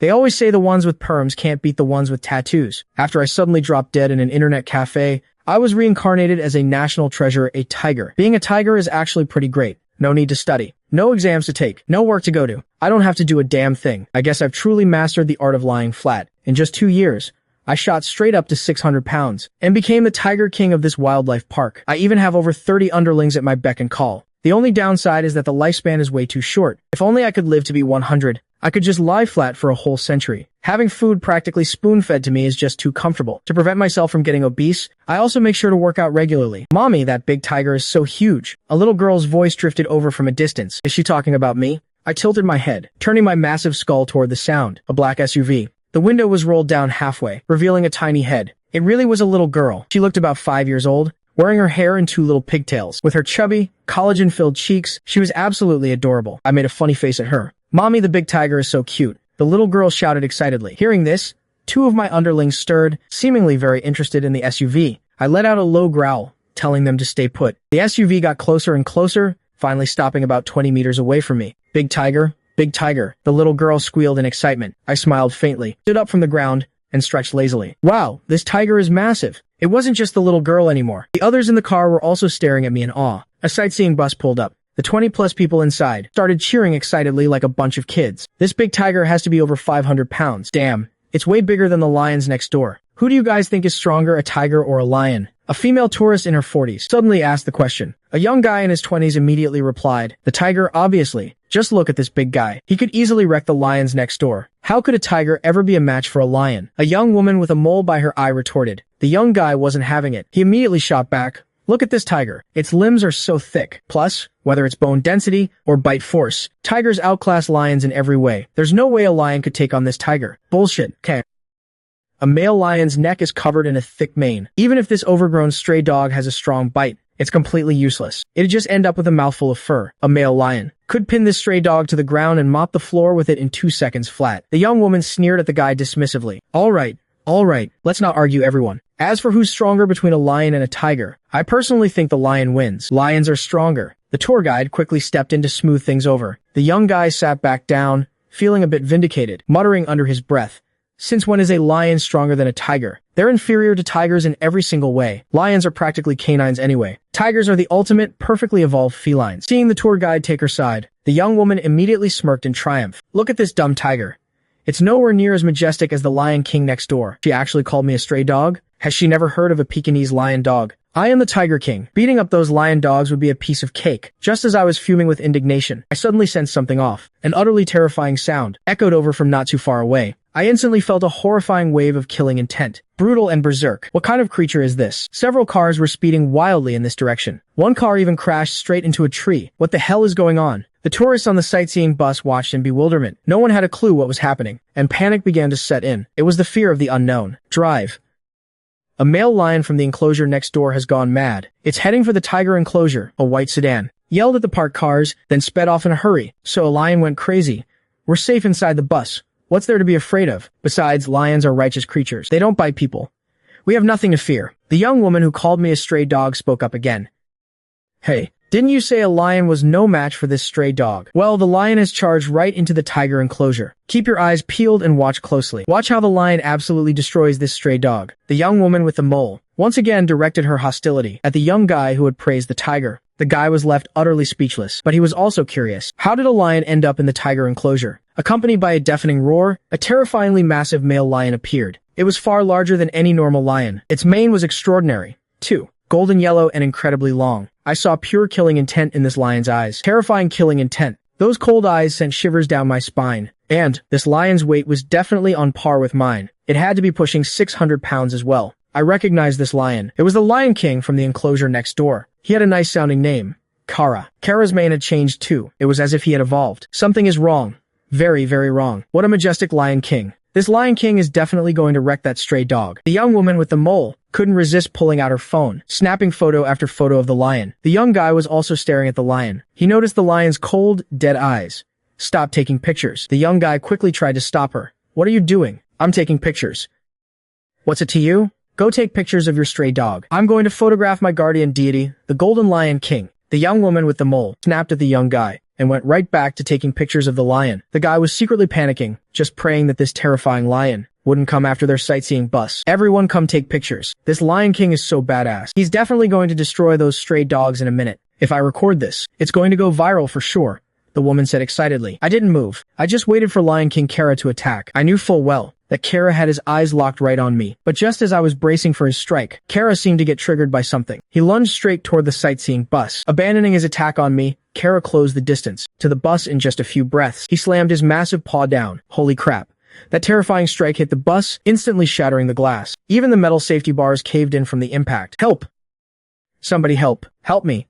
They always say the ones with perms can't beat the ones with tattoos. After I suddenly dropped dead in an internet cafe, I was reincarnated as a national treasure, a tiger. Being a tiger is actually pretty great. No need to study. No exams to take. No work to go to. I don't have to do a damn thing. I guess I've truly mastered the art of lying flat. In just 2 years, I shot straight up to 600 pounds and became the tiger king of this wildlife park. I even have over 30 underlings at my beck and call. The only downside is that the lifespan is way too short. If only I could live to be 100, I could just lie flat for a whole century. Having food practically spoon-fed to me is just too comfortable. To prevent myself from getting obese, I also make sure to work out regularly. Mommy, that big tiger is so huge. A little girl's voice drifted over from a distance. Is she talking about me? I tilted my head, turning my massive skull toward the sound. A black SUV. The window was rolled down halfway, revealing a tiny head. It really was a little girl. She looked about 5 years old, wearing her hair in 2 little pigtails. With her chubby, collagen-filled cheeks, she was absolutely adorable. I made a funny face at her. Mommy, the big tiger is so cute. The little girl shouted excitedly. Hearing this, 2 of my underlings stirred, seemingly very interested in the SUV. I let out a low growl, telling them to stay put. The SUV got closer and closer, finally stopping about 20 meters away from me. Big tiger, the little girl squealed in excitement. I smiled faintly, stood up from the ground, and stretched lazily. Wow, this tiger is massive. It wasn't just the little girl anymore. The others in the car were also staring at me in awe. A sightseeing bus pulled up. The 20-plus people inside started cheering excitedly like a bunch of kids. This big tiger has to be over 500 pounds. Damn, it's way bigger than the lions next door. Who do you guys think is stronger, a tiger or a lion? A female tourist in her 40s suddenly asked the question. A young guy in his 20s immediately replied, the tiger, obviously. Just look at this big guy. He could easily wreck the lions next door. How could a tiger ever be a match for a lion? A young woman with a mole by her eye retorted. The young guy wasn't having it. He immediately shot back. Look at this tiger. Its limbs are so thick. Plus, whether it's bone density or bite force, tigers outclass lions in every way. There's no way a lion could take on this tiger. Bullshit. Okay. A male lion's neck is covered in a thick mane. Even if this overgrown stray dog has a strong bite, it's completely useless. It'd just end up with a mouthful of fur. A male lion could pin this stray dog to the ground and mop the floor with it in 2 seconds flat. The young woman sneered at the guy dismissively. All right, let's not argue, everyone. As for who's stronger between a lion and a tiger, I personally think the lion wins. Lions are stronger. The tour guide quickly stepped in to smooth things over. The young guy sat back down, feeling a bit vindicated, muttering under his breath. Since when is a lion stronger than a tiger? They're inferior to tigers in every single way. Lions are practically canines anyway. Tigers are the ultimate, perfectly evolved felines. Seeing the tour guide take her side, the young woman immediately smirked in triumph. Look at this dumb tiger. It's nowhere near as majestic as the Lion King next door. She actually called me a stray dog? Has she never heard of a Pekingese lion dog? I am the Tiger King. Beating up those lion dogs would be a piece of cake. Just as I was fuming with indignation, I suddenly sensed something off. An utterly terrifying sound echoed over from not too far away. I instantly felt a horrifying wave of killing intent. Brutal and berserk. What kind of creature is this? Several cars were speeding wildly in this direction. One car even crashed straight into a tree. What the hell is going on? The tourists on the sightseeing bus watched in bewilderment. No one had a clue what was happening, and panic began to set in. It was the fear of the unknown. Drive. A male lion from the enclosure next door has gone mad. It's heading for the tiger enclosure, a white sedan. Yelled at the parked cars, then sped off in a hurry. So a lion went crazy. We're safe inside the bus. What's there to be afraid of? Besides, lions are righteous creatures. They don't bite people. We have nothing to fear. The young woman who called me a stray dog spoke up again. Hey, didn't you say a lion was no match for this stray dog? Well, the lion has charged right into the tiger enclosure. Keep your eyes peeled and watch closely. Watch how the lion absolutely destroys this stray dog. The young woman with the mole once again directed her hostility at the young guy who had praised the tiger. The guy was left utterly speechless, but he was also curious. How did a lion end up in the tiger enclosure? Accompanied by a deafening roar, a terrifyingly massive male lion appeared. It was far larger than any normal lion. Its mane was extraordinary, too. Golden yellow and incredibly long. I saw pure killing intent in this lion's eyes. Terrifying killing intent. Those cold eyes sent shivers down my spine. And this lion's weight was definitely on par with mine. It had to be pushing 600 pounds as well. I recognized this lion. It was the Lion King from the enclosure next door. He had a nice-sounding name. Kara. Kara's mane had changed too. It was as if he had evolved. Something is wrong. Very, very wrong. What a majestic Lion King. This Lion King is definitely going to wreck that stray dog. The young woman with the mole couldn't resist pulling out her phone, snapping photo after photo of the lion. The young guy was also staring at the lion. He noticed the lion's cold, dead eyes. Stop taking pictures. The young guy quickly tried to stop her. What are you doing? I'm taking pictures. What's it to you? Go take pictures of your stray dog. I'm going to photograph my guardian deity, the Golden Lion King. The young woman with the mole snapped at the young guy. and went right back to taking pictures of the lion. The guy was secretly panicking, just praying that this terrifying lion wouldn't come after their sightseeing bus. Everyone come take pictures. This Lion King is so badass. He's definitely going to destroy those stray dogs in a minute. If I record this, it's going to go viral for sure, the woman said excitedly. I didn't move. I just waited for Lion King Kara to attack. I knew full well that Kara had his eyes locked right on me. But just as I was bracing for his strike, Kara seemed to get triggered by something. He lunged straight toward the sightseeing bus. Abandoning his attack on me, Kara closed the distance to the bus in just a few breaths. He slammed his massive paw down. Holy crap. That terrifying strike hit the bus, instantly shattering the glass. Even the metal safety bars caved in from the impact. Help! Somebody help. Help me.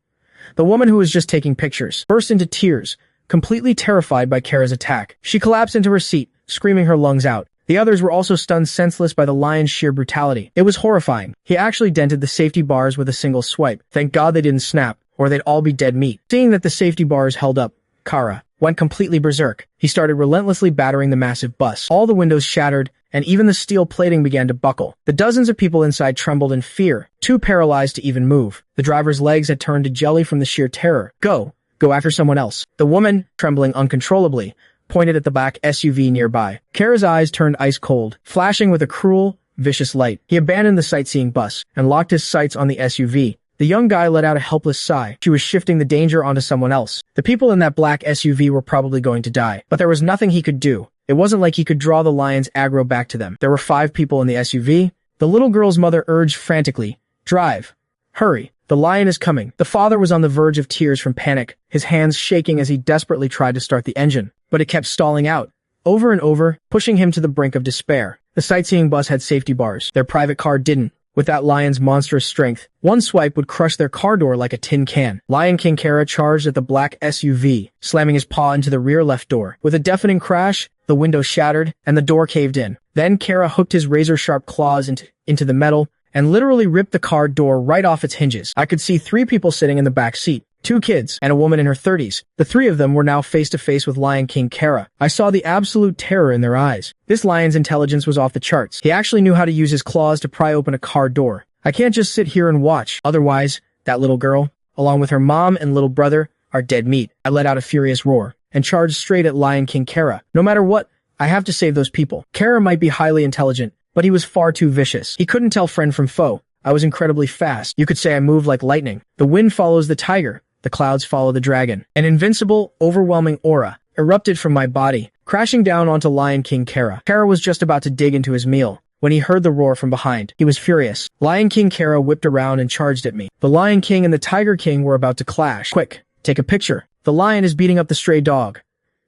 The woman who was just taking pictures burst into tears, completely terrified by Kara's attack. She collapsed into her seat, screaming her lungs out. The others were also stunned senseless by the lion's sheer brutality. It was horrifying. He actually dented the safety bars with a single swipe. Thank God they didn't snap, or they'd all be dead meat. Seeing that the safety bars held up, Kara went completely berserk. He started relentlessly battering the massive bus. All the windows shattered, and even the steel plating began to buckle. The dozens of people inside trembled in fear, too paralyzed to even move. The driver's legs had turned to jelly from the sheer terror. Go after someone else. The woman, trembling uncontrollably, pointed at the black SUV nearby. Kara's eyes turned ice cold, flashing with a cruel, vicious light. He abandoned the sightseeing bus and locked his sights on the SUV. The young guy let out a helpless sigh. She was shifting the danger onto someone else. The people in that black SUV were probably going to die, but there was nothing he could do. It wasn't like he could draw the lion's aggro back to them. There were 5 people in the SUV. The little girl's mother urged frantically, "Drive. Hurry. The lion is coming." The father was on the verge of tears from panic, his hands shaking as he desperately tried to start the engine. But it kept stalling out, over and over, pushing him to the brink of despair. The sightseeing bus had safety bars. Their private car didn't. With that lion's monstrous strength, one swipe would crush their car door like a tin can. Lion King Kara charged at the black SUV, slamming his paw into the rear left door. With a deafening crash, the window shattered, and the door caved in. Then Kara hooked his razor-sharp claws into the metal, and literally ripped the car door right off its hinges. I could see 3 people sitting in the back seat. 2 kids, and a woman in her 30s. The 3 of them were now face-to-face with Lion King Kara. I saw the absolute terror in their eyes. This lion's intelligence was off the charts. He actually knew how to use his claws to pry open a car door. I can't just sit here and watch. Otherwise, that little girl, along with her mom and little brother, are dead meat. I let out a furious roar and charged straight at Lion King Kara. No matter what, I have to save those people. Kara might be highly intelligent, but he was far too vicious. He couldn't tell friend from foe. I was incredibly fast. You could say I moved like lightning. The wind follows the tiger. The clouds follow the dragon. An invincible, overwhelming aura erupted from my body, crashing down onto Lion King Kara. Kara was just about to dig into his meal when he heard the roar from behind. He was furious. Lion King Kara whipped around and charged at me. The Lion King and the Tiger King were about to clash. Quick, take a picture. The lion is beating up the stray dog.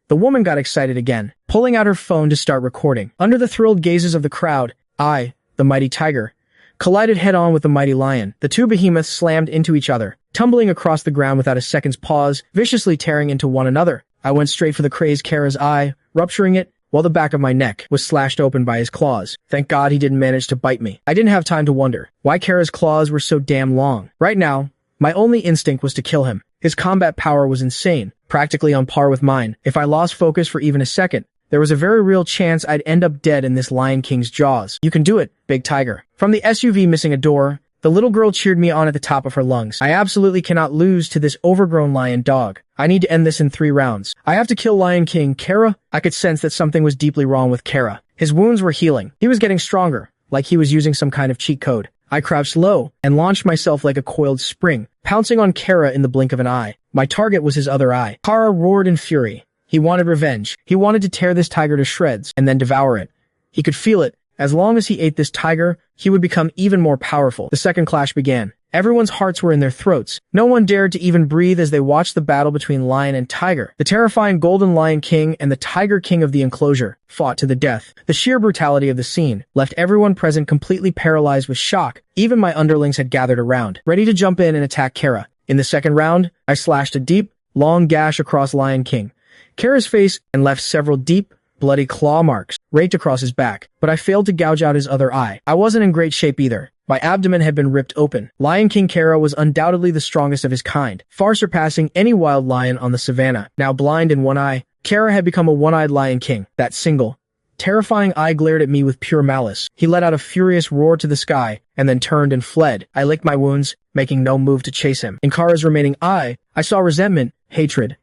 The woman got excited again, pulling out her phone to start recording. Under the thrilled gazes of the crowd, I, the mighty tiger, collided head-on with the mighty lion. The 2 behemoths slammed into each other, tumbling across the ground without a second's pause, viciously tearing into one another. I went straight for the crazed Kara's eye, rupturing it, while the back of my neck was slashed open by his claws. Thank God he didn't manage to bite me. I didn't have time to wonder why Kara's claws were so damn long. Right now, my only instinct was to kill him. His combat power was insane, practically on par with mine. If I lost focus for even a second, there was a very real chance I'd end up dead in this Lion King's jaws. You can do it, big tiger. From the SUV missing a door, the little girl cheered me on at the top of her lungs. I absolutely cannot lose to this overgrown lion dog. I need to end this in 3 rounds. I have to kill Lion King Kara. I could sense that something was deeply wrong with Kara. His wounds were healing. He was getting stronger, like he was using some kind of cheat code. I crouched low and launched myself like a coiled spring, pouncing on Kara in the blink of an eye. My target was his other eye. Kara roared in fury. He wanted revenge. He wanted to tear this tiger to shreds and then devour it. He could feel it. As long as he ate this tiger, he would become even more powerful. The second clash began. Everyone's hearts were in their throats. No one dared to even breathe as they watched the battle between lion and tiger. The terrifying Golden Lion King and the Tiger King of the enclosure fought to the death. The sheer brutality of the scene left everyone present completely paralyzed with shock. Even my underlings had gathered around, ready to jump in and attack Kara. In the second round, I slashed a deep, long gash across Lion King Kara's face and left several deep, bloody claw marks raked across his back, but I failed to gouge out his other eye. I wasn't in great shape either. My abdomen had been ripped open. Lion King Kara was undoubtedly the strongest of his kind, far surpassing any wild lion on the savannah. Now blind in one eye, Kara had become a one-eyed Lion King. That single, terrifying eye glared at me with pure malice. He let out a furious roar to the sky, and then turned and fled. I licked my wounds, making no move to chase him. In Kara's remaining eye, I saw resentment, hatred,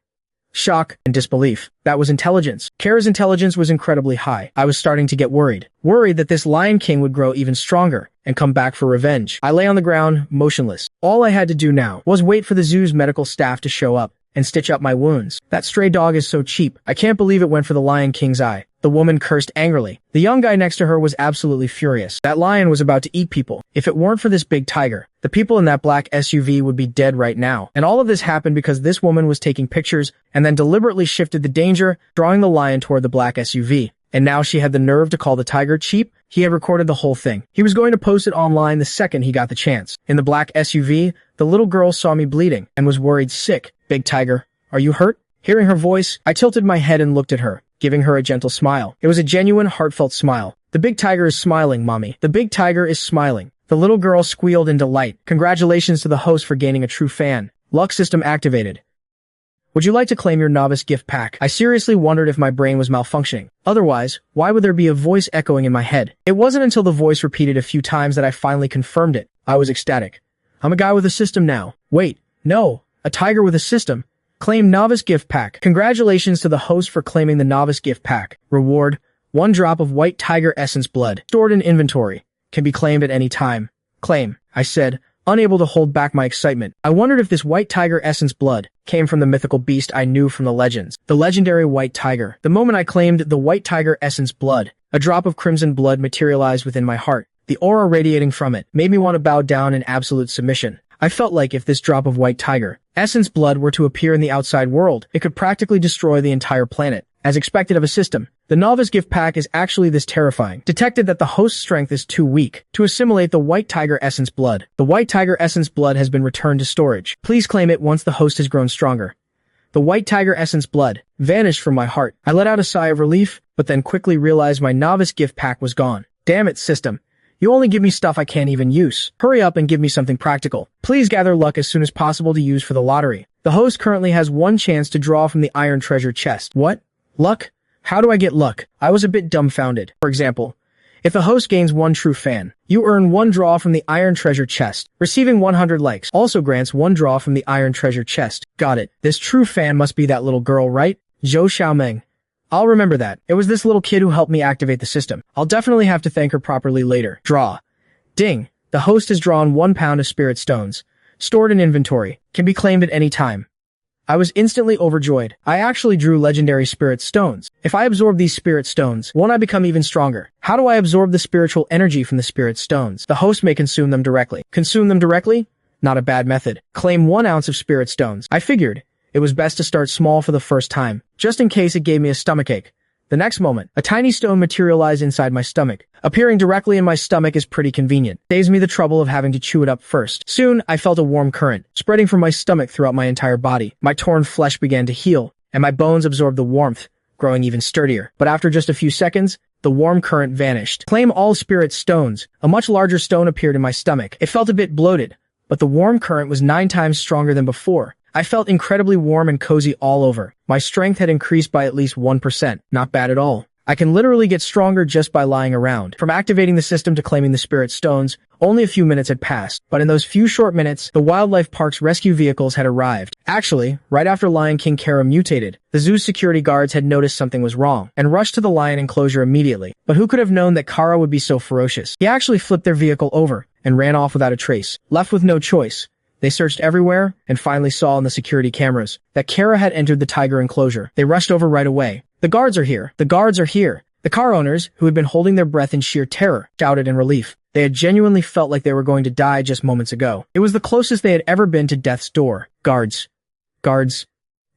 shock, and disbelief. That was intelligence. Kara's intelligence was incredibly high. I was starting to get worried. Worried that this Lion King would grow even stronger and come back for revenge. I lay on the ground, motionless. All I had to do now was wait for the zoo's medical staff to show up and stitch up my wounds. That stray dog is so cheap. I can't believe it went for the Lion King's eye. The woman cursed angrily. The young guy next to her was absolutely furious. That lion was about to eat people. If it weren't for this big tiger, the people in that black SUV would be dead right now. And all of this happened because this woman was taking pictures and then deliberately shifted the danger, drawing the lion toward the black SUV. And now she had the nerve to call the tiger cheap? He had recorded the whole thing. He was going to post it online the second he got the chance. In the black SUV, the little girl saw me bleeding and was worried sick. Big tiger, are you hurt? Hearing her voice, I tilted my head and looked at her, giving her a gentle smile. It was a genuine, heartfelt smile. The big tiger is smiling, mommy. The big tiger is smiling. The little girl squealed in delight. Congratulations to the host for gaining a true fan. Luck system activated. Would you like to claim your novice gift pack? I seriously wondered if my brain was malfunctioning. Otherwise, why would there be a voice echoing in my head? It wasn't until the voice repeated a few times that I finally confirmed it. I was ecstatic. I'm a guy with a system now. Wait, no, a tiger with a system. Claim Novice Gift Pack. Congratulations to the host for claiming the Novice Gift Pack. Reward: 1 drop of White Tiger Essence blood. Stored in inventory. Can be claimed at any time. Claim, I said, unable to hold back my excitement. I wondered if this White Tiger Essence blood came from the mythical beast I knew from the legends. The legendary White Tiger. The moment I claimed the White Tiger Essence blood, a drop of crimson blood materialized within my heart. The aura radiating from it made me want to bow down in absolute submission. I felt like if this drop of White Tiger Essence blood were to appear in the outside world, it could practically destroy the entire planet. As expected of a system, the Novice Gift Pack is actually this terrifying. Detected that the host's strength is too weak to assimilate the White Tiger Essence blood. The White Tiger Essence blood has been returned to storage. Please claim it once the host has grown stronger. The White Tiger Essence blood vanished from my heart. I let out a sigh of relief, but then quickly realized my Novice Gift Pack was gone. Damn it, system. You only give me stuff I can't even use. Hurry up and give me something practical. Please gather luck as soon as possible to use for the lottery. The host currently has 1 chance to draw from the Iron Treasure chest. What? Luck? How do I get luck? I was a bit dumbfounded. For example, if the host gains 1 true fan, you earn 1 draw from the Iron Treasure chest. Receiving 100 likes also grants 1 draw from the Iron Treasure chest. Got it. This true fan must be that little girl, right? Zhou Xiaomeng. I'll remember that. It was this little kid who helped me activate the system. I'll definitely have to thank her properly later. Draw. Ding. The host has drawn 1 pound of spirit stones. Stored in inventory. Can be claimed at any time. I was instantly overjoyed. I actually drew legendary spirit stones. If I absorb these spirit stones, won't I become even stronger? How do I absorb the spiritual energy from the spirit stones? The host may consume them directly. Consume them directly? Not a bad method. Claim 1 ounce of spirit stones. I figured it was best to start small for the first time, just in case it gave me a stomachache. The next moment, a tiny stone materialized inside my stomach. Appearing directly in my stomach is pretty convenient. Saves me the trouble of having to chew it up first. Soon, I felt a warm current, spreading from my stomach throughout my entire body. My torn flesh began to heal, and my bones absorbed the warmth, growing even sturdier. But after just a few seconds, the warm current vanished. Claim all spirit stones. A much larger stone appeared in my stomach. It felt a bit bloated, but the warm current was 9 times stronger than before. I felt incredibly warm and cozy all over. My strength had increased by at least 1%. Not bad at all. I can literally get stronger just by lying around. From activating the system to claiming the spirit stones, only a few minutes had passed. But in those few short minutes, the wildlife park's rescue vehicles had arrived. Actually, right after Lion King Kara mutated, the zoo's security guards had noticed something was wrong and rushed to the lion enclosure immediately. But who could have known that Kara would be so ferocious? He actually flipped their vehicle over and ran off without a trace. Left with no choice, they searched everywhere and finally saw on the security cameras that Kara had entered the tiger enclosure. They rushed over right away. The guards are here. The guards are here. The car owners, who had been holding their breath in sheer terror, shouted in relief. They had genuinely felt like they were going to die just moments ago. It was the closest they had ever been to death's door. Guards. Guards.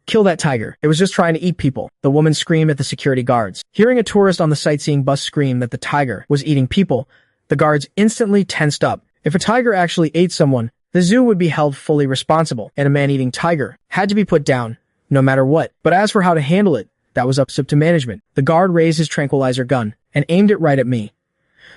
Kill that tiger. It was just trying to eat people. The woman screamed at the security guards. Hearing a tourist on the sightseeing bus scream that the tiger was eating people, the guards instantly tensed up. If a tiger actually ate someone, the zoo would be held fully responsible, and a man-eating tiger had to be put down, no matter what. But as for how to handle it, that was up to management. The guard raised his tranquilizer gun and aimed it right at me.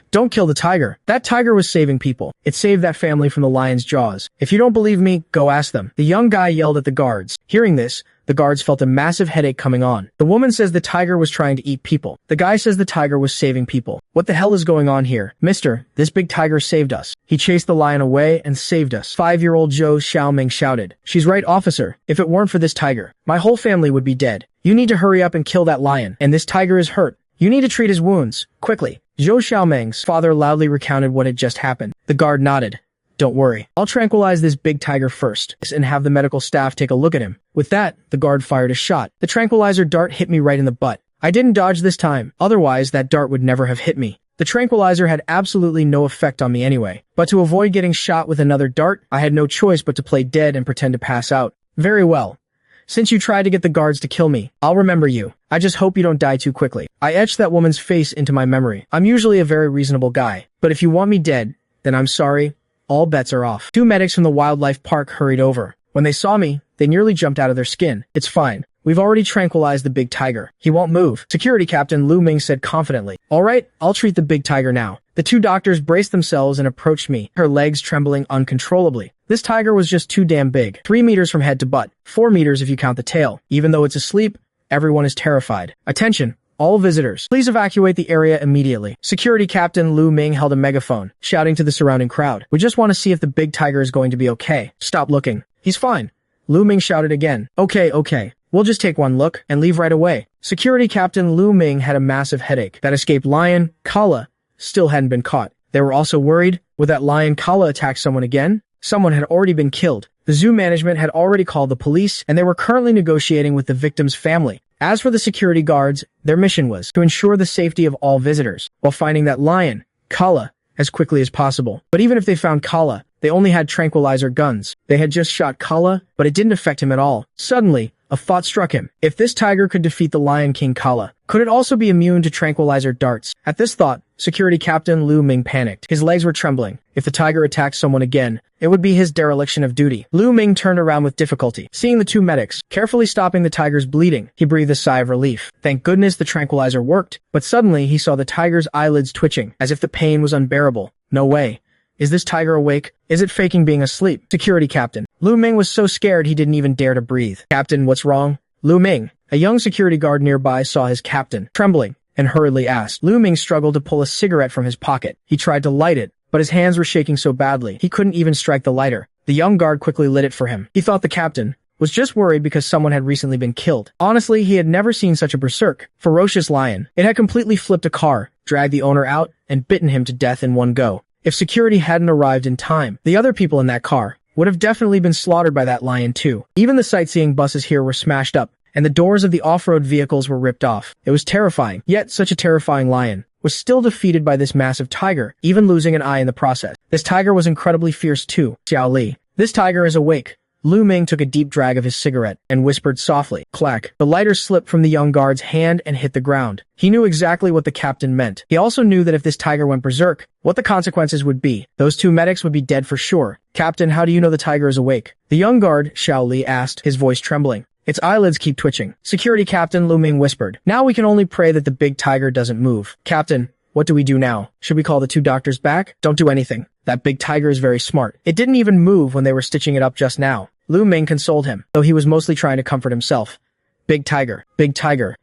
Don't kill the tiger. That tiger was saving people. It saved that family from the lion's jaws. If you don't believe me, go ask them. The young guy yelled at the guards. Hearing this, The guards felt a massive headache coming on. The woman says the tiger was trying to eat people. The guy says the tiger was saving people. What the hell is going on here? Mister, this big tiger saved us. He chased the lion away and saved us. 5-year-old Zhou Xiaoming shouted. She's right, officer. If it weren't for this tiger, my whole family would be dead. You need to hurry up and kill that lion. And this tiger is hurt. You need to treat his wounds, quickly. Zhou Xiaoming's father loudly recounted what had just happened. The guard nodded. Don't worry. I'll tranquilize this big tiger first and have the medical staff take a look at him. With that, the guard fired a shot. The tranquilizer dart hit me right in the butt. I didn't dodge this time. Otherwise, that dart would never have hit me. The tranquilizer had absolutely no effect on me anyway. But to avoid getting shot with another dart, I had no choice but to play dead and pretend to pass out. Very well. Since you tried to get the guards to kill me, I'll remember you. I just hope you don't die too quickly. I etched that woman's face into my memory. I'm usually a very reasonable guy. But if you want me dead, then I'm sorry. All bets are off. 2 medics from the wildlife park hurried over. When they saw me, they nearly jumped out of their skin. It's fine. We've already tranquilized the big tiger. He won't move. Security Captain Lu Ming said confidently. All right, I'll treat the big tiger now. The 2 doctors braced themselves and approached me, her legs trembling uncontrollably. This tiger was just too damn big. 3 meters from head to butt. 4 meters if you count the tail. Even though it's asleep, everyone is terrified. Attention. All visitors, please evacuate the area immediately. Security Captain Lu Ming held a megaphone, shouting to the surrounding crowd. We just want to see if the big tiger is going to be okay. Stop looking. He's fine. Lu Ming shouted again. Okay. We'll just take one look and leave right away. Security Captain Lu Ming had a massive headache. That escaped lion, Kala, still hadn't been caught. They were also worried. Would that lion Kala attack someone again? Someone had already been killed. The zoo management had already called the police, and they were currently negotiating with the victim's family. As for the security guards, their mission was to ensure the safety of all visitors, while finding that lion, Kala, as quickly as possible. But even if they found Kala, they only had tranquilizer guns. They had just shot Kala, but it didn't affect him at all. Suddenly, a thought struck him. If this tiger could defeat the Lion King Kala, could it also be immune to tranquilizer darts? At this thought, Security Captain Lu Ming panicked. His legs were trembling. If the tiger attacked someone again, it would be his dereliction of duty. Lu Ming turned around with difficulty. Seeing the 2 medics, carefully stopping the tiger's bleeding, he breathed a sigh of relief. Thank goodness the tranquilizer worked, but suddenly he saw the tiger's eyelids twitching, as if the pain was unbearable. No way. Is this tiger awake? Is it faking being asleep? Security Captain. Lu Ming was so scared he didn't even dare to breathe. Captain, what's wrong? Lu Ming. A young security guard nearby saw his captain, trembling, and hurriedly asked. Lu Ming struggled to pull a cigarette from his pocket. He tried to light it, but his hands were shaking so badly, he couldn't even strike the lighter. The young guard quickly lit it for him. He thought the captain was just worried because someone had recently been killed. Honestly, he had never seen such a berserk, ferocious lion. It had completely flipped a car, dragged the owner out, and bitten him to death in one go. If security hadn't arrived in time, the other people in that car would have definitely been slaughtered by that lion too. Even the sightseeing buses here were smashed up, and the doors of the off-road vehicles were ripped off. It was terrifying. Yet such a terrifying lion was still defeated by this massive tiger, even losing an eye in the process. This tiger was incredibly fierce too. Xiao Li. This tiger is awake. Lu Ming took a deep drag of his cigarette and whispered softly, clack. The lighter slipped from the young guard's hand and hit the ground. He knew exactly what the captain meant. He also knew that if this tiger went berserk, what the consequences would be. Those 2 medics would be dead for sure. Captain, how do you know the tiger is awake? The young guard, Xiao Li, asked, his voice trembling. Its eyelids keep twitching. Security Captain Lu Ming whispered. Now we can only pray that the big tiger doesn't move. Captain, what do we do now? Should we call the 2 doctors back? Don't do anything. That big tiger is very smart. It didn't even move when they were stitching it up just now. Lu Ming consoled him, though he was mostly trying to comfort himself. Big tiger, big tiger.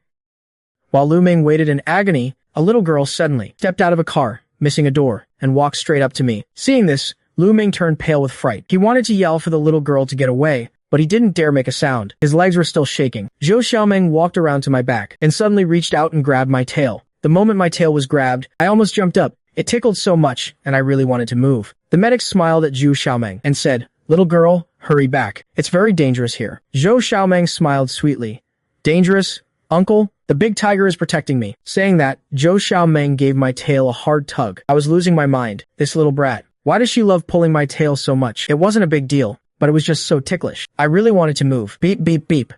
While Lu Ming waited in agony, a little girl suddenly stepped out of a car, missing a door, and walked straight up to me. Seeing this, Lu Ming turned pale with fright. He wanted to yell for the little girl to get away, but he didn't dare make a sound. His legs were still shaking. Zhou Xiaoming walked around to my back and suddenly reached out and grabbed my tail. The moment my tail was grabbed, I almost jumped up. It tickled so much, and I really wanted to move. The medic smiled at Zhou Xiaoming and said, little girl, hurry back. It's very dangerous here. Zhou Xiaoming smiled sweetly. Dangerous? Uncle? The big tiger is protecting me. Saying that, Zhou Xiaoming gave my tail a hard tug. I was losing my mind. This little brat. Why does she love pulling my tail so much? It wasn't a big deal, but it was just so ticklish. I really wanted to move. Beep, beep, beep.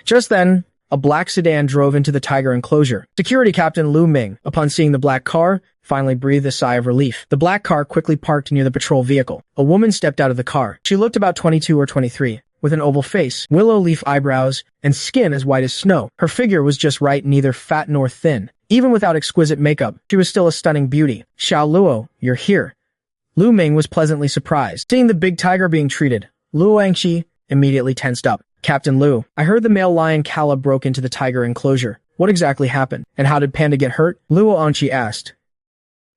Just then, a black sedan drove into the tiger enclosure. Security Captain Lu Ming, upon seeing the black car, finally breathed a sigh of relief. The black car quickly parked near the patrol vehicle. A woman stepped out of the car. She looked about 22 or 23, with an oval face, willow leaf eyebrows, and skin as white as snow. Her figure was just right, neither fat nor thin. Even without exquisite makeup, she was still a stunning beauty. Xiao Luo, you're here. Lu Ming was pleasantly surprised. Seeing the big tiger being treated, Luo Angxi immediately tensed up. Captain Lu, I heard the male lion Kala broke into the tiger enclosure. What exactly happened? And how did Panda get hurt? Luo Anqi asked.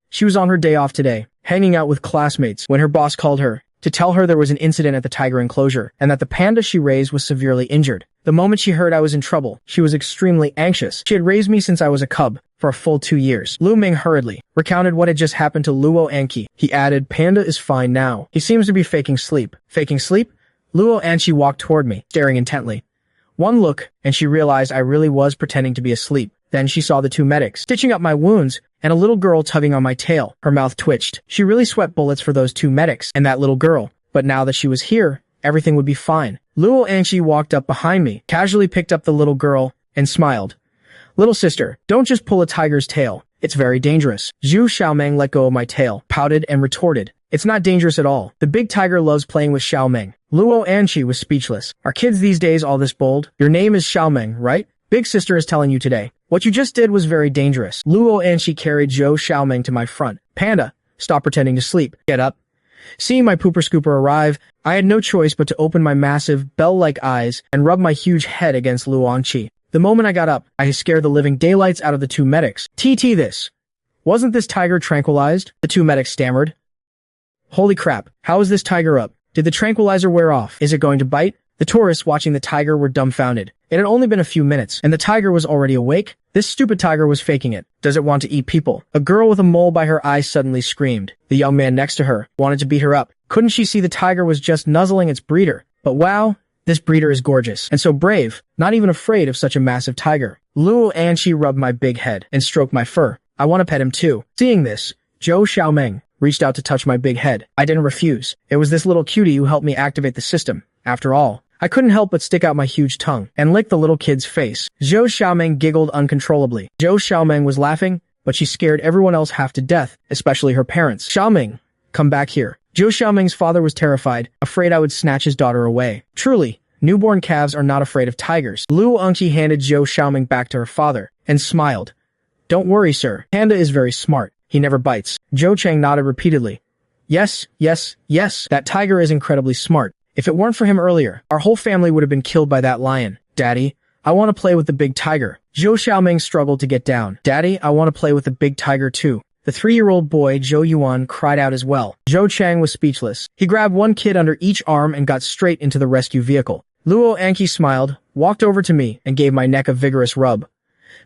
She was on her day off today, hanging out with classmates, when her boss called her to tell her there was an incident at the tiger enclosure and that the panda she raised was severely injured. The moment she heard I was in trouble, she was extremely anxious. She had raised me since I was a cub for a full 2 years. Lu Ming hurriedly recounted what had just happened to Luo Anqi. He added, Panda is fine now. He seems to be faking sleep. Faking sleep? Luo Anqi walked toward me, staring intently. One look, and she realized I really was pretending to be asleep. Then she saw the 2 medics stitching up my wounds and a little girl tugging on my tail. Her mouth twitched. She really sweat bullets for those 2 medics and that little girl. But now that she was here, everything would be fine. Luo Anqi walked up behind me, casually picked up the little girl, and smiled. Little sister, don't just pull a tiger's tail. It's very dangerous. Zhu Xiaomeng let go of my tail, pouted, and retorted. It's not dangerous at all. The big tiger loves playing with Xiaomeng. Luo Anqi was speechless. Are kids these days all this bold? Your name is Xiaomeng, right? Big sister is telling you today. What you just did was very dangerous. Luo Anqi carried Zhou Xiaomeng to my front. Panda, stop pretending to sleep. Get up. Seeing my pooper scooper arrive, I had no choice but to open my massive, bell-like eyes and rub my huge head against Luo Anqi. The moment I got up, I scared the living daylights out of the 2 medics. TT this. Wasn't this tiger tranquilized? The 2 medics stammered. Holy crap, how is this tiger up? Did the tranquilizer wear off? Is it going to bite? The tourists watching the tiger were dumbfounded. It had only been a few minutes, and the tiger was already awake. This stupid tiger was faking it. Does it want to eat people? A girl with a mole by her eye suddenly screamed. The young man next to her wanted to beat her up. Couldn't she see the tiger was just nuzzling its breeder? But wow, this breeder is gorgeous, and so brave, not even afraid of such a massive tiger. Luo Anqi rubbed my big head and stroked my fur. I want to pet him too. Seeing this, Zhou Xiaomeng reached out to touch my big head. I didn't refuse. It was this little cutie who helped me activate the system. After all, I couldn't help but stick out my huge tongue and lick the little kid's face. Zhou Xiaomeng giggled uncontrollably. Zhou Xiaomeng was laughing, but she scared everyone else half to death, especially her parents. Xiaomeng, come back here. Zhou Xiaomeng's father was terrified, afraid I would snatch his daughter away. Truly, newborn calves are not afraid of tigers. Luo Anqi handed Zhou Xiaomeng back to her father and smiled. Don't worry, sir. Panda is very smart. He never bites. Zhou Cheng nodded repeatedly. Yes, yes, yes. That tiger is incredibly smart. If it weren't for him earlier, our whole family would have been killed by that lion. Daddy, I want to play with the big tiger. Zhou Xiaomeng struggled to get down. Daddy, I want to play with the big tiger too. The 3-year-old boy, Zhou Yuan, cried out as well. Zhou Cheng was speechless. He grabbed one kid under each arm and got straight into the rescue vehicle. Luo Anqi smiled, walked over to me, and gave my neck a vigorous rub.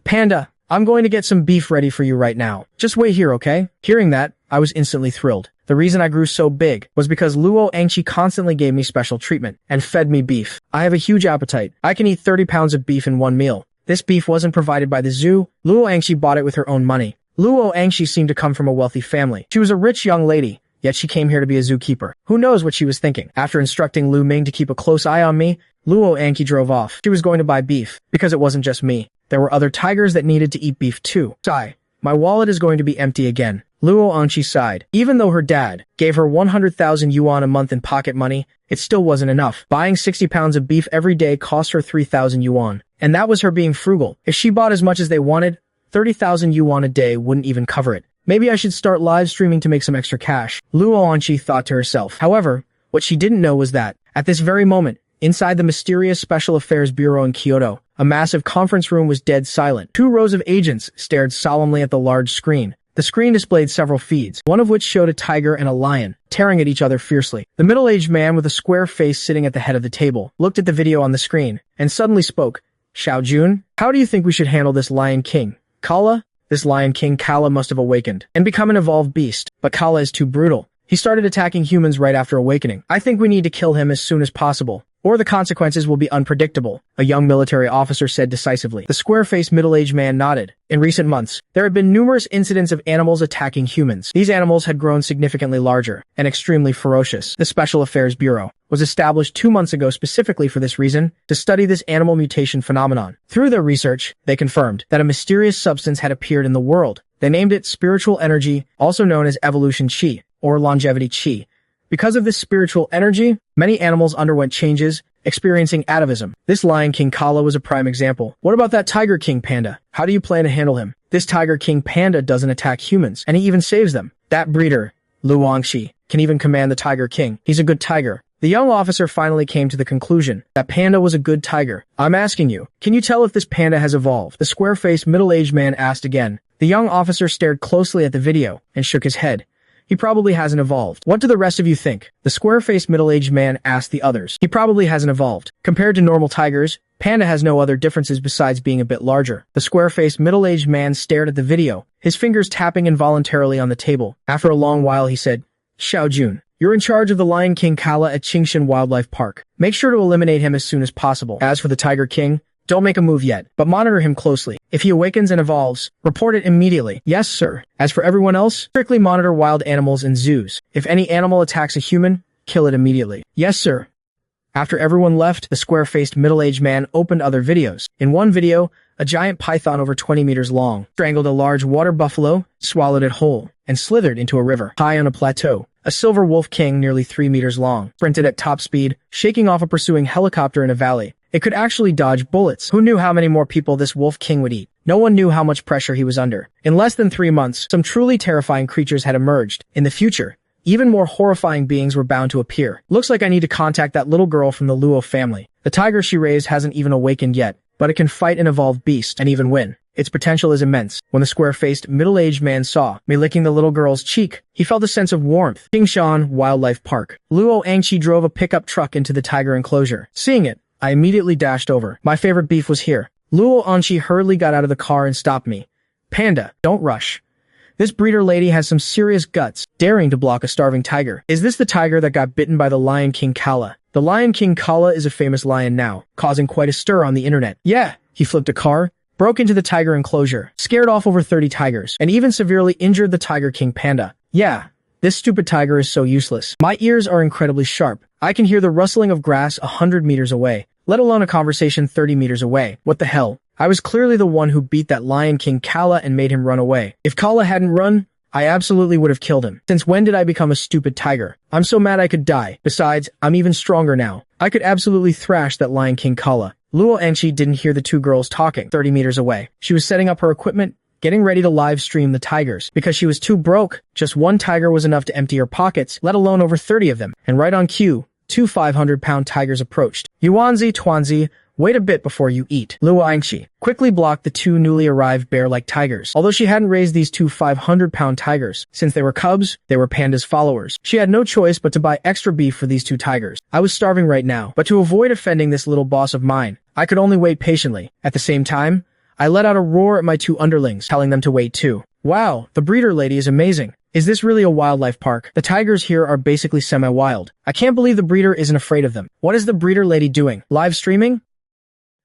Panda, I'm going to get some beef ready for you right now. Just wait here, okay? Hearing that, I was instantly thrilled. The reason I grew so big was because Luo Anqi constantly gave me special treatment and fed me beef. I have a huge appetite. I can eat 30 pounds of beef in one meal. This beef wasn't provided by the zoo. Luo Anqi bought it with her own money. Luo Anqi seemed to come from a wealthy family. She was a rich young lady, yet she came here to be a zookeeper. Who knows what she was thinking? After instructing Lu Ming to keep a close eye on me, Luo Anqi drove off. She was going to buy beef, because it wasn't just me. There were other tigers that needed to eat beef too. Sigh. My wallet is going to be empty again. Luo Anqi sighed. Even though her dad gave her 100,000 yuan a month in pocket money, it still wasn't enough. Buying 60 pounds of beef every day cost her 3,000 yuan. And that was her being frugal. If she bought as much as they wanted, 30,000 yuan a day wouldn't even cover it. Maybe I should start live streaming to make some extra cash, Luo Anqi thought to herself. However, what she didn't know was that, at this very moment, inside the mysterious Special Affairs Bureau in Kyoto, a massive conference room was dead silent. 2 rows of agents stared solemnly at the large screen. The screen displayed several feeds, one of which showed a tiger and a lion, tearing at each other fiercely. The middle-aged man with a square face sitting at the head of the table looked at the video on the screen and suddenly spoke. Xiao Jun, how do you think we should handle this Lion King? Kala? This Lion King Kala must have awakened and become an evolved beast, but Kala is too brutal. He started attacking humans right after awakening. I think we need to kill him as soon as possible, or the consequences will be unpredictable, a young military officer said decisively. The square-faced middle-aged man nodded. In recent months, there had been numerous incidents of animals attacking humans. These animals had grown significantly larger and extremely ferocious. The Special Affairs Bureau was established 2 months ago specifically for this reason, to study this animal mutation phenomenon. Through their research, they confirmed that a mysterious substance had appeared in the world. They named it spiritual energy, also known as evolution chi, or longevity chi. Because of this spiritual energy, many animals underwent changes, experiencing atavism. This Lion King Kala was a prime example. What about that Tiger King Panda? How do you plan to handle him? This Tiger King Panda doesn't attack humans, and he even saves them. That breeder, Luo Anqi, can even command the Tiger King. He's a good tiger. The young officer finally came to the conclusion that Panda was a good tiger. I'm asking you, can you tell if this panda has evolved? The square-faced middle-aged man asked again. The young officer stared closely at the video and shook his head. He probably hasn't evolved. What do the rest of you think? The square-faced middle-aged man asked the others. He probably hasn't evolved. Compared to normal tigers, Panda has no other differences besides being a bit larger. The square-faced middle-aged man stared at the video, his fingers tapping involuntarily on the table. After a long while he said, Xiaojun, you're in charge of the Lion King Kala at Qingshan Wildlife Park. Make sure to eliminate him as soon as possible. As for the Tiger King, don't make a move yet, but monitor him closely. If he awakens and evolves, report it immediately. Yes, sir. As for everyone else, strictly monitor wild animals in zoos. If any animal attacks a human, kill it immediately. Yes, sir. After everyone left, the square-faced middle-aged man opened other videos. In one video, a giant python over 20 meters long strangled a large water buffalo, swallowed it whole, and slithered into a river. High on a plateau, a silver wolf king nearly 3 meters long sprinted at top speed, shaking off a pursuing helicopter in a valley. It could actually dodge bullets. Who knew how many more people this wolf king would eat? No one knew how much pressure he was under. In less than 3 months, some truly terrifying creatures had emerged. In the future, even more horrifying beings were bound to appear. Looks like I need to contact that little girl from the Luo family. The tiger she raised hasn't even awakened yet, but it can fight an evolved beast and even win. Its potential is immense. When the square-faced, middle-aged man saw me licking the little girl's cheek, he felt a sense of warmth. Qingshan Wildlife Park. Luo Angqi drove a pickup truck into the tiger enclosure. Seeing it, I immediately dashed over. My favorite beef was here. Luo Angqi hurriedly got out of the car and stopped me. Panda, don't rush. This breeder lady has some serious guts, daring to block a starving tiger. Is this the tiger that got bitten by the Lion King Kala? The Lion King Kala is a famous lion now, causing quite a stir on the internet. Yeah, he flipped a car, broke into the tiger enclosure, scared off over 30 tigers, and even severely injured the Tiger King Panda. Yeah, this stupid tiger is so useless. My ears are incredibly sharp. I can hear the rustling of grass 100 meters away, let alone a conversation 30 meters away. What the hell? I was clearly the one who beat that Lion King Kala and made him run away. If Kala hadn't run, I absolutely would have killed him. Since when did I become a stupid tiger? I'm so mad I could die. Besides, I'm even stronger now. I could absolutely thrash that Lion King Kala. Luo Angqi didn't hear the two girls talking 30 meters away. She was setting up her equipment, getting ready to live stream the tigers. Because she was too broke, just one tiger was enough to empty her pockets, let alone over 30 of them. And right on cue, two 500-pound tigers approached. Yuanzi, Tuanzi, wait a bit before you eat. Luo Angqi quickly blocked the two newly arrived bear-like tigers. Although she hadn't raised these two 500-pound tigers, since they were cubs, they were Panda's followers. She had no choice but to buy extra beef for these two tigers. I was starving right now, but to avoid offending this little boss of mine, I could only wait patiently. At the same time, I let out a roar at my two underlings, telling them to wait too. Wow, the breeder lady is amazing. Is this really a wildlife park? The tigers here are basically semi-wild. I can't believe the breeder isn't afraid of them. What is the breeder lady doing? Live streaming?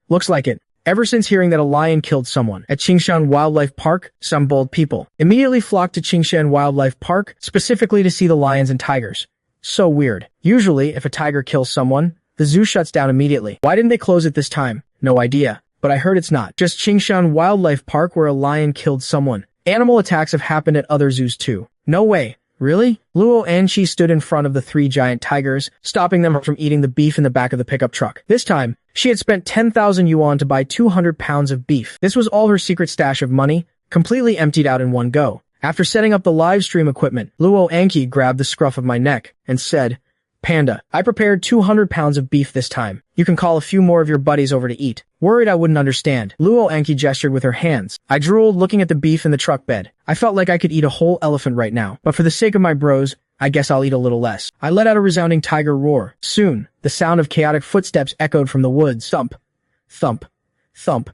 Looks like it. Ever since hearing that a lion killed someone at Qingshan Wildlife Park, some bold people immediately flocked to Qingshan Wildlife Park specifically to see the lions and tigers. So weird. Usually, if a tiger kills someone, the zoo shuts down immediately. Why didn't they close it this time? No idea. But I heard it's not just Qingshan Wildlife Park where a lion killed someone. Animal attacks have happened at other zoos too. No way. Really? Luo Angqi stood in front of the three giant tigers, stopping them from eating the beef in the back of the pickup truck. This time, she had spent 10,000 yuan to buy 200 pounds of beef. This was all her secret stash of money, completely emptied out in one go. After setting up the live stream equipment, Luo Angqi grabbed the scruff of my neck and said, Panda, I prepared 200 pounds of beef this time. You can call a few more of your buddies over to eat. Worried I wouldn't understand, Luo Angqi gestured with her hands. I drooled looking at the beef in the truck bed. I felt like I could eat a whole elephant right now, but for the sake of my bros, I guess I'll eat a little less. I let out a resounding tiger roar. Soon, the sound of chaotic footsteps echoed from the woods. Thump, thump, thump.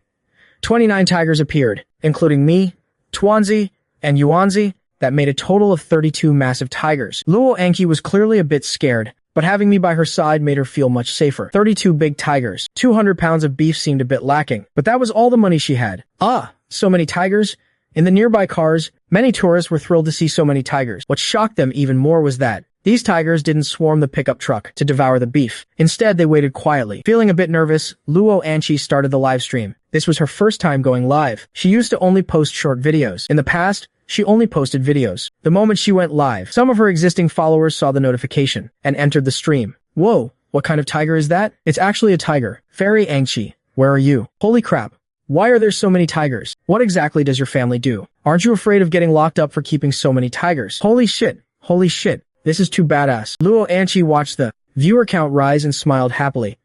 29 tigers appeared, including me, Tuanzi, and Yuanzi. That made a total of 32 massive tigers. Luo Angqi was clearly a bit scared, but having me by her side made her feel much safer. 32 big tigers. 200 pounds of beef seemed a bit lacking, but that was all the money she had. Ah, so many tigers. In the nearby cars, many tourists were thrilled to see so many tigers. What shocked them even more was that these tigers didn't swarm the pickup truck to devour the beef. Instead, they waited quietly. Feeling a bit nervous, Luo Angqi started the live stream. This was her first time going live. She used to only post short videos. In the past, she only posted videos. The moment she went live, some of her existing followers saw the notification and entered the stream. Whoa, what kind of tiger is that? It's actually a tiger. Fairy Angqi, where are you? Holy crap. Why are there so many tigers? What exactly does your family do? Aren't you afraid of getting locked up for keeping so many tigers? Holy shit. Holy shit. This is too badass. Luo Angqi watched the Viewer count rise and smiled happily.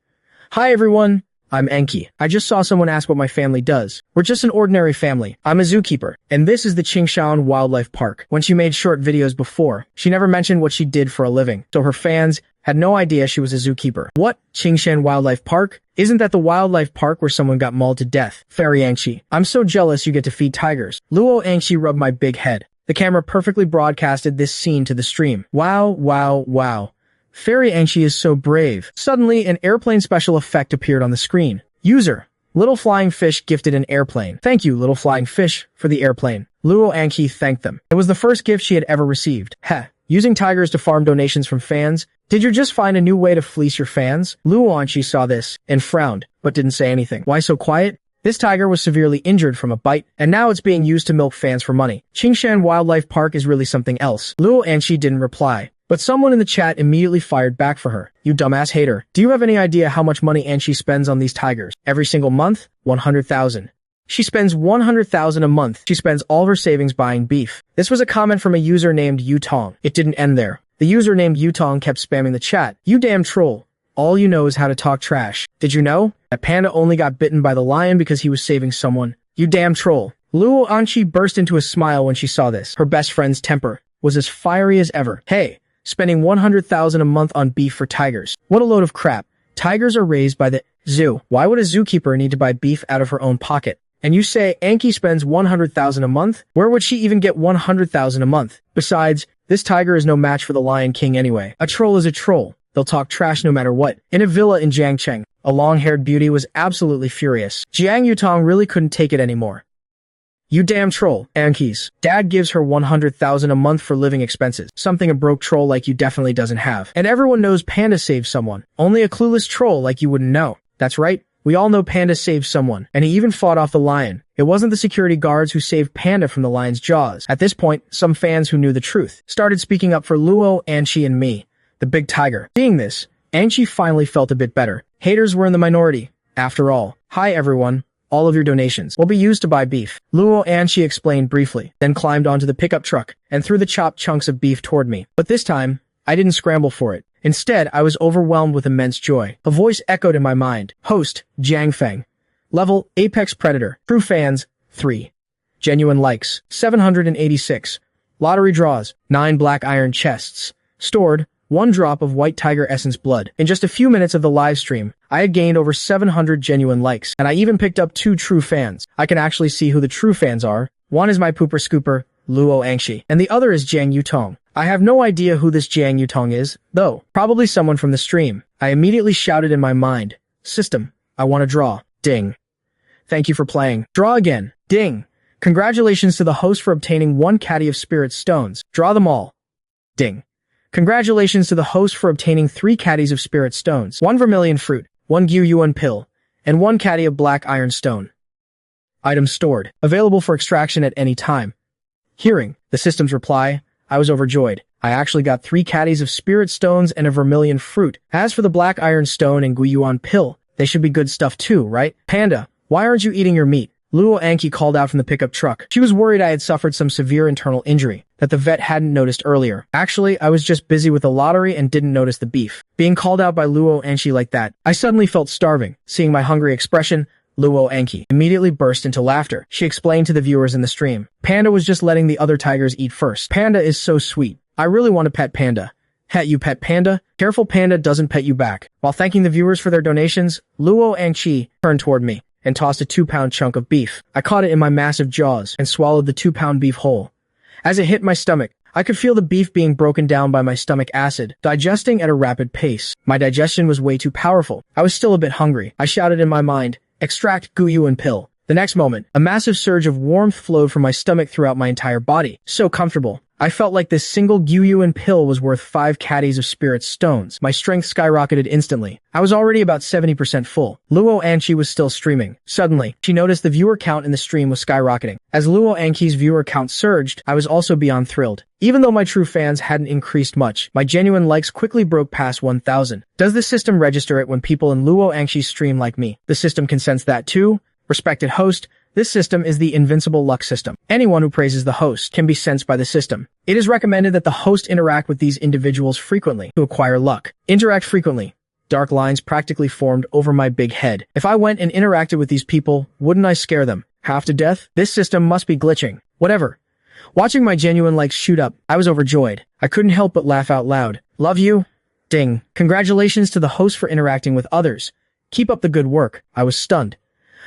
Hi everyone, I'm Enki. I just saw someone ask what my family does. We're just an ordinary family. I'm a zookeeper, and this is the Qingshan Wildlife Park. When she made short videos before, she never mentioned what she did for a living, so her fans had no idea she was a zookeeper. What? Qingshan Wildlife Park? Isn't that the wildlife park where someone got mauled to death? Fairy Angshi. I'm so jealous you get to feed tigers. Luo Angshi rubbed my big head. The camera perfectly broadcasted this scene to the stream. Wow, wow, wow. Fairy Angshi is so brave. Suddenly, an airplane special effect appeared on the screen. User. Little Flying Fish gifted an airplane. Thank you, Little Flying Fish, for the airplane. Luo Angshi thanked them. It was the first gift she had ever received. Heh. Using tigers to farm donations from fans? Did you just find a new way to fleece your fans? Luo Angshi saw this and frowned, but didn't say anything. Why so quiet? This tiger was severely injured from a bite, and now it's being used to milk fans for money. Qingshan Wildlife Park is really something else. Luo Angshi didn't reply. But someone in the chat immediately fired back for her. You dumbass hater. Do you have any idea how much money Angshi spends on these tigers? Every single month? 100,000. She spends 100,000 a month. She spends all her savings buying beef. This was a comment from a user named Yutong. It didn't end there. The user named Yutong kept spamming the chat. You damn troll. All you know is how to talk trash. Did you know that Panda only got bitten by the lion because he was saving someone? You damn troll. Luo Angshi burst into a smile when she saw this. Her best friend's temper was as fiery as ever. Hey. Spending 100,000 a month on beef for tigers. What a load of crap. Tigers are raised by the zoo. Why would a zookeeper need to buy beef out of her own pocket? And you say Anki spends 100,000 a month? Where would she even get 100,000 a month? Besides, this tiger is no match for the Lion King anyway. A troll is a troll. They'll talk trash no matter what. In a villa in Jiangcheng, a long-haired beauty was absolutely furious. Jiang Yutong really couldn't take it anymore. You damn troll, Anki's dad gives her 100,000 a month for living expenses, something a broke troll like you definitely doesn't have. And everyone knows Panda saved someone. Only a clueless troll like you wouldn't know. That's right, we all know Panda saved someone, and he even fought off the lion. It wasn't the security guards who saved Panda from the lion's jaws. At this point, some fans who knew the truth started speaking up for Luo, Angshi, and me, the big tiger. Seeing this, Angshi finally felt a bit better. Haters were in the minority. After all, hi everyone. All of your donations will be used to buy beef. Luo Angshi explained briefly, then climbed onto the pickup truck and threw the chopped chunks of beef toward me. But this time, I didn't scramble for it. Instead, I was overwhelmed with immense joy. A voice echoed in my mind. Host, Jiang Feng. Level, Apex Predator. True fans, 3. Genuine likes, 786. Lottery draws, 9 black iron chests. Stored, 1 drop of white tiger essence blood. In just a few minutes of the live stream, I had gained over 700 genuine likes, and I even picked up 2 true fans. I can actually see who the true fans are. One is my pooper scooper, Luo Angshi, and the other is Jiang Yutong. I have no idea who this Jiang Yutong is, though. Probably someone from the stream. I immediately shouted in my mind, System, I want to draw. Ding. Thank you for playing. Draw again. Ding. Congratulations to the host for obtaining 1 caddy of spirit stones. Draw them all. Ding. Congratulations to the host for obtaining 3 caddies of spirit stones, 1 vermilion fruit, 1 Gyu Yuan pill, and 1 caddy of black iron stone. Items stored. Available for extraction at any time. Hearing the system's reply, I was overjoyed. I actually got 3 caddies of spirit stones and a vermilion fruit. As for the black iron stone and Gyu Yuan pill, they should be good stuff too, right? Panda, why aren't you eating your meat? Luo Anki called out from the pickup truck. She was worried I had suffered some severe internal injury that the vet hadn't noticed earlier. Actually, I was just busy with the lottery and didn't notice the beef. Being called out by Luo Anki like that, I suddenly felt starving. Seeing my hungry expression, Luo Anki immediately burst into laughter. She explained to the viewers in the stream, Panda was just letting the other tigers eat first. Panda is so sweet. I really want to pet Panda. Pet you pet Panda? Careful Panda doesn't pet you back. While thanking the viewers for their donations, Luo Anki turned toward me and tossed a 2-pound chunk of beef. I caught it in my massive jaws and swallowed the 2-pound beef whole. As it hit my stomach, I could feel the beef being broken down by my stomach acid, digesting at a rapid pace. My digestion was way too powerful. I was still a bit hungry. I shouted in my mind, extract Gyu Yuan pill. The next moment, a massive surge of warmth flowed from my stomach throughout my entire body. So comfortable. I felt like this single Gyu Yuan pill was worth 5 caddies of spirit stones. My strength skyrocketed instantly. I was already about 70% full. Luo Anki was still streaming. Suddenly, she noticed the viewer count in the stream was skyrocketing. As Luo Anki's viewer count surged, I was also beyond thrilled. Even though my true fans hadn't increased much, my genuine likes quickly broke past 1,000. Does the system register it when people in Luo Anki's stream like me? The system can sense that too? Respected host, This system is the invincible luck system. Anyone who praises the host can be sensed by the system. It is recommended that the host interact with these individuals frequently to acquire luck. Interact frequently. Dark lines practically formed over my big head. If I went and interacted with these people, wouldn't I scare them half to death? This system must be glitching. Whatever. Watching my genuine likes shoot up, I was overjoyed. I couldn't help but laugh out loud. Love you. Ding. Congratulations to the host for interacting with others. Keep up the good work. I was stunned.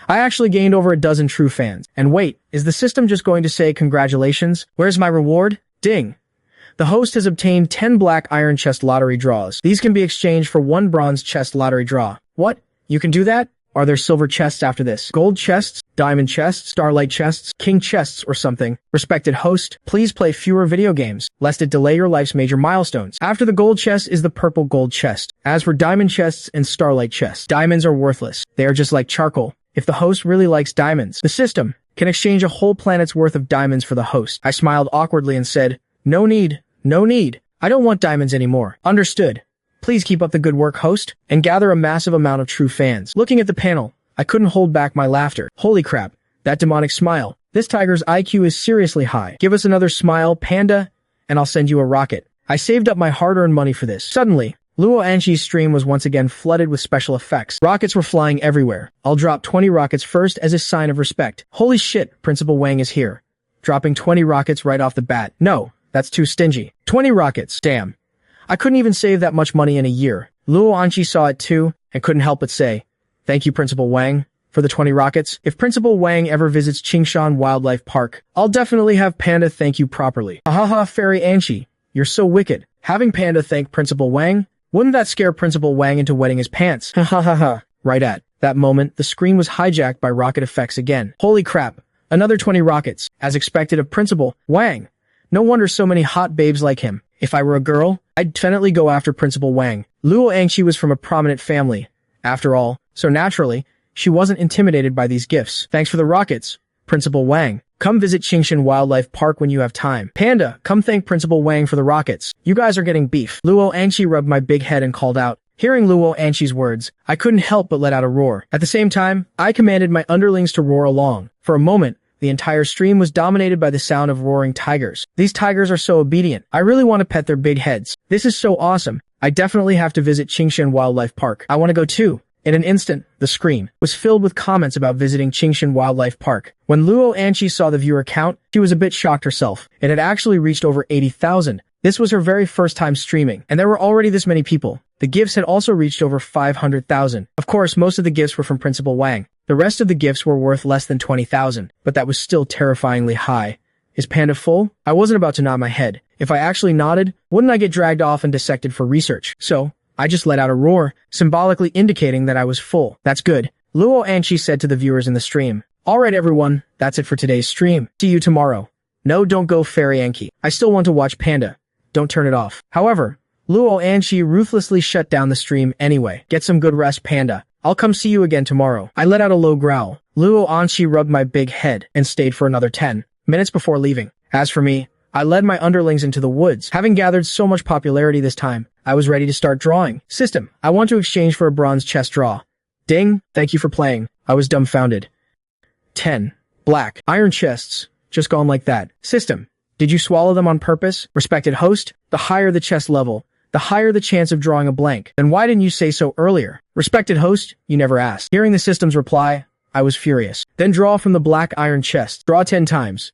I actually gained over a dozen true fans. And wait, is the system just going to say congratulations? Where's my reward? Ding. The host has obtained 10 black iron chest lottery draws. These can be exchanged for 1 bronze chest lottery draw. What? You can do that? Are there silver chests after this? Gold chests? Diamond chests? Starlight chests? King chests or something? Respected host, please play fewer video games, lest it delay your life's major milestones. After the gold chest is the purple gold chest. As for diamond chests and starlight chests, diamonds are worthless. They are just like charcoal. If the host really likes diamonds, the system can exchange a whole planet's worth of diamonds for the host. I smiled awkwardly and said, no need. No need. I don't want diamonds anymore. Understood. Please keep up the good work, host, and gather a massive amount of true fans. Looking at the panel, I couldn't hold back my laughter. Holy crap, that demonic smile. This tiger's IQ is seriously high. Give us another smile, panda, and I'll send you a rocket. I saved up my hard-earned money for this. Suddenly, Luo Anshi's stream was once again flooded with special effects. Rockets were flying everywhere. I'll drop 20 rockets first as a sign of respect. Holy shit, Principal Wang is here. Dropping 20 rockets right off the bat. No. That's too stingy. 20 rockets. Damn. I couldn't even save that much money in a year. Luo Anshi saw it too and couldn't help but say, thank you, Principal Wang, for the 20 rockets. If Principal Wang ever visits Qingshan Wildlife Park, I'll definitely have Panda thank you properly. Hahaha, Fairy Anshi, you're so wicked. Having Panda thank Principal Wang? Wouldn't that scare Principal Wang into wetting his pants? Hahaha. Right at that moment, the screen was hijacked by rocket effects again. Holy crap. Another 20 rockets, as expected of Principal Wang. No wonder so many hot babes like him. If I were a girl, I'd definitely go after Principal Wang. Luo Angshi was from a prominent family, after all, so naturally, she wasn't intimidated by these gifts. Thanks for the rockets, Principal Wang. Come visit Qingshan Wildlife Park when you have time. Panda, come thank Principal Wang for the rockets. You guys are getting beef. Luo Angshi rubbed my big head and called out. Hearing Luo Anshi's words, I couldn't help but let out a roar. At the same time, I commanded my underlings to roar along. For a moment, the entire stream was dominated by the sound of roaring tigers. These tigers are so obedient. I really want to pet their big heads. This is so awesome. I definitely have to visit Qingshan Wildlife Park. I want to go too. In an instant, the screen was filled with comments about visiting Qingshan Wildlife Park. When Luo Anshi saw the viewer count, she was a bit shocked herself. It had actually reached over 80,000. This was her very first time streaming, and there were already this many people. The gifts had also reached over 500,000. Of course, most of the gifts were from Principal Wang. The rest of the gifts were worth less than 20,000, but that was still terrifyingly high. Is Panda full? I wasn't about to nod my head. If I actually nodded, wouldn't I get dragged off and dissected for research? So, I just let out a roar, symbolically indicating that I was full. That's good. Luo Anshi said to the viewers in the stream. Alright everyone, that's it for today's stream. See you tomorrow. No, don't go Fairy Anki. I still want to watch Panda. Don't turn it off. However, Luo Anshi ruthlessly shut down the stream anyway. Get some good rest, Panda. I'll come see you again tomorrow. I let out a low growl. Luo Anshi rubbed my big head and stayed for another 10 minutes before leaving. As for me, I led my underlings into the woods. Having gathered so much popularity this time, I was ready to start drawing. System, I want to exchange for a bronze chest draw. Ding, thank you for playing. I was dumbfounded. 10. Black. Iron chests. Just gone like that. System, did you swallow them on purpose? Respected host, the higher the chest level, the higher the chance of drawing a blank. Then why didn't you say so earlier? Respected host, you never asked. Hearing the system's reply, I was furious. Then draw from the black iron chest. Draw 10 times.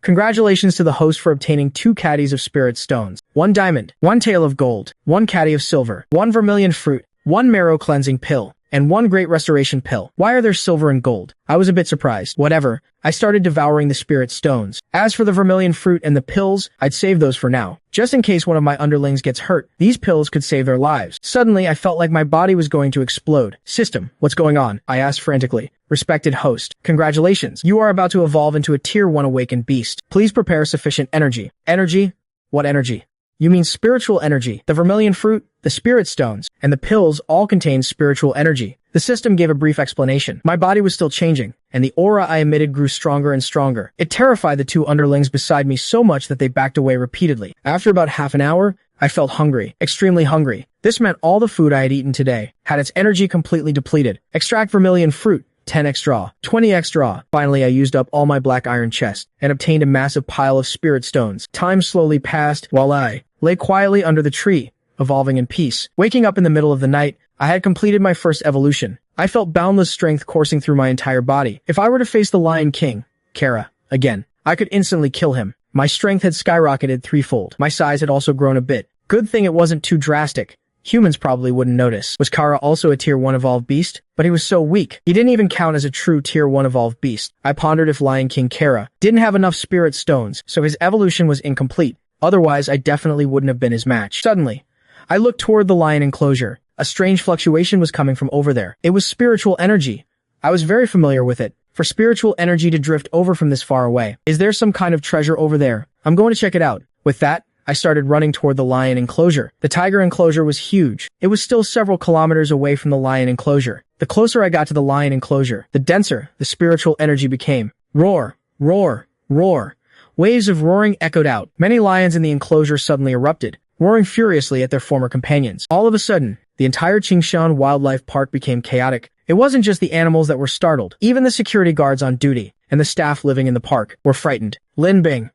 Congratulations to the host for obtaining 2 caddies of spirit stones, 1 diamond, 1 tail of gold, 1 caddy of silver, 1 vermilion fruit, 1 marrow cleansing pill, and 1 great restoration pill. Why are there silver and gold? I was a bit surprised. Whatever. I started devouring the spirit stones. As for the vermilion fruit and the pills, I'd save those for now. Just in case one of my underlings gets hurt, these pills could save their lives. Suddenly, I felt like my body was going to explode. System, what's going on? I asked frantically. Respected host, congratulations. You are about to evolve into a tier 1 awakened beast. Please prepare sufficient energy. Energy? What energy? You mean spiritual energy. The vermilion fruit, the spirit stones, and the pills all contain spiritual energy. The system gave a brief explanation. My body was still changing, and the aura I emitted grew stronger and stronger. It terrified the 2 underlings beside me so much that they backed away repeatedly. After about half an hour, I felt hungry, extremely hungry. This meant all the food I had eaten today had its energy completely depleted. Extract vermilion fruit, 10x draw, 20x draw. Finally, I used up all my black iron chest and obtained a massive pile of spirit stones. Time slowly passed while I lay quietly under the tree, evolving in peace. Waking up in the middle of the night, I had completed my first evolution. I felt boundless strength coursing through my entire body. If I were to face the Lion King, Kara, again, I could instantly kill him. My strength had skyrocketed threefold. My size had also grown a bit. Good thing it wasn't too drastic. Humans probably wouldn't notice. Was Kara also a tier 1 evolved beast? But he was so weak. He didn't even count as a true tier 1 evolved beast. I pondered if Lion King Kara didn't have enough spirit stones, so his evolution was incomplete. Otherwise, I definitely wouldn't have been his match. Suddenly, I looked toward the lion enclosure. A strange fluctuation was coming from over there. It was spiritual energy. I was very familiar with it. For spiritual energy to drift over from this far away. Is there some kind of treasure over there? I'm going to check it out. With that, I started running toward the lion enclosure. The tiger enclosure was huge. It was still several kilometers away from the lion enclosure. The closer I got to the lion enclosure, the denser the spiritual energy became. Roar, roar, roar. Waves of roaring echoed out. Many lions in the enclosure suddenly erupted, roaring furiously at their former companions. All of a sudden, the entire Qingshan Wildlife Park became chaotic. It wasn't just the animals that were startled. Even the security guards on duty and the staff living in the park were frightened. Lin Bing.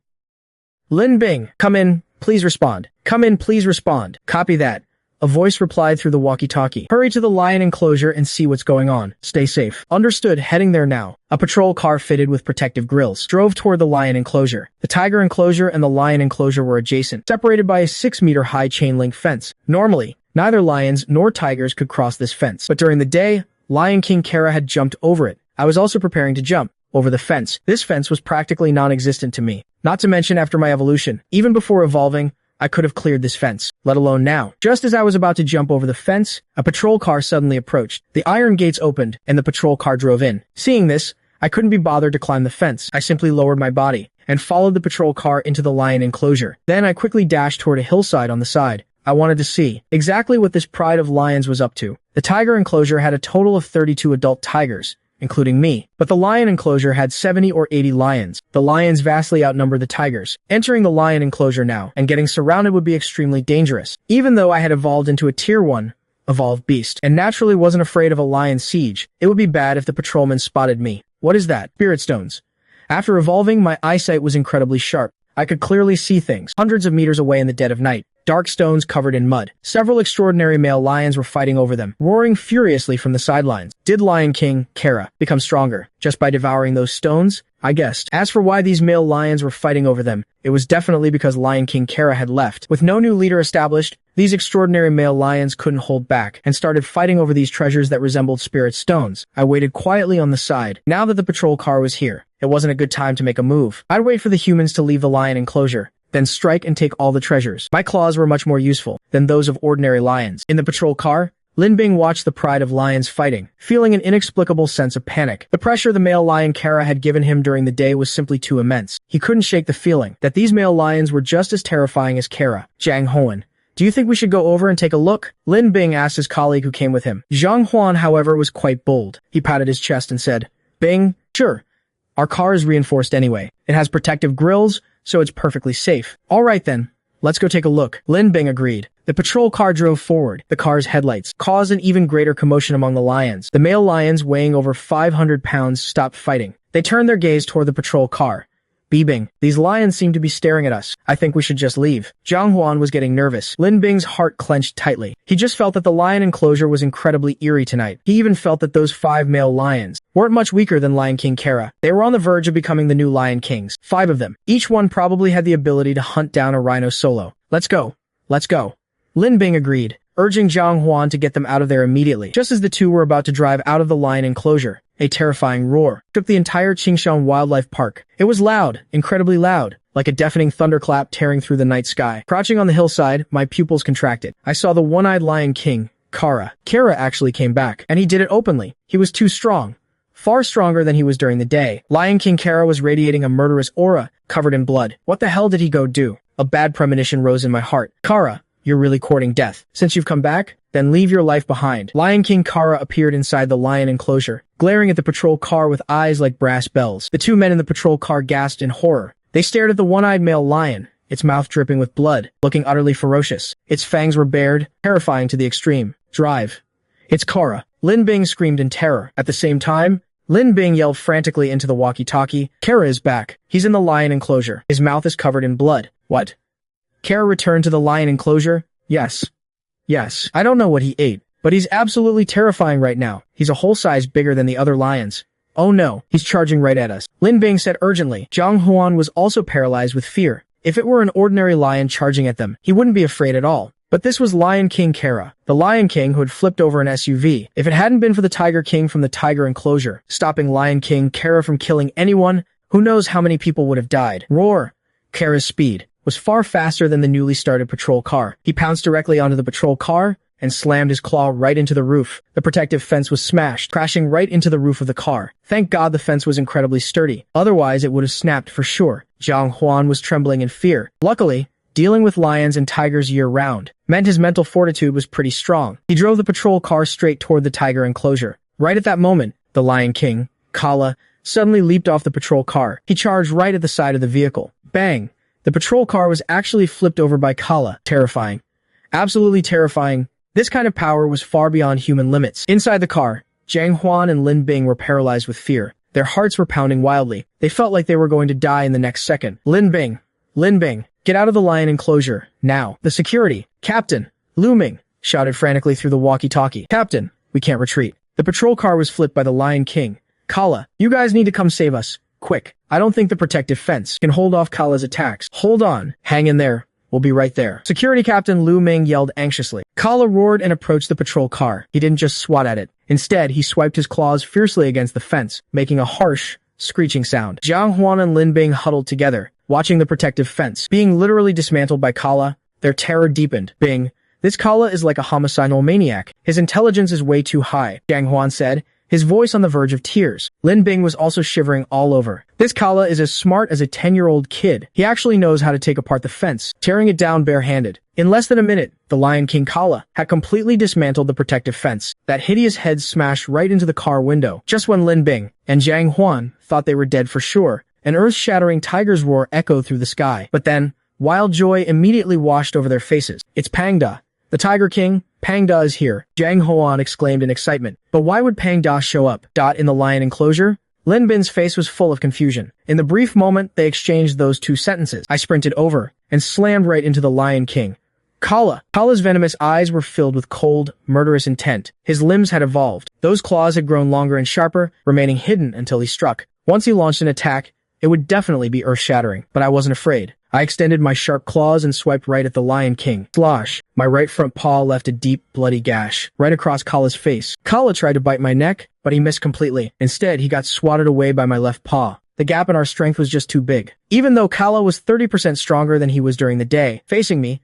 Lin Bing, come in, please respond. Come in, please respond. Copy that. A voice replied through the walkie-talkie. Hurry to the lion enclosure and see what's going on. Stay safe. Understood, heading there now. A patrol car fitted with protective grills drove toward the lion enclosure. The tiger enclosure and the lion enclosure were adjacent, separated by a 6-meter-high chain-link fence. Normally, neither lions nor tigers could cross this fence. But during the day, Lion King Kara had jumped over it. I was also preparing to jump over the fence. This fence was practically non-existent to me. Not to mention after my evolution. Even before evolving, I could have cleared this fence, let alone now. Just as I was about to jump over the fence, a patrol car suddenly approached. The iron gates opened, and the patrol car drove in. Seeing this, I couldn't be bothered to climb the fence. I simply lowered my body and followed the patrol car into the lion enclosure. Then I quickly dashed toward a hillside on the side. I wanted to see exactly what this pride of lions was up to. The tiger enclosure had a total of 32 adult tigers, including me. But the lion enclosure had 70 or 80 lions. The lions vastly outnumbered the tigers. Entering the lion enclosure now and getting surrounded would be extremely dangerous. Even though I had evolved into a tier 1 evolved beast and naturally wasn't afraid of a lion siege, it would be bad if the patrolman spotted me. What is that? Spirit stones. After evolving, my eyesight was incredibly sharp. I could clearly see things hundreds of meters away in the dead of night. Dark stones covered in mud. Several extraordinary male lions were fighting over them, roaring furiously from the sidelines. Did Lion King Kara become stronger just by devouring those stones? I guessed. As for why these male lions were fighting over them, it was definitely because Lion King Kara had left. With no new leader established, these extraordinary male lions couldn't hold back and started fighting over these treasures that resembled spirit stones. I waited quietly on the side. Now that the patrol car was here, it wasn't a good time to make a move. I'd wait for the humans to leave the lion enclosure, then strike and take all the treasures. My claws were much more useful than those of ordinary lions. In the patrol car, Lin Bing watched the pride of lions fighting, feeling an inexplicable sense of panic. The pressure the male lion Kara had given him during the day was simply too immense. He couldn't shake the feeling that these male lions were just as terrifying as Kara. Zhang Hoan, do you think we should go over and take a look? Lin Bing asked his colleague who came with him. Zhang Huan, however, was quite bold. He patted his chest and said, Bing, sure. Our car is reinforced anyway. It has protective grills, so it's perfectly safe. All right then, let's go take a look. Lin Bing agreed. The patrol car drove forward. The car's headlights caused an even greater commotion among the lions. The male lions, weighing over 500 pounds, stopped fighting. They turned their gaze toward the patrol car. Bing, these lions seem to be staring at us. I think we should just leave. Zhang Huan was getting nervous. Lin Bing's heart clenched tightly. He just felt that the lion enclosure was incredibly eerie tonight. He even felt that those 5 male lions weren't much weaker than Lion King Kara. They were on the verge of becoming the new Lion Kings. 5 of them. Each one probably had the ability to hunt down a rhino solo. Let's go. Let's go. Lin Bing agreed, urging Zhang Huan to get them out of there immediately. Just as the two were about to drive out of the lion enclosure, a terrifying roar shook the entire Qingshan Wildlife Park. It was loud, incredibly loud, like a deafening thunderclap tearing through the night sky. Crouching on the hillside, my pupils contracted. I saw the one-eyed Lion King, Kara. Kara actually came back, and he did it openly. He was too strong. Far stronger than he was during the day. Lion King Kara was radiating a murderous aura, covered in blood. What the hell did he go do? A bad premonition rose in my heart. Kara, you're really courting death. Since you've come back, then leave your life behind. Lion King Kara appeared inside the lion enclosure, glaring at the patrol car with eyes like brass bells. The 2 men in the patrol car gasped in horror. They stared at the one-eyed male lion, its mouth dripping with blood, looking utterly ferocious. Its fangs were bared, terrifying to the extreme. Drive. It's Kara. Lin Bing screamed in terror. At the same time, Lin Bing yelled frantically into the walkie-talkie. Kara is back. He's in the lion enclosure. His mouth is covered in blood. What? Kara returned to the lion enclosure? Yes. Yes. I don't know what he ate, but he's absolutely terrifying right now. He's a whole size bigger than the other lions. Oh no, he's charging right at us. Lin Bing said urgently. Zhang Huan was also paralyzed with fear. If it were an ordinary lion charging at them, he wouldn't be afraid at all. But this was Lion King Kara, the Lion King who had flipped over an SUV. If it hadn't been for the Tiger King from the tiger enclosure, stopping Lion King Kara from killing anyone, who knows how many people would have died. Roar! Kara's speed was far faster than the newly started patrol car. He pounced directly onto the patrol car and slammed his claw right into the roof. The protective fence was smashed, crashing right into the roof of the car. Thank God the fence was incredibly sturdy. Otherwise, it would have snapped for sure. Zhang Huan was trembling in fear. Luckily, dealing with lions and tigers year-round meant his mental fortitude was pretty strong. He drove the patrol car straight toward the tiger enclosure. Right at that moment, the Lion King, Kala, suddenly leaped off the patrol car. He charged right at the side of the vehicle. Bang! The patrol car was actually flipped over by Kala. Terrifying. Absolutely terrifying. This kind of power was far beyond human limits. Inside the car, Zhang Huan and Lin Bing were paralyzed with fear. Their hearts were pounding wildly. They felt like they were going to die in the next second. Lin Bing, get out of the lion enclosure, now. The security, Captain, Lu Ming, shouted frantically through the walkie-talkie. Captain, we can't retreat. The patrol car was flipped by the Lion King. Kala, you guys need to come save us. Quick. I don't think the protective fence can hold off Kala's attacks. Hold on. Hang in there. We'll be right there. Security Captain Lu Ming yelled anxiously. Kala roared and approached the patrol car. He didn't just swat at it. Instead, he swiped his claws fiercely against the fence, making a harsh, screeching sound. Zhang Huan and Lin Bing huddled together, watching the protective fence being literally dismantled by Kala. Their terror deepened. Bing, this Kala is like a homicidal maniac. His intelligence is way too high, Zhang Huan said, his voice on the verge of tears. Lin Bing was also shivering all over. This Kala is as smart as a 10-year-old kid. He actually knows how to take apart the fence, tearing it down barehanded. In less than a minute, the Lion King Kala had completely dismantled the protective fence. That hideous head smashed right into the car window. Just when Lin Bing and Zhang Huan thought they were dead for sure, an earth-shattering tiger's roar echoed through the sky. But then, wild joy immediately washed over their faces. It's Pangda. The Tiger King, Pangda is here, Zhang Huan exclaimed in excitement. But why would Pangda show up? In the lion enclosure? Lin Bin's face was full of confusion. In the brief moment they exchanged those two sentences, I sprinted over and slammed right into the Lion King. Kala's venomous eyes were filled with cold, murderous intent. His limbs had evolved. Those claws had grown longer and sharper, remaining hidden until he struck. Once he launched an attack, it would definitely be earth-shattering. But I wasn't afraid. I extended my sharp claws and swiped right at the Lion King. Slosh. My right front paw left a deep, bloody gash right across Kala's face. Kala tried to bite my neck, but he missed completely. Instead, he got swatted away by my left paw. The gap in our strength was just too big. Even though Kala was 30% stronger than he was during the day, facing me,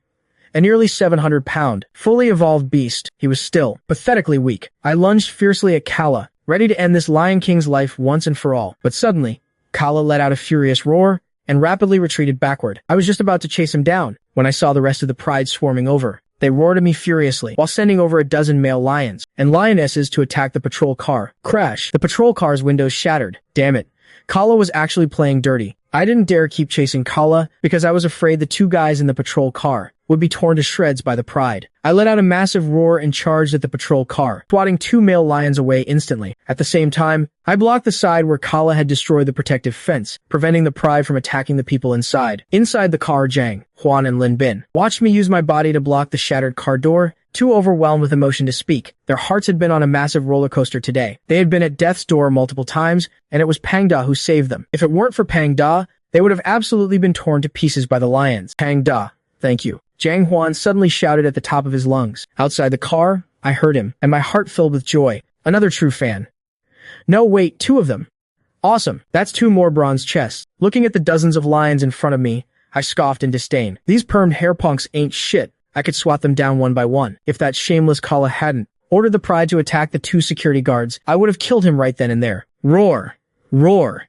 a nearly 700-pound, fully evolved beast, he was still pathetically weak. I lunged fiercely at Kala, ready to end this Lion King's life once and for all. But suddenly, Kala let out a furious roar and rapidly retreated backward. I was just about to chase him down when I saw the rest of the pride swarming over. They roared at me furiously while sending over a dozen male lions and lionesses to attack the patrol car. Crash! The patrol car's windows shattered. Damn it. Kala was actually playing dirty. I didn't dare keep chasing Kala because I was afraid the two guys in the patrol car would be torn to shreds by the pride. I let out a massive roar and charged at the patrol car, swatting two male lions away instantly. At the same time, I blocked the side where Kala had destroyed the protective fence, preventing the pride from attacking the people inside. Inside the car, Zhang, Huan, and Lin Bin watched me use my body to block the shattered car door, too overwhelmed with emotion to speak. Their hearts had been on a massive roller coaster today. They had been at death's door multiple times, and it was Pangda who saved them. If it weren't for Pangda, they would have absolutely been torn to pieces by the lions. Pangda, thank you. Zhang Huan suddenly shouted at the top of his lungs. Outside the car, I heard him, and my heart filled with joy. Another true fan. No, wait, two of them. Awesome, that's two more bronze chests. Looking at the dozens of lions in front of me, I scoffed in disdain. These permed hairpunks ain't shit. I could swat them down one by one. If that shameless Kala hadn't ordered the pride to attack the two security guards, I would have killed him right then and there. Roar! Roar!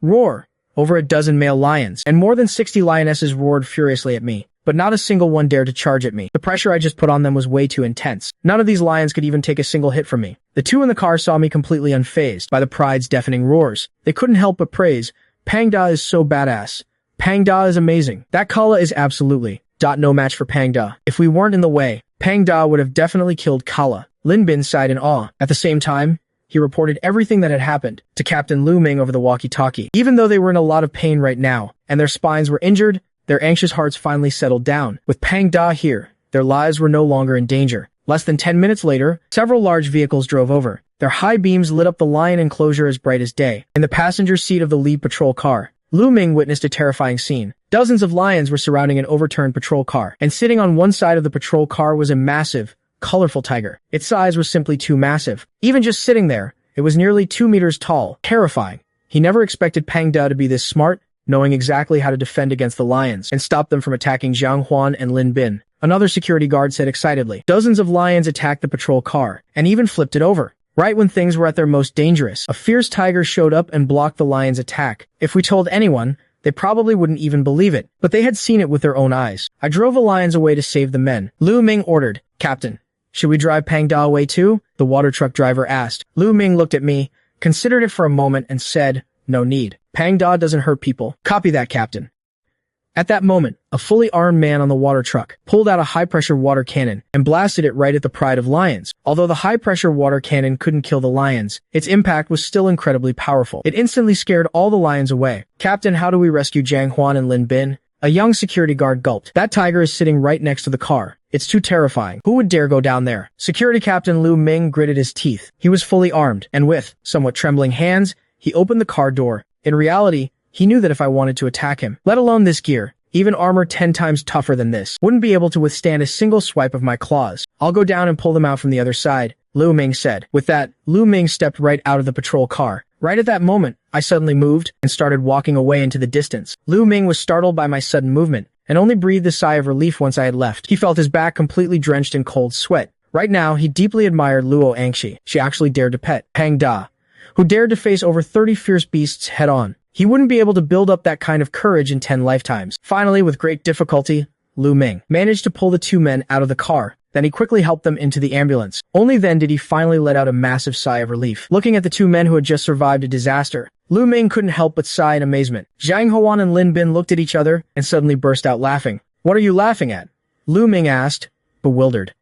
Roar! Over a dozen male lions, and more than 60 lionesses roared furiously at me. But not a single one dared to charge at me. The pressure I just put on them was way too intense. None of these lions could even take a single hit from me. The two in the car saw me completely unfazed by the pride's deafening roars. They couldn't help but praise, Pangda is so badass. Pangda is amazing. That Kala is absolutely no match for Pangda. If we weren't in the way, Pangda would have definitely killed Kala. Lin Bin sighed in awe. At the same time, He reported everything that had happened to Captain Lu Ming over the walkie-talkie. Even though they were in a lot of pain right now, and their spines were injured, their anxious hearts finally settled down. With Pang Da here, their lives were no longer in danger. Less than 10 minutes later, several large vehicles drove over. Their high beams lit up the lion enclosure as bright as day. In the passenger seat of the lead patrol car, Lu Ming witnessed a terrifying scene. Dozens of lions were surrounding an overturned patrol car, and sitting on one side of the patrol car was a massive, colorful tiger. Its size was simply too massive. Even just sitting there, it was nearly 2 meters tall. Terrifying. He never expected Pang Da to be this smart, knowing exactly how to defend against the lions and stop them from attacking Zhang Huan and Lin Bin. Another security guard said excitedly. Dozens of lions attacked the patrol car, and even flipped it over. Right when things were at their most dangerous, a fierce tiger showed up and blocked the lions' attack. If we told anyone, they probably wouldn't even believe it, but they had seen it with their own eyes. I drove the lions away to save the men. Lu Ming ordered. Captain, should we drive Pang Da away too? The water truck driver asked. Lu Ming looked at me, considered it for a moment, and said, no need. Pang Da doesn't hurt people. Copy that, Captain. At that moment, a fully armed man on the water truck pulled out a high-pressure water cannon and blasted it right at the pride of lions. Although the high-pressure water cannon couldn't kill the lions, its impact was still incredibly powerful. It instantly scared all the lions away. Captain, how do we rescue Zhang Huan and Lin Bin? A young security guard gulped. That tiger is sitting right next to the car. It's too terrifying. Who would dare go down there? Security Captain Lu Ming gritted his teeth. He was fully armed, and with somewhat trembling hands, he opened the car door. In reality, he knew that if I wanted to attack him, let alone this gear, even armor 10 times tougher than this, wouldn't be able to withstand a single swipe of my claws. I'll go down and pull them out from the other side, Lu Ming said. With that, Lu Ming stepped right out of the patrol car. Right at that moment, I suddenly moved and started walking away into the distance. Lu Ming was startled by my sudden movement and only breathed a sigh of relief once I had left. He felt his back completely drenched in cold sweat. Right now, he deeply admired Luo Angxi. She actually dared to pet Pang Da, who dared to face over 30 fierce beasts head-on. He wouldn't be able to build up that kind of courage in 10 lifetimes. Finally, with great difficulty, Lu Ming managed to pull the two men out of the car. Then he quickly helped them into the ambulance. Only then did he finally let out a massive sigh of relief. Looking at the two men who had just survived a disaster, Lu Ming couldn't help but sigh in amazement. Zhang Huan and Lin Bin looked at each other and suddenly burst out laughing. What are you laughing at? Lu Ming asked, bewildered.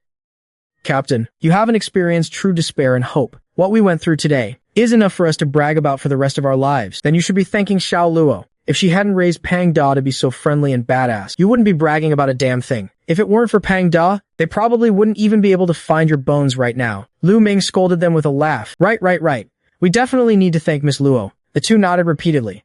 Captain, you haven't experienced true despair and hope. What we went through today is enough for us to brag about for the rest of our lives. Then you should be thanking Xiao Luo. If she hadn't raised Pang Da to be so friendly and badass, you wouldn't be bragging about a damn thing. If it weren't for Pang Da, they probably wouldn't even be able to find your bones right now. Lu Ming scolded them with a laugh. Right. We definitely need to thank Miss Luo. The two nodded repeatedly.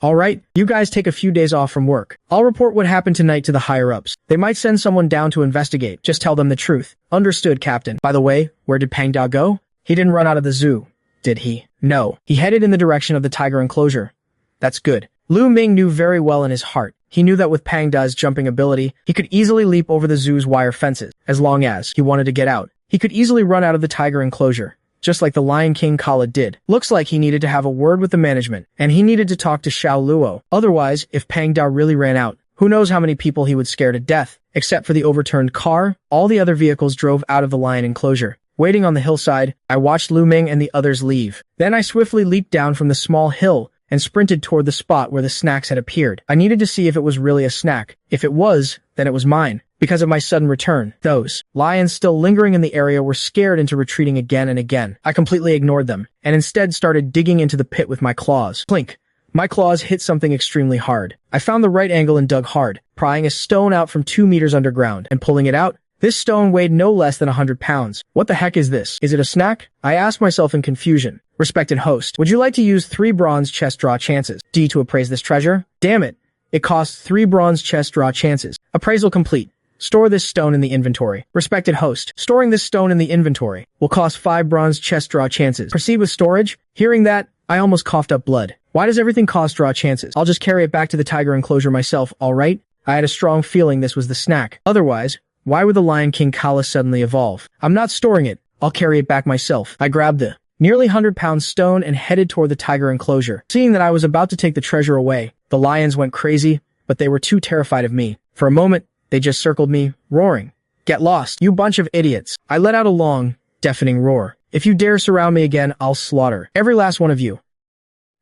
Alright, you guys take a few days off from work. I'll report what happened tonight to the higher-ups. They might send someone down to investigate. Just tell them the truth. Understood, Captain. By the way, where did Pang Da go? He didn't run out of the zoo, did he? No. He headed in the direction of the tiger enclosure. That's good. Lu Ming knew very well in his heart. He knew that with Pang Da's jumping ability, he could easily leap over the zoo's wire fences, as long as he wanted to get out. He could easily run out of the tiger enclosure, just like the Lion King Khalid did. Looks like he needed to have a word with the management, and he needed to talk to Xiao Luo. Otherwise, if Pang Da really ran out, who knows how many people he would scare to death. Except for the overturned car, all the other vehicles drove out of the lion enclosure. Waiting on the hillside, I watched Lu Ming and the others leave. Then I swiftly leaped down from the small hill and sprinted toward the spot where the snacks had appeared. I needed to see if it was really a snack. If it was, then it was mine. Because of my sudden return, those lions still lingering in the area were scared into retreating again and again. I completely ignored them, and instead started digging into the pit with my claws. Plink! My claws hit something extremely hard. I found the right angle and dug hard, prying a stone out from 2 meters underground, and pulling it out. This stone weighed no less than 100 pounds. What the heck is this? Is it a snack? I asked myself in confusion. Respected host, would you like to use 3 bronze chest draw chances, D, to appraise this treasure? Damn it. It costs 3 bronze chest draw chances. Appraisal complete. Store this stone in the inventory. Respected host, storing this stone in the inventory will cost 5 bronze chest draw chances. Proceed with storage? Hearing that, I almost coughed up blood. Why does everything cost draw chances? I'll just carry it back to the tiger enclosure myself, alright? I had a strong feeling this was the snack. Otherwise, why would the Lion King Kala suddenly evolve? I'm not storing it. I'll carry it back myself. I grabbed the nearly 100-pound stone and headed toward the tiger enclosure. Seeing that I was about to take the treasure away, the lions went crazy, but they were too terrified of me. For a moment, they just circled me, roaring. Get lost, you bunch of idiots. I let out a long, deafening roar. If you dare surround me again, I'll slaughter every last one of you.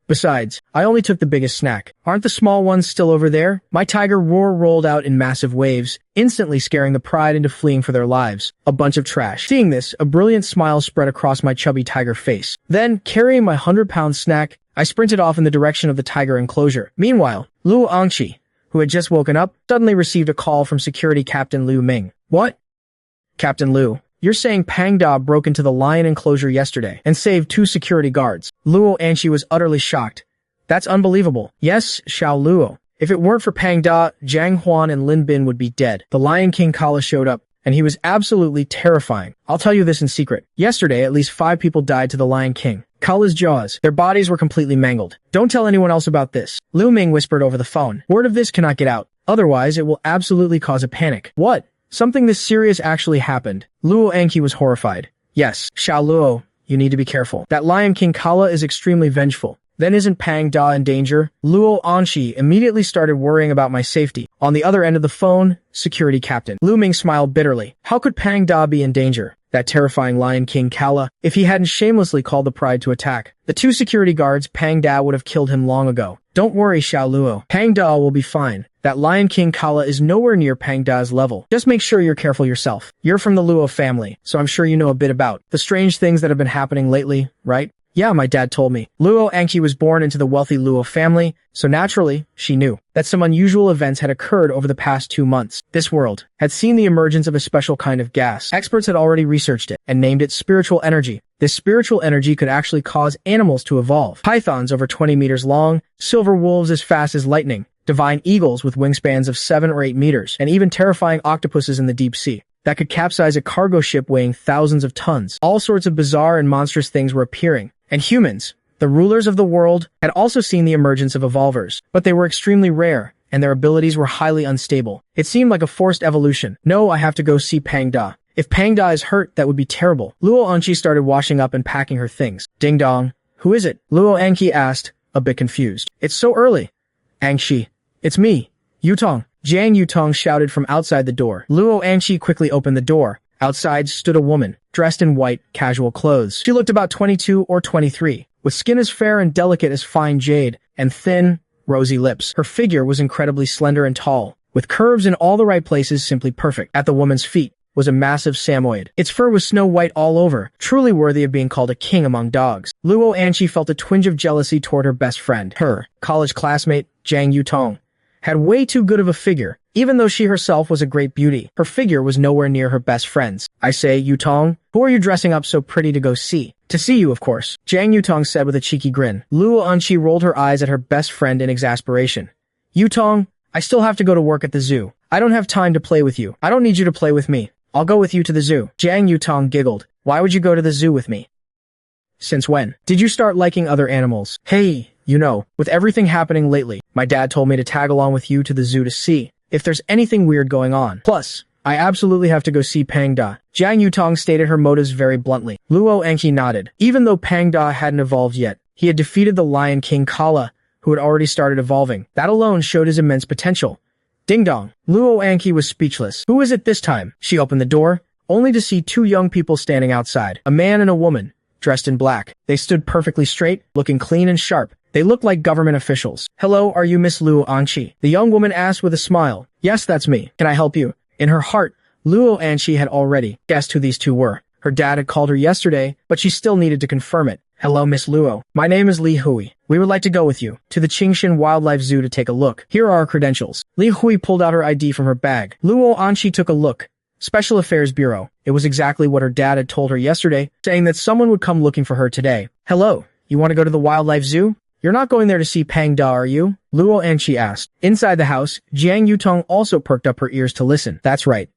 Besides, I only took the biggest snack. Aren't the small ones still over there? My tiger roar rolled out in massive waves, instantly scaring the pride into fleeing for their lives. A bunch of trash. Seeing this, a brilliant smile spread across my chubby tiger face. Then, carrying my 100-pound snack, I sprinted off in the direction of the tiger enclosure. Meanwhile, Luo Angqi, who had just woken up, suddenly received a call from security Captain Liu Ming. What? Captain Liu, you're saying Pang Da broke into the lion enclosure yesterday and saved 2 security guards. Luo Anqi was utterly shocked. That's unbelievable. Yes, Xiao Luo. If it weren't for Pang Da, Zhang Huan and Lin Bin would be dead. The Lion King Kala showed up, and he was absolutely terrifying. I'll tell you this in secret. Yesterday, at least 5 people died to the Lion King. Kala's jaws. Their bodies were completely mangled. Don't tell anyone else about this. Liu Ming whispered over the phone. Word of this cannot get out. Otherwise, it will absolutely cause a panic. What? Something this serious actually happened. Luo Anqi was horrified. Yes, Xiao Luo, you need to be careful. That Lion King Kala is extremely vengeful. Then isn't Pang Da in danger? Luo Anqi immediately started worrying about my safety. On the other end of the phone, security captain. Liu Ming smiled bitterly. How could Pang Da be in danger? That terrifying Lion King Kala, if he hadn't shamelessly called the pride to attack. The 2 security guards, Pang Da would have killed him long ago. Don't worry, Xiao Luo. Pang Da will be fine. That Lion King Kala is nowhere near Pang Da's level. Just make sure you're careful yourself. You're from the Luo family, so I'm sure you know a bit about the strange things that have been happening lately, right? Yeah, my dad told me. Luo Anqi was born into the wealthy Luo family, so naturally, she knew that some unusual events had occurred over the past 2 months. This world had seen the emergence of a special kind of gas. Experts had already researched it and named it spiritual energy. This spiritual energy could actually cause animals to evolve. Pythons over 20 meters long, silver wolves as fast as lightning, divine eagles with wingspans of 7 or 8 meters, and even terrifying octopuses in the deep sea that could capsize a cargo ship weighing thousands of tons. All sorts of bizarre and monstrous things were appearing. And humans, the rulers of the world, had also seen the emergence of evolvers, but they were extremely rare, and their abilities were highly unstable. It seemed like a forced evolution. No, I have to go see Pang Da. If Pang Da is hurt, that would be terrible. Luo Anqi started washing up and packing her things. Ding dong. Who is it? Luo Anqi asked, a bit confused. It's so early. Anqi. It's me. Yutong. Jiang Yutong shouted from outside the door. Luo Anqi quickly opened the door. Outside stood a woman, dressed in white, casual clothes. She looked about 22 or 23, with skin as fair and delicate as fine jade, and thin, rosy lips. Her figure was incredibly slender and tall, with curves in all the right places simply perfect. At the woman's feet was a massive Samoyed. Its fur was snow white all over, truly worthy of being called a king among dogs. Luo Anqi felt a twinge of jealousy toward her best friend. Her college classmate, Jiang Yutong, had way too good of a figure. Even though she herself was a great beauty, her figure was nowhere near her best friend's. I say, Yutong, who are you dressing up so pretty to go see? To see you, of course, Jiang Yutong said with a cheeky grin. Luo Anqi rolled her eyes at her best friend in exasperation. Yutong, I still have to go to work at the zoo. I don't have time to play with you. I don't need you to play with me. I'll go with you to the zoo. Jiang Yutong giggled. Why would you go to the zoo with me? Since when did you start liking other animals? Hey, you know, with everything happening lately, my dad told me to tag along with you to the zoo to see if there's anything weird going on. Plus, I absolutely have to go see Pang Da. Jiang Yutong stated her motives very bluntly. Luo Anqi nodded. Even though Pang Da hadn't evolved yet, he had defeated the Lion King Kala, who had already started evolving. That alone showed his immense potential. Ding dong. Luo Anqi was speechless. Who is it this time? She opened the door, only to see 2 young people standing outside. A man and a woman, dressed in black. They stood perfectly straight, looking clean and sharp. They looked like government officials. Hello, are you Miss Luo Anqi? The young woman asked with a smile. Yes, that's me. Can I help you? In her heart, Luo Anqi had already guessed who these 2 were. Her dad had called her yesterday, but she still needed to confirm it. Hello, Miss Luo. My name is Li Hui. We would like to go with you to the Qingshan Wildlife Zoo to take a look. Here are our credentials. Li Hui pulled out her ID from her bag. Luo Anqi took a look. Special Affairs Bureau. It was exactly what her dad had told her yesterday, saying that someone would come looking for her today. Hello, you want to go to the Wildlife Zoo? You're not going there to see Pang Da, are you? Luo Anqi asked. Inside the house, Jiang Yutong also perked up her ears to listen. That's right.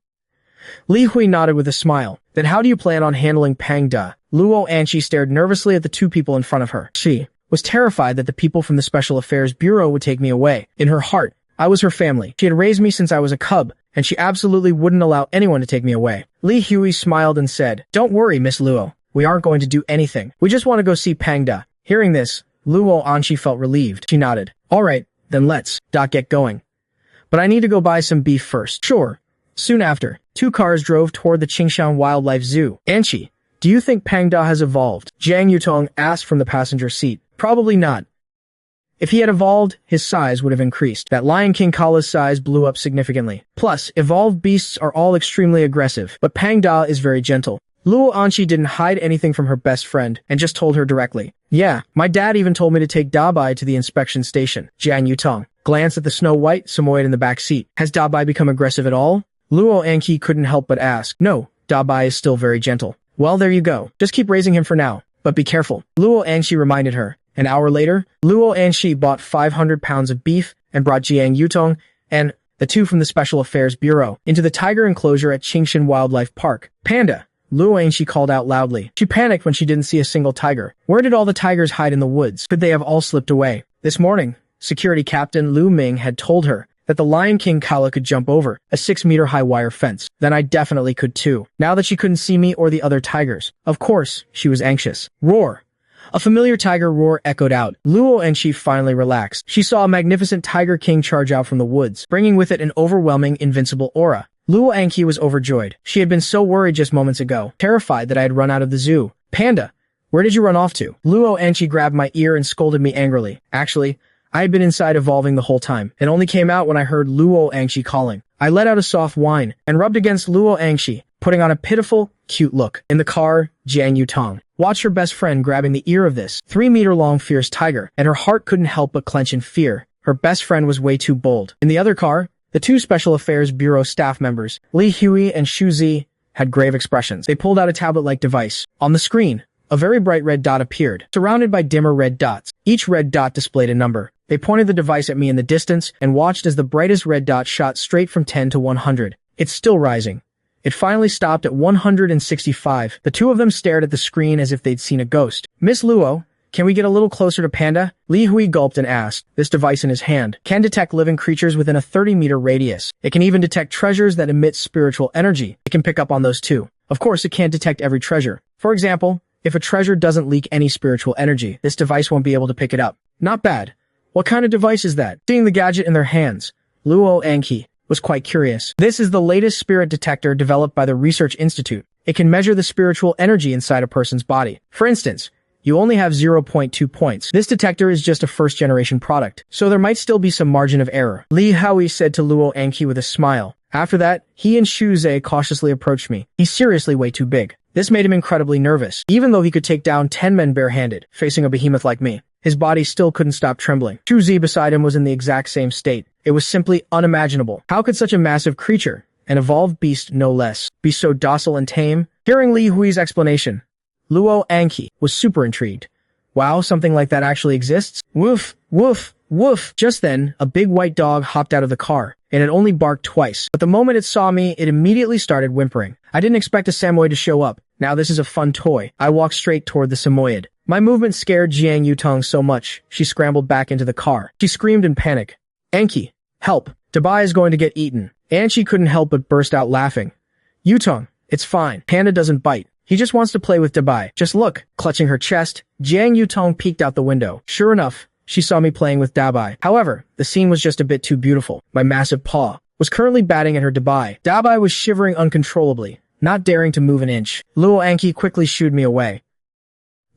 Li Hui nodded with a smile. Then how do you plan on handling Pang Da? Luo Anqi stared nervously at the 2 people in front of her. She was terrified that the people from the Special Affairs Bureau would take me away. In her heart, I was her family. She had raised me since I was a cub, and she absolutely wouldn't allow anyone to take me away. Li Hui smiled and said, Don't worry, Miss Luo. We aren't going to do anything. We just want to go see Pang Da. Hearing this, Luo Anqi felt relieved. She nodded. All right, then let's get going. But I need to go buy some beef first. Sure. Soon after, 2 cars drove toward the Qingshan Wildlife Zoo. Anqi, do you think Pang Da has evolved? Jiang Yutong asked from the passenger seat. Probably not. If he had evolved, his size would have increased. That Lion King Kala's size blew up significantly. Plus, evolved beasts are all extremely aggressive, but Pang Da is very gentle. Luo Anqi didn't hide anything from her best friend and just told her directly. Yeah, my dad even told me to take Dabai to the inspection station. Jiang Yutong glanced at the Snow White Samoyed in the back seat. Has Dabai become aggressive at all? Luo Anqi couldn't help but ask. No, Dabai is still very gentle. Well, there you go. Just keep raising him for now, but be careful. Luo Anqi reminded her. An hour later, Luo Anqi bought 500 pounds of beef and brought Jiang Yutong and the two from the Special Affairs Bureau into the tiger enclosure at Qingshan Wildlife Park. Panda, Luo Anqi called out loudly. She panicked when she didn't see a single tiger. Where did all the tigers hide in the woods? Could they have all slipped away? This morning, security captain Lu Ming had told her that the Lion King Kala could jump over a 6-meter-high wire fence. Then I definitely could too. Now that she couldn't see me or the other tigers. Of course, she was anxious. Roar! A familiar tiger roar echoed out. Luo Anqi finally relaxed. She saw a magnificent Tiger King charge out from the woods, bringing with it an overwhelming, invincible aura. Luo Anqi was overjoyed. She had been so worried just moments ago, terrified that I had run out of the zoo. Panda, where did you run off to? Luo Anqi grabbed my ear and scolded me angrily. Actually, I had been inside evolving the whole time. It only came out when I heard Luo Anqi calling. I let out a soft whine and rubbed against Luo Anqi, putting on a pitiful, cute look. In the car, Jiang Yutong watched her best friend grabbing the ear of this 3-meter-long fierce tiger, and her heart couldn't help but clench in fear. Her best friend was way too bold. In the other car, the two Special Affairs Bureau staff members, Li Hui and Xu Zi, had grave expressions. They pulled out a tablet-like device. On the screen, a very bright red dot appeared, surrounded by dimmer red dots. Each red dot displayed a number. They pointed the device at me in the distance and watched as the brightest red dot shot straight from 10 to 100. It's still rising. It finally stopped at 165. The two of them stared at the screen as if they'd seen a ghost. Miss Luo, can we get a little closer to Panda? Li Hui gulped and asked. This device in his hand can detect living creatures within a 30-meter radius. It can even detect treasures that emit spiritual energy. It can pick up on those too. Of course, it can't detect every treasure. For example, if a treasure doesn't leak any spiritual energy, this device won't be able to pick it up. Not bad. What kind of device is that? Seeing the gadget in their hands, Luo Anqi was quite curious. This is the latest spirit detector developed by the Research Institute. It can measure the spiritual energy inside a person's body. For instance, you only have 0.2 points. This detector is just a first-generation product, so there might still be some margin of error. Li Hui said to Luo Anqi with a smile. After that, he and Xu Zi cautiously approached me. He's seriously way too big. This made him incredibly nervous. Even though he could take down 10 men barehanded, facing a behemoth like me, his body still couldn't stop trembling. Xu Zi beside him was in the exact same state. It was simply unimaginable. How could such a massive creature, an evolved beast no less, be so docile and tame? Hearing Li Hui's explanation, Luo Anqi was super intrigued. Wow, something like that actually exists? Woof, woof, woof. Just then, a big white dog hopped out of the car. It had only barked twice, but the moment it saw me, it immediately started whimpering. I didn't expect a Samoyed to show up. Now this is a fun toy. I walked straight toward the Samoyed. My movement scared Jiang Yutong so much, she scrambled back into the car. She screamed in panic. Anqi, help. Dabai is going to get eaten. Anqi couldn't help but burst out laughing. Yutong, it's fine. Panda doesn't bite. He just wants to play with Dabai. Just look. Clutching her chest, Jiang Yutong peeked out the window. Sure enough, she saw me playing with Dabai. However, the scene was just a bit too beautiful. My massive paw was currently batting at her Dabai. Dabai was shivering uncontrollably, not daring to move an inch. Luo Anqi quickly shooed me away.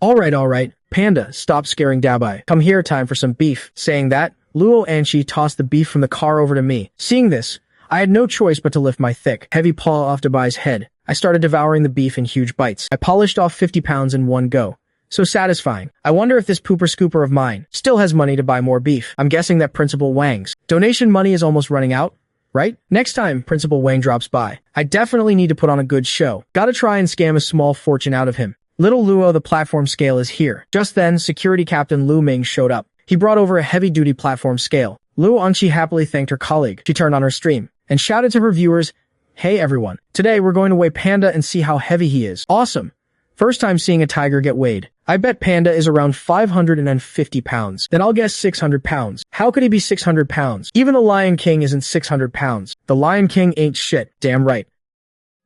All right. Panda, stop scaring Dabai. Come here, time for some beef. Saying that, Luo Anqi tossed the beef from the car over to me. Seeing this, I had no choice but to lift my thick, heavy paw off Dabai's head. I started devouring the beef in huge bites. I polished off 50 pounds in one go. So satisfying. I wonder if this pooper scooper of mine still has money to buy more beef. I'm guessing that Principal Wang's donation money is almost running out, right? Next time Principal Wang drops by, I definitely need to put on a good show. Gotta try and scam a small fortune out of him. Little Luo, the platform scale is here. Just then, security captain Lu Ming showed up. He brought over a heavy-duty platform scale. Luo Anqi happily thanked her colleague. She turned on her stream and shouted to her viewers, "Hey everyone, today we're going to weigh Panda and see how heavy he is." Awesome. First time seeing a tiger get weighed. I bet Panda is around 550 pounds. Then I'll guess 600 pounds. How could he be 600 pounds? Even the Lion King isn't 600 pounds. The Lion King ain't shit. Damn right.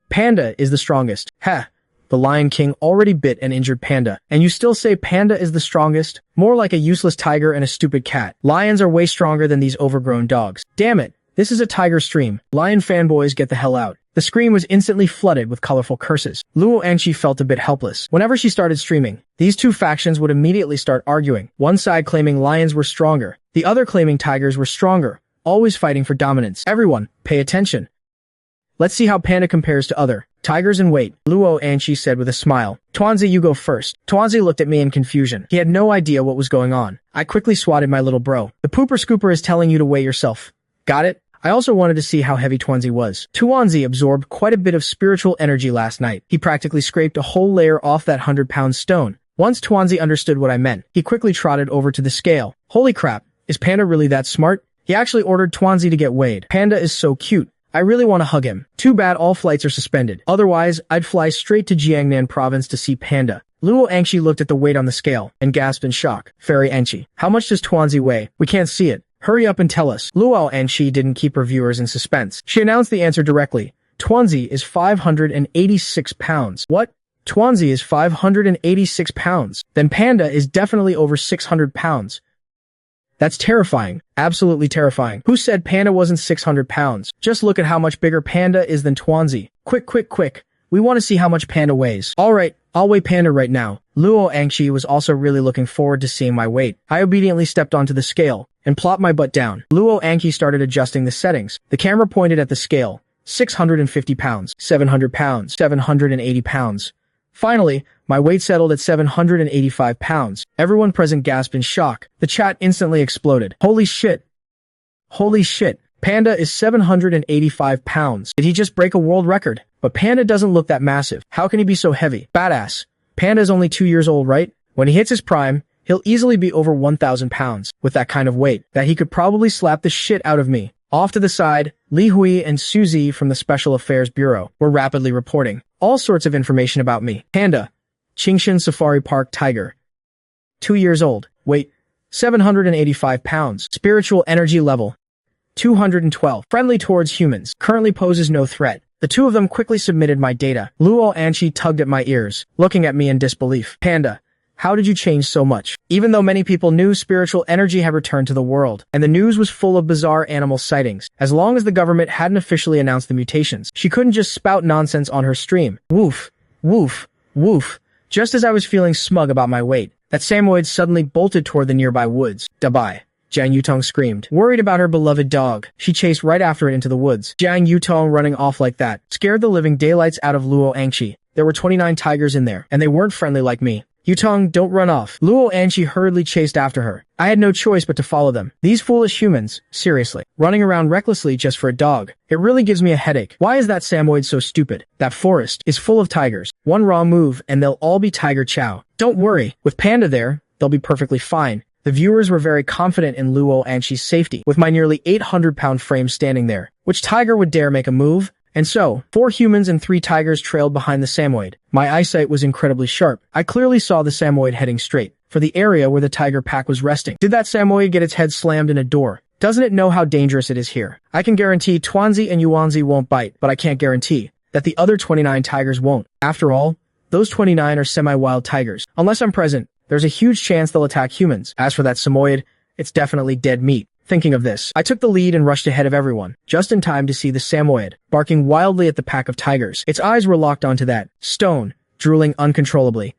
Panda is the strongest. Ha. The Lion King already bit an injured panda, and you still say Panda is the strongest? More like a useless tiger and a stupid cat. Lions are way stronger than these overgrown dogs. Damn it. This is a tiger stream. Lion fanboys, get the hell out. The screen was instantly flooded with colorful curses. Luo Anqi felt a bit helpless. Whenever she started streaming, these two factions would immediately start arguing. One side claiming lions were stronger, the other claiming tigers were stronger, always fighting for dominance. Everyone, pay attention. Let's see how Panda compares to other tigers in weight, Luo Anqi said with a smile. Tuanzi, you go first. Tuanzi looked at me in confusion. He had no idea what was going on. I quickly swatted my little bro. The pooper scooper is telling you to weigh yourself. Got it? I also wanted to see how heavy Tuanzi was. Tuanzi absorbed quite a bit of spiritual energy last night. He practically scraped a whole layer off that 100-pound stone. Once Tuanzi understood what I meant, he quickly trotted over to the scale. Holy crap, is Panda really that smart? He actually ordered Tuanzi to get weighed. Panda is so cute. I really want to hug him. Too bad all flights are suspended. Otherwise, I'd fly straight to Jiangnan province to see Panda. Luo Anqi looked at the weight on the scale and gasped in shock. Fairy Anqi, how much does Tuanzi weigh? We can't see it. Hurry up and tell us. Luo Anqi didn't keep her viewers in suspense. She announced the answer directly. Tuanzi is 586 pounds. What? Tuanzi is 586 pounds. Then Panda is definitely over 600 pounds. That's terrifying. Absolutely terrifying. Who said Panda wasn't 600 pounds? Just look at how much bigger Panda is than Tuanzi. Quick, quick, quick. We want to see how much Panda weighs. Alright, I'll weigh Panda right now. Luo Anqi was also really looking forward to seeing my weight. I obediently stepped onto the scale and plopped my butt down. Luo Anqi started adjusting the settings. The camera pointed at the scale. 650 pounds, 700 pounds, 780 pounds. Finally, my weight settled at 785 pounds. Everyone present gasped in shock. The chat instantly exploded. Holy shit. Holy shit. Panda is 785 pounds. Did he just break a world record? But Panda doesn't look that massive. How can he be so heavy? Badass. Panda is only 2 years old, right? When he hits his prime, he'll easily be over 1,000 pounds. With that kind of weight, that he could probably slap the shit out of me. Off to the side, Li Hui and Suzy from the Special Affairs Bureau were rapidly reporting all sorts of information about me. Panda, Qingshan Safari Park tiger. 2 years old. Weight, 785 pounds. Spiritual energy level, 212. Friendly towards humans. Currently poses no threat. The two of them quickly submitted my data. Luo Anqi tugged at my ears, looking at me in disbelief. Panda, how did you change so much? Even though many people knew spiritual energy had returned to the world, and the news was full of bizarre animal sightings, as long as the government hadn't officially announced the mutations, she couldn't just spout nonsense on her stream. Woof, woof, woof. Just as I was feeling smug about my weight, that Samoyed suddenly bolted toward the nearby woods. Dabai. Jiang Yutong screamed. Worried about her beloved dog, she chased right after it into the woods. Jiang Yutong running off like that scared the living daylights out of Luo Anqi. There were 29 tigers in there, and they weren't friendly like me. Yutong, don't run off. Luo Anqi hurriedly chased after her. I had no choice but to follow them. These foolish humans, seriously, running around recklessly just for a dog. It really gives me a headache. Why is that Samoyed so stupid? That forest is full of tigers. One wrong move and they'll all be tiger chow. Don't worry, with Panda there, they'll be perfectly fine. The viewers were very confident in Luo Anqi's safety, with my nearly 800-pound frame standing there. Which tiger would dare make a move? And so, 4 humans and 3 tigers trailed behind the Samoyed. My eyesight was incredibly sharp. I clearly saw the Samoyed heading straight for the area where the tiger pack was resting. Did that Samoyed get its head slammed in a door? Doesn't it know how dangerous it is here? I can guarantee Tuanzi and Yuanzi won't bite, but I can't guarantee that the other 29 tigers won't. After all, those 29 are semi-wild tigers. Unless I'm present, there's a huge chance they'll attack humans. As for that Samoyed, it's definitely dead meat. Thinking of this, I took the lead and rushed ahead of everyone, just in time to see the Samoyed, barking wildly at the pack of tigers. Its eyes were locked onto that stone, drooling uncontrollably.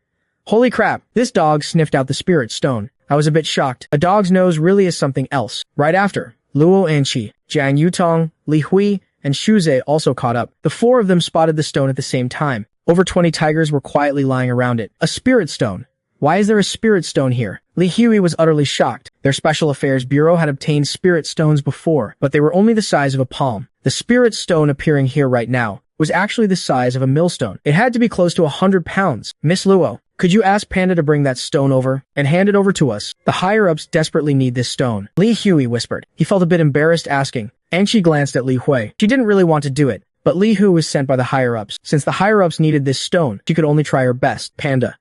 Holy crap, this dog sniffed out the spirit stone. I was a bit shocked. A dog's nose really is something else. Right after, Luo Anqi, Jiang Yutong, Li Hui, and Shuze also caught up. The 4 of them spotted the stone at the same time. Over 20 tigers were quietly lying around it. A spirit stone. Why is there a spirit stone here? Li Hui was utterly shocked. Their Special Affairs Bureau had obtained spirit stones before, but they were only the size of a palm. The spirit stone appearing here right now was actually the size of a millstone. It had to be close to 100 pounds. Miss Luo, could you ask Panda to bring that stone over and hand it over to us? The higher-ups desperately need this stone. Li Hui whispered. He felt a bit embarrassed asking, and she glanced at Li Hui. She didn't really want to do it, but Li Hui was sent by the higher-ups. Since the higher-ups needed this stone, she could only try her best. Panda.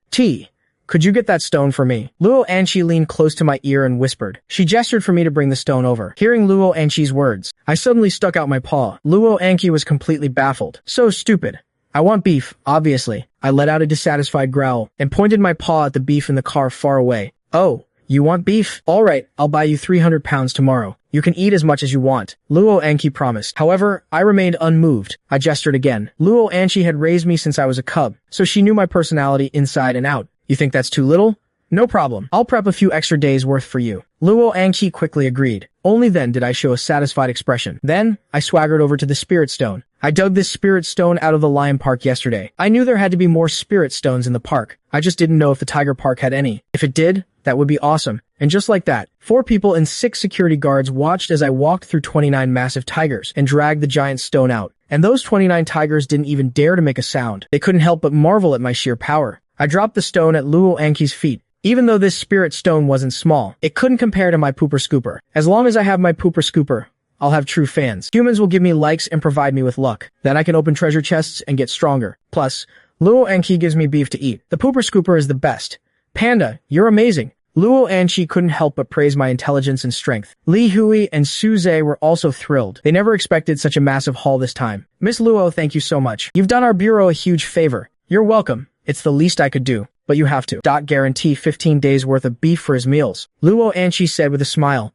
Could you get that stone for me? Luo Anqi leaned close to my ear and whispered. She gestured for me to bring the stone over. Hearing Luo Anqi's words, I suddenly stuck out my paw. Luo Anqi was completely baffled. So stupid. I want beef, obviously. I let out a dissatisfied growl and pointed my paw at the beef in the car far away. Oh, You want beef? Alright, I'll buy you 300 pounds tomorrow. You can eat as much as you want, Luo Anqi promised. However, I remained unmoved. I gestured again. Luo Anqi had raised me since I was a cub, so she knew my personality inside and out. You think that's too little? No problem. I'll prep a few extra days worth for you. Luo Anqi quickly agreed. Only then did I show a satisfied expression. Then, I swaggered over to the spirit stone. I dug this spirit stone out of the lion park yesterday. I knew there had to be more spirit stones in the park. I just didn't know if the tiger park had any. If it did, that would be awesome. And just like that, 4 people and 6 security guards watched as I walked through 29 massive tigers and dragged the giant stone out. And those 29 tigers didn't even dare to make a sound. They couldn't help but marvel at my sheer power. I dropped the stone at Luo Anqi's feet. Even though this spirit stone wasn't small, it couldn't compare to my pooper scooper. As long as I have my pooper scooper, I'll have true fans. Humans will give me likes and provide me with luck. Then I can open treasure chests and get stronger. Plus, Luo Anqi gives me beef to eat. The pooper scooper is the best. Panda, you're amazing. Luo Anqi couldn't help but praise my intelligence and strength. Li Hui and Su Zhe were also thrilled. They never expected such a massive haul this time. Miss Luo, thank you so much. You've done our bureau a huge favor. You're welcome. It's the least I could do. But you have to. Guarantee 15 days worth of beef for his meals. Luo Anqi said with a smile.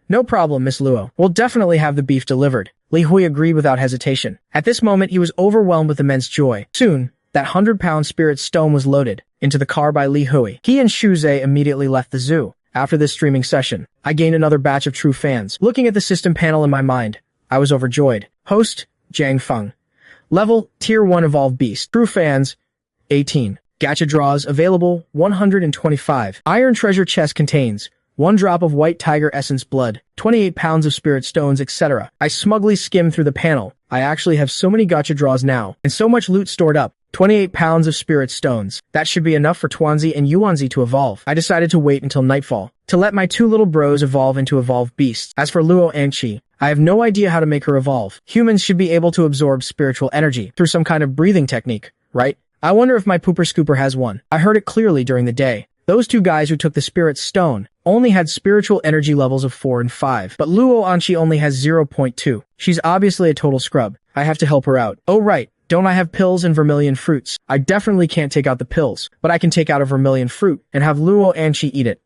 No problem, Miss Luo. We'll definitely have the beef delivered. Li Hui agreed without hesitation. At this moment, he was overwhelmed with immense joy. Soon, that 100-pound spirit stone was loaded into the car by Li Hui. He and Shu Zhe immediately left the zoo. After this streaming session, I gained another batch of true fans. Looking at the system panel in my mind, I was overjoyed. Host, Jiang Feng. Level, Tier 1 Evolved Beast. True fans, 18. Gacha draws available, 125. Iron treasure chest contains 1 drop of white tiger essence blood, 28 pounds of spirit stones, etc. I smugly skimmed through the panel. I actually have so many gacha draws now, and so much loot stored up. 28 pounds of spirit stones. That should be enough for Tuanzi and Yuanzi to evolve. I decided to wait until nightfall to let my 2 little bros evolve into evolved beasts. As for Luo Anqi, I have no idea how to make her evolve. Humans should be able to absorb spiritual energy through some kind of breathing technique, right? I wonder if my pooper scooper has one. I heard it clearly during the day. Those 2 guys who took the spirit stone only had spiritual energy levels of 4 and 5, but Luo Anqi only has 0.2. She's obviously a total scrub. I have to help her out. Oh right, don't I have pills and vermilion fruits? I definitely can't take out the pills, but I can take out a vermilion fruit and have Luo Anqi eat it.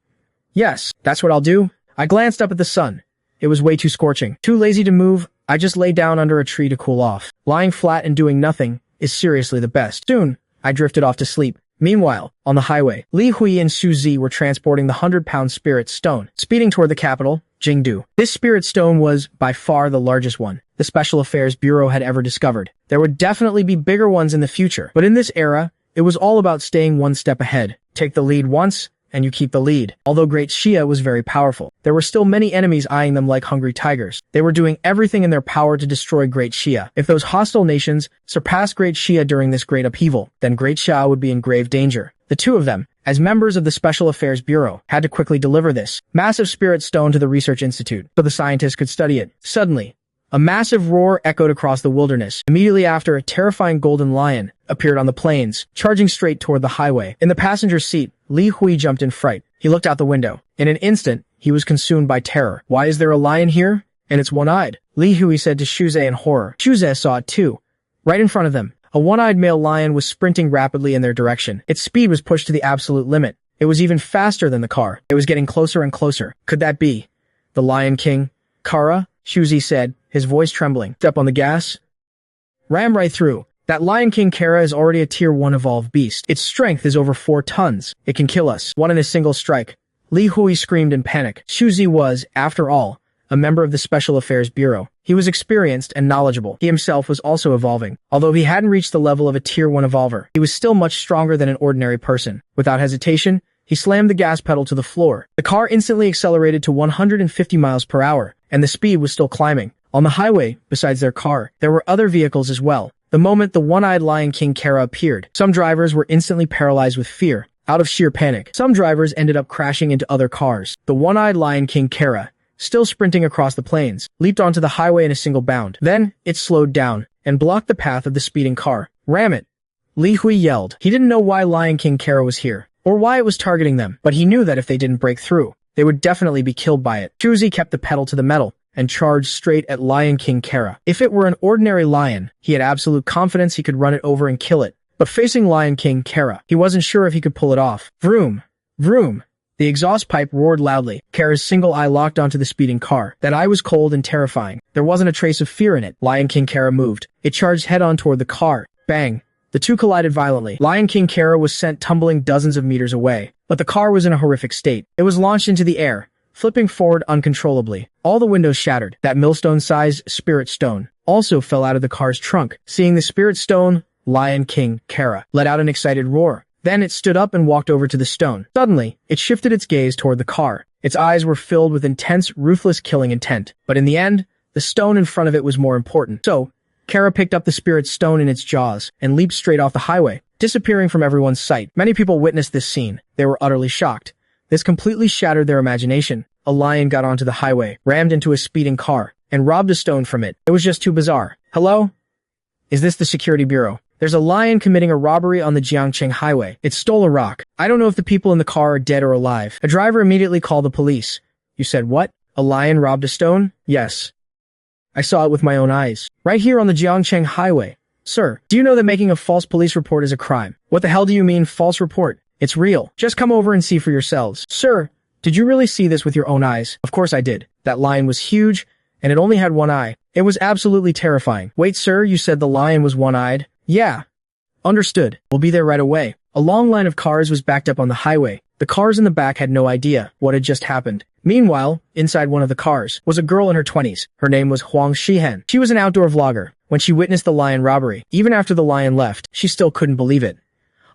Yes, that's what I'll do. I glanced up at the sun. It was way too scorching. Too lazy to move, I just lay down under a tree to cool off. Lying flat and doing nothing is seriously the best. Soon, I drifted off to sleep. Meanwhile, on the highway, Li Hui and Su Zi were transporting the 100-pound spirit stone, speeding toward the capital, Jingdu. This spirit stone was, by far, the largest one the Special Affairs Bureau had ever discovered. There would definitely be bigger ones in the future, but in this era, it was all about staying one step ahead. Take the lead once, and you keep the lead. Although Great Xia was very powerful, there were still many enemies eyeing them like hungry tigers. They were doing everything in their power to destroy Great Xia. If those hostile nations surpassed Great Xia during this great upheaval, then Great Xia would be in grave danger. The 2 of them, as members of the Special Affairs Bureau, had to quickly deliver this massive spirit stone to the research institute so the scientists could study it. Suddenly, a massive roar echoed across the wilderness. Immediately after, a terrifying golden lion appeared on the plains, charging straight toward the highway. In the passenger seat, Li Hui jumped in fright. He looked out the window. In an instant, he was consumed by terror. Why is there a lion here? And it's one-eyed. Li Hui said to Shu Zhe in horror. Shu Zhe saw it too. Right in front of them, a one-eyed male lion was sprinting rapidly in their direction. Its speed was pushed to the absolute limit. It was even faster than the car. It was getting closer and closer. Could that be the Lion King? Kara? Shu Zi said, his voice trembling. Step on the gas. Ram right through. That Lion King Kara is already a Tier 1 evolved beast. Its strength is over 4 tons. It can kill us. One in a single strike. Li Hui screamed in panic. Shu Zi was, after all, a member of the Special Affairs Bureau. He was experienced and knowledgeable. He himself was also evolving. Although he hadn't reached the level of a Tier 1 evolver, he was still much stronger than an ordinary person. Without hesitation, he slammed the gas pedal to the floor. The car instantly accelerated to 150 miles per hour, and the speed was still climbing. On the highway, besides their car, there were other vehicles as well. The moment the one-eyed Lion King Kara appeared, some drivers were instantly paralyzed with fear, out of sheer panic. Some drivers ended up crashing into other cars. The one-eyed Lion King Kara, still sprinting across the plains, leaped onto the highway in a single bound. Then, it slowed down and blocked the path of the speeding car. Ram it! Li Hui yelled. He didn't know why Lion King Kara was here, or why it was targeting them, but he knew that if they didn't break through, they would definitely be killed by it. Shu Zi kept the pedal to the metal and charged straight at Lion King Kara. If it were an ordinary lion, he had absolute confidence he could run it over and kill it. But facing Lion King Kara, he wasn't sure if he could pull it off. Vroom! Vroom! The exhaust pipe roared loudly. Kara's single eye locked onto the speeding car. That eye was cold and terrifying. There wasn't a trace of fear in it. Lion King Kara moved. It charged head-on toward the car. Bang! The two collided violently. Lion King Kara was sent tumbling dozens of meters away. But the car was in a horrific state. It was launched into the air, flipping forward uncontrollably. All the windows shattered. That millstone-sized spirit stone also fell out of the car's trunk. Seeing the spirit stone, Lion King Kara let out an excited roar. Then it stood up and walked over to the stone. Suddenly, it shifted its gaze toward the car. Its eyes were filled with intense, ruthless killing intent. But in the end, the stone in front of it was more important. So, Kara picked up the spirit stone in its jaws and leaped straight off the highway, disappearing from everyone's sight. Many people witnessed this scene. They were utterly shocked. This completely shattered their imagination. A lion got onto the highway, rammed into a speeding car, and robbed a stone from it. It was just too bizarre. Hello? Is this the security bureau? There's a lion committing a robbery on the Jiangcheng highway. It stole a rock. I don't know if the people in the car are dead or alive. A driver immediately called the police. You said what? A lion robbed a stone? Yes. I saw it with my own eyes. Right here on the Jiangcheng highway. Sir, do you know that making a false police report is a crime? What the hell do you mean, false report? It's real. Just come over and see for yourselves. Sir, did you really see this with your own eyes? Of course I did. That lion was huge, and it only had one eye. It was absolutely terrifying. Wait, sir, you said the lion was one-eyed? Yeah. Understood. We'll be there right away. A long line of cars was backed up on the highway. The cars in the back had no idea what had just happened. Meanwhile, inside one of the cars was a girl in her 20s. Her name was Huang Shihen. She was an outdoor vlogger. When she witnessed the lion robbery, even after the lion left, she still couldn't believe it.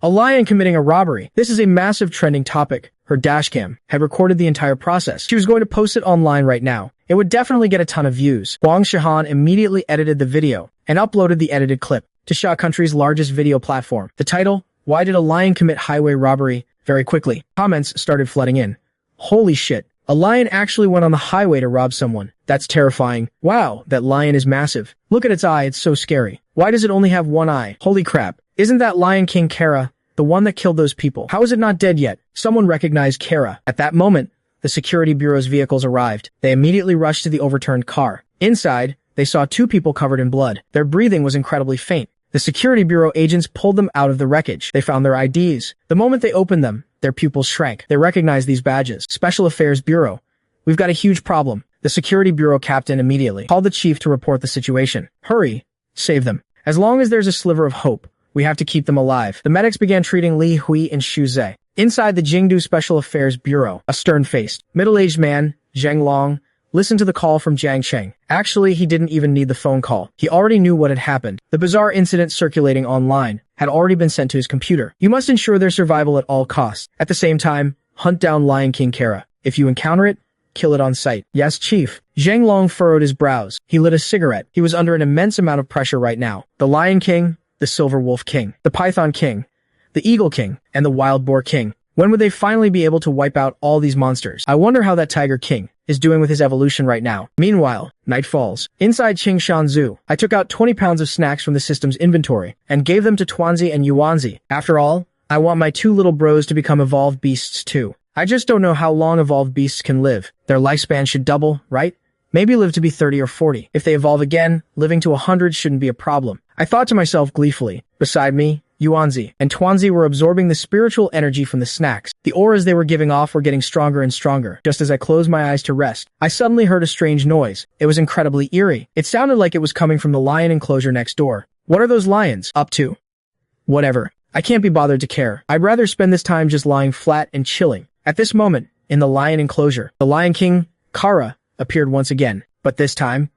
A lion committing a robbery. This is a massive trending topic. Her dashcam had recorded the entire process. She was going to post it online right now. It would definitely get a ton of views. Huang Shihan immediately edited the video and uploaded the edited clip to Sha Country's largest video platform. The title, Why Did a Lion Commit Highway Robbery? Very quickly, comments started flooding in. Holy shit, a lion actually went on the highway to rob someone. That's terrifying. Wow, that lion is massive. Look at its eye, it's so scary. Why does it only have one eye? Holy crap. Isn't that Lion King Kara the one that killed those people? How is it not dead yet? Someone recognized Kara. At that moment, the security bureau's vehicles arrived. They immediately rushed to the overturned car. Inside, they saw two people covered in blood. Their breathing was incredibly faint. The security bureau agents pulled them out of the wreckage. They found their IDs. The moment they opened them, their pupils shrank. They recognized these badges. Special Affairs Bureau. We've got a huge problem. The security bureau captain immediately called the chief to report the situation. Hurry. Save them. As long as there's a sliver of hope, we have to keep them alive. The medics began treating Li Hui and Xu Zhe. Inside the Jingdu Special Affairs Bureau, a stern-faced, middle-aged man, Zheng Long, listened to the call from Jiang Cheng. Actually, he didn't even need the phone call. He already knew what had happened. The bizarre incident circulating online had already been sent to his computer. You must ensure their survival at all costs. At the same time, hunt down Lion King Kara. If you encounter it, kill it on sight. Yes, Chief. Zheng Long furrowed his brows. He lit a cigarette. He was under an immense amount of pressure right now. The Lion King, the Silver Wolf King, the Python King, the Eagle King, and the Wild Boar King. When would they finally be able to wipe out all these monsters? I wonder how that Tiger King is doing with his evolution right now. Meanwhile, night falls. Inside Qingshan Zoo, I took out 20 pounds of snacks from the system's inventory and gave them to Tuanzi and Yuanzi. After all, I want my two little bros to become evolved beasts too. I just don't know how long evolved beasts can live. Their lifespan should double, right? Maybe live to be 30 or 40. If they evolve again, living to 100 shouldn't be a problem. I thought to myself gleefully. Beside me, Yuanzi and Tuanzi were absorbing the spiritual energy from the snacks. The auras they were giving off were getting stronger and stronger. Just as I closed my eyes to rest, I suddenly heard a strange noise. It was incredibly eerie. It sounded like it was coming from the lion enclosure next door. What are those lions up to? Whatever. I can't be bothered to care. I'd rather spend this time just lying flat and chilling. At this moment, in the lion enclosure, the Lion King, Kara, appeared once again. But this time,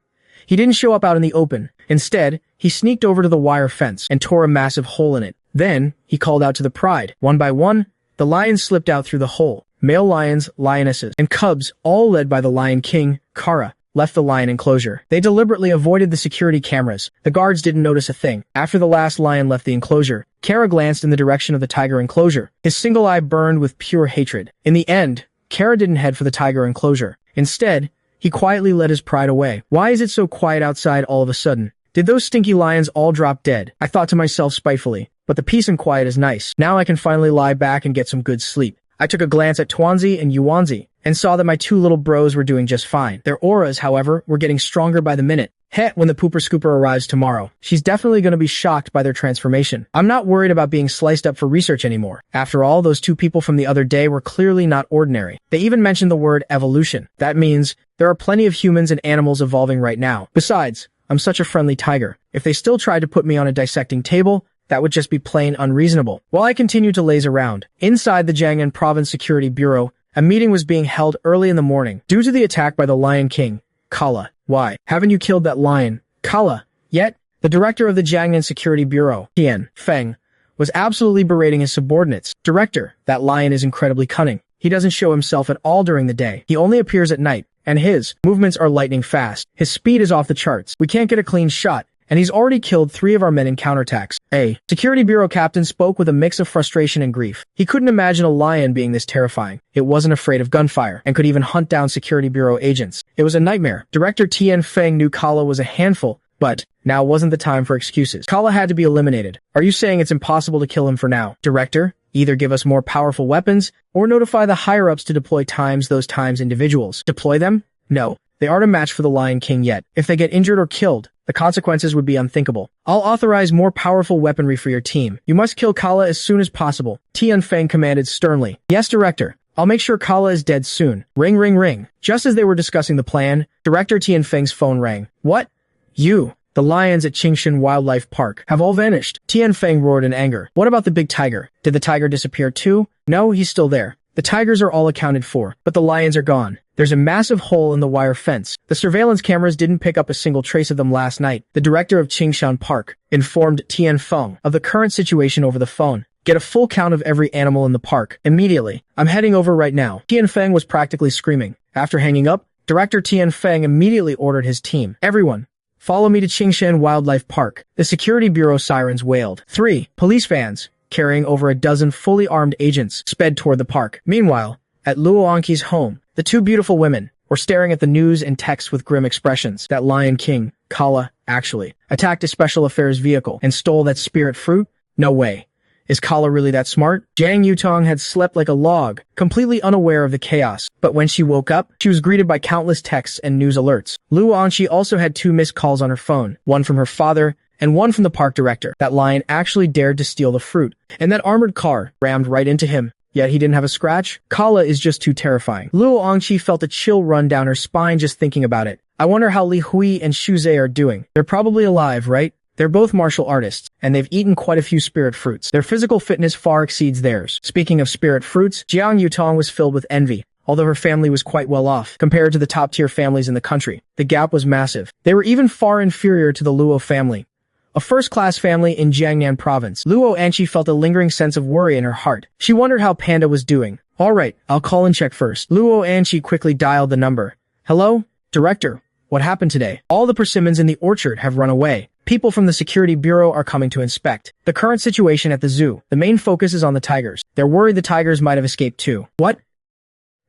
he didn't show up out in the open. Instead, he sneaked over to the wire fence and tore a massive hole in it. Then, he called out to the pride. One by one, the lions slipped out through the hole. Male lions, lionesses, and cubs, all led by the Lion King, Kara, left the lion enclosure. They deliberately avoided the security cameras. The guards didn't notice a thing. After the last lion left the enclosure, Kara glanced in the direction of the tiger enclosure. His single eye burned with pure hatred. In the end, Kara didn't head for the tiger enclosure. Instead, he quietly led his pride away. Why is it so quiet outside all of a sudden? Did those stinky lions all drop dead? I thought to myself spitefully. But the peace and quiet is nice. Now I can finally lie back and get some good sleep. I took a glance at Tuanzi and Yuanzi and saw that my two little bros were doing just fine. Their auras, however, were getting stronger by the minute. Heh, when the pooper scooper arrives tomorrow, she's definitely going to be shocked by their transformation. I'm not worried about being sliced up for research anymore. After all, those two people from the other day were clearly not ordinary. They even mentioned the word evolution. That means there are plenty of humans and animals evolving right now. Besides, I'm such a friendly tiger. If they still tried to put me on a dissecting table, that would just be plain unreasonable. While I continued to laze around, inside the Jiangnan Province Security Bureau, a meeting was being held early in the morning. Due to the attack by the Lion King, Kala. Why haven't you killed that lion, Kala, yet? The director of the Jiangnan Security Bureau, Tian Feng, was absolutely berating his subordinates. Director, that lion is incredibly cunning. He doesn't show himself at all during the day. He only appears at night, and his movements are lightning fast. His speed is off the charts. We can't get a clean shot, and he's already killed 3 of our men in counterattacks. A Security Bureau captain spoke with a mix of frustration and grief. He couldn't imagine a lion being this terrifying. It wasn't afraid of gunfire, and could even hunt down Security Bureau agents. It was a nightmare. Director Tian Feng knew Kala was a handful, but now wasn't the time for excuses. Kala had to be eliminated. Are you saying it's impossible to kill him for now? Director, either give us more powerful weapons, or notify the higher-ups to deploy those times individuals. Deploy them? No. They aren't a match for the Lion King yet. If they get injured or killed, the consequences would be unthinkable. I'll authorize more powerful weaponry for your team. You must kill Kala as soon as possible. Tian Feng commanded sternly. Yes, Director. I'll make sure Kala is dead soon. Ring, ring, ring. Just as they were discussing the plan, Director Tian Feng's phone rang. What? You? The lions at Qingshan Wildlife Park have all vanished. Tian Feng roared in anger. What about the big tiger? Did the tiger disappear too? No, he's still there. The tigers are all accounted for, but the lions are gone. There's a massive hole in the wire fence. The surveillance cameras didn't pick up a single trace of them last night. The director of Qingshan Park informed Tian Feng of the current situation over the phone. Get a full count of every animal in the park, immediately. I'm heading over right now. Tian Feng was practically screaming. After hanging up, Director Tian Feng immediately ordered his team. Everyone, follow me to Qingshan Wildlife Park. The Security Bureau sirens wailed. 3 police vans, carrying over a dozen fully armed agents, sped toward the park. Meanwhile, at Luo Anqi's home, the 2 beautiful women were staring at the news and text with grim expressions. That Lion King, Kala, actually attacked a special affairs vehicle and stole that spirit fruit? No way. Is Kala really that smart? Jiang Yutong had slept like a log, completely unaware of the chaos. But when she woke up, she was greeted by countless texts and news alerts. Luo Anqi also had 2 missed calls on her phone, one from her father and one from the park director. That lion actually dared to steal the fruit, and that armored car rammed right into him. Yet he didn't have a scratch? Kala is just too terrifying. Luo Anqi felt a chill run down her spine just thinking about it. I wonder how Li Hui and Shu Zhe are doing. They're probably alive, right? They're both martial artists, and they've eaten quite a few spirit fruits. Their physical fitness far exceeds theirs. Speaking of spirit fruits, Jiang Yutong was filled with envy. Although her family was quite well off, compared to the top-tier families in the country, the gap was massive. They were even far inferior to the Luo family, a first-class family in Jiangnan province. Luo Anqi felt a lingering sense of worry in her heart. She wondered how Panda was doing. Alright, I'll call and check first. Luo Anqi quickly dialed the number. Hello? Director, what happened today? All the persimmons in the orchard have run away. People from the Security Bureau are coming to inspect the current situation at the zoo. The main focus is on the tigers. They're worried the tigers might have escaped too. What?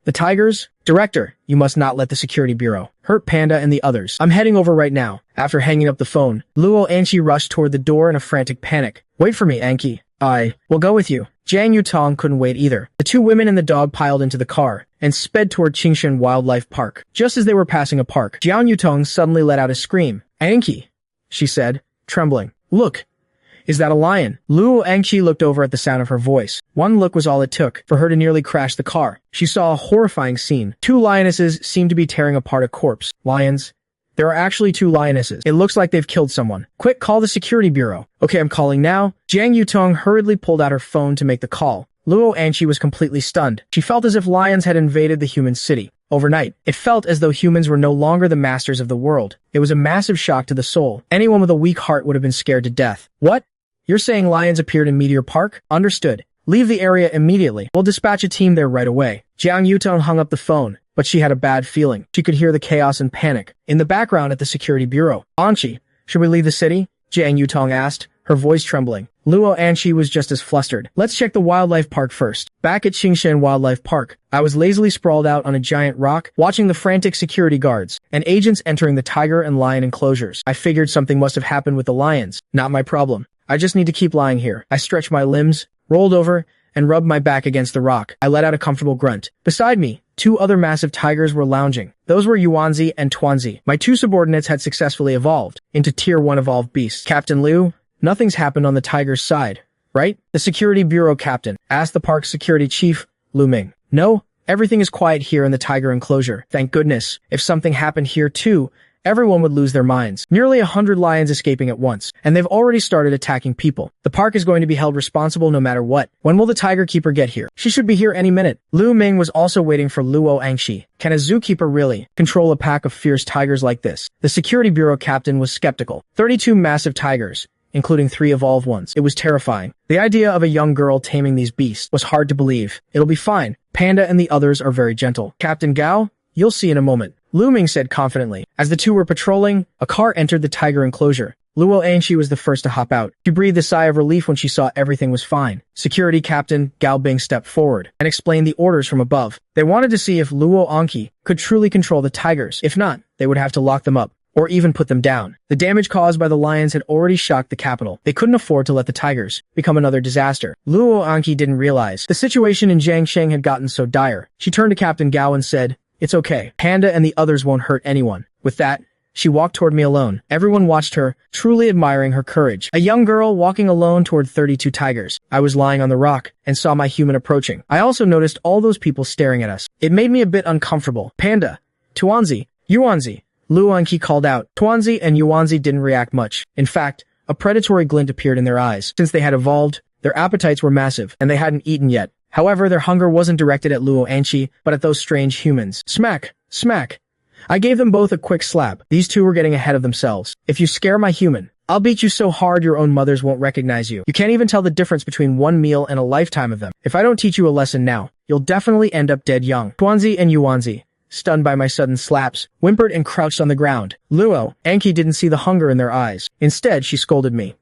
The tigers? Director, you must not let the Security Bureau hurt Panda and the others. I'm heading over right now. After hanging up the phone, Luo Anqi rushed toward the door in a frantic panic. Wait for me, Anqi. I will go with you. Jiang Yutong couldn't wait either. The 2 women and the dog piled into the car and sped toward Qingshan Wildlife Park. Just as they were passing a park, Jiang Yutong suddenly let out a scream. Anqi, she said, trembling. Look. Is that a lion? Luo Anqi looked over at the sound of her voice. One look was all it took for her to nearly crash the car. She saw a horrifying scene. 2 lionesses seemed to be tearing apart a corpse. Lions? There are actually 2 lionesses. It looks like they've killed someone. Quick, call the Security Bureau. Okay, I'm calling now. Jiang Yutong hurriedly pulled out her phone to make the call. Luo Anqi was completely stunned. She felt as if lions had invaded the human city. Overnight, it felt as though humans were no longer the masters of the world. It was a massive shock to the soul. Anyone with a weak heart would have been scared to death. What? You're saying lions appeared in Meteor Park? Understood. Leave the area immediately. We'll dispatch a team there right away. Jiang Yutong hung up the phone, but she had a bad feeling. She could hear the chaos and panic in the background at the Security Bureau. Anqi, should we leave the city? Jiang Yutong asked, her voice trembling. Luo Anqi was just as flustered. Let's check the wildlife park first. Back at Qingshan Wildlife Park, I was lazily sprawled out on a giant rock, watching the frantic security guards and agents entering the tiger and lion enclosures. I figured something must have happened with the lions. Not my problem. I just need to keep lying here. I stretched my limbs, rolled over, and rubbed my back against the rock. I let out a comfortable grunt. Beside me, 2 other massive tigers were lounging. Those were Yuanzi and Tuanzi. My 2 subordinates had successfully evolved into Tier 1 evolved beasts. Captain Liu, nothing's happened on the tiger's side, right? The security bureau captain asked the park's security chief, Lu Ming. No, everything is quiet here in the tiger enclosure. Thank goodness. If something happened here too, everyone would lose their minds. Nearly 100 lions escaping at once, and they've already started attacking people. The park is going to be held responsible no matter what. When will the tiger keeper get here? She should be here any minute. Lu Ming was also waiting for Luo Angshi. Can a zookeeper really control a pack of fierce tigers like this? The security bureau captain was skeptical. 32 massive tigers, including 3 evolved ones. It was terrifying. The idea of a young girl taming these beasts was hard to believe. It'll be fine. Panda and the others are very gentle. Captain Gao, you'll see in a moment, Lu Ming said confidently. As the 2 were patrolling, a car entered the tiger enclosure. Luo Angshi was the first to hop out. She breathed a sigh of relief when she saw everything was fine. Security Captain Gao Bing stepped forward and explained the orders from above. They wanted to see if Luo Anki could truly control the tigers. If not, they would have to lock them up, or even put them down. The damage caused by the lions had already shocked the capital. They couldn't afford to let the tigers become another disaster. Luo Anki didn't realize the situation in Jiangsheng had gotten so dire. She turned to Captain Gao and said, "It's okay. Panda and the others won't hurt anyone." With that, she walked toward me alone. Everyone watched her, truly admiring her courage. A young girl walking alone toward 32 tigers. I was lying on the rock and saw my human approaching. I also noticed all those people staring at us. It made me a bit uncomfortable. Panda, Tuanzi, Yuanzi, Lu Anki called out. Tuanzi and Yuanzi didn't react much. In fact, a predatory glint appeared in their eyes. Since they had evolved, their appetites were massive, and they hadn't eaten yet. However, their hunger wasn't directed at Luo Anshi, but at those strange humans. Smack! Smack! I gave them both a quick slap. These 2 were getting ahead of themselves. If you scare my human, I'll beat you so hard your own mothers won't recognize you. You can't even tell the difference between one meal and a lifetime of them. If I don't teach you a lesson now, you'll definitely end up dead young. Tuanzi and Yuanzi, stunned by my sudden slaps, whimpered and crouched on the ground. Luo Anki didn't see the hunger in their eyes. Instead, she scolded me.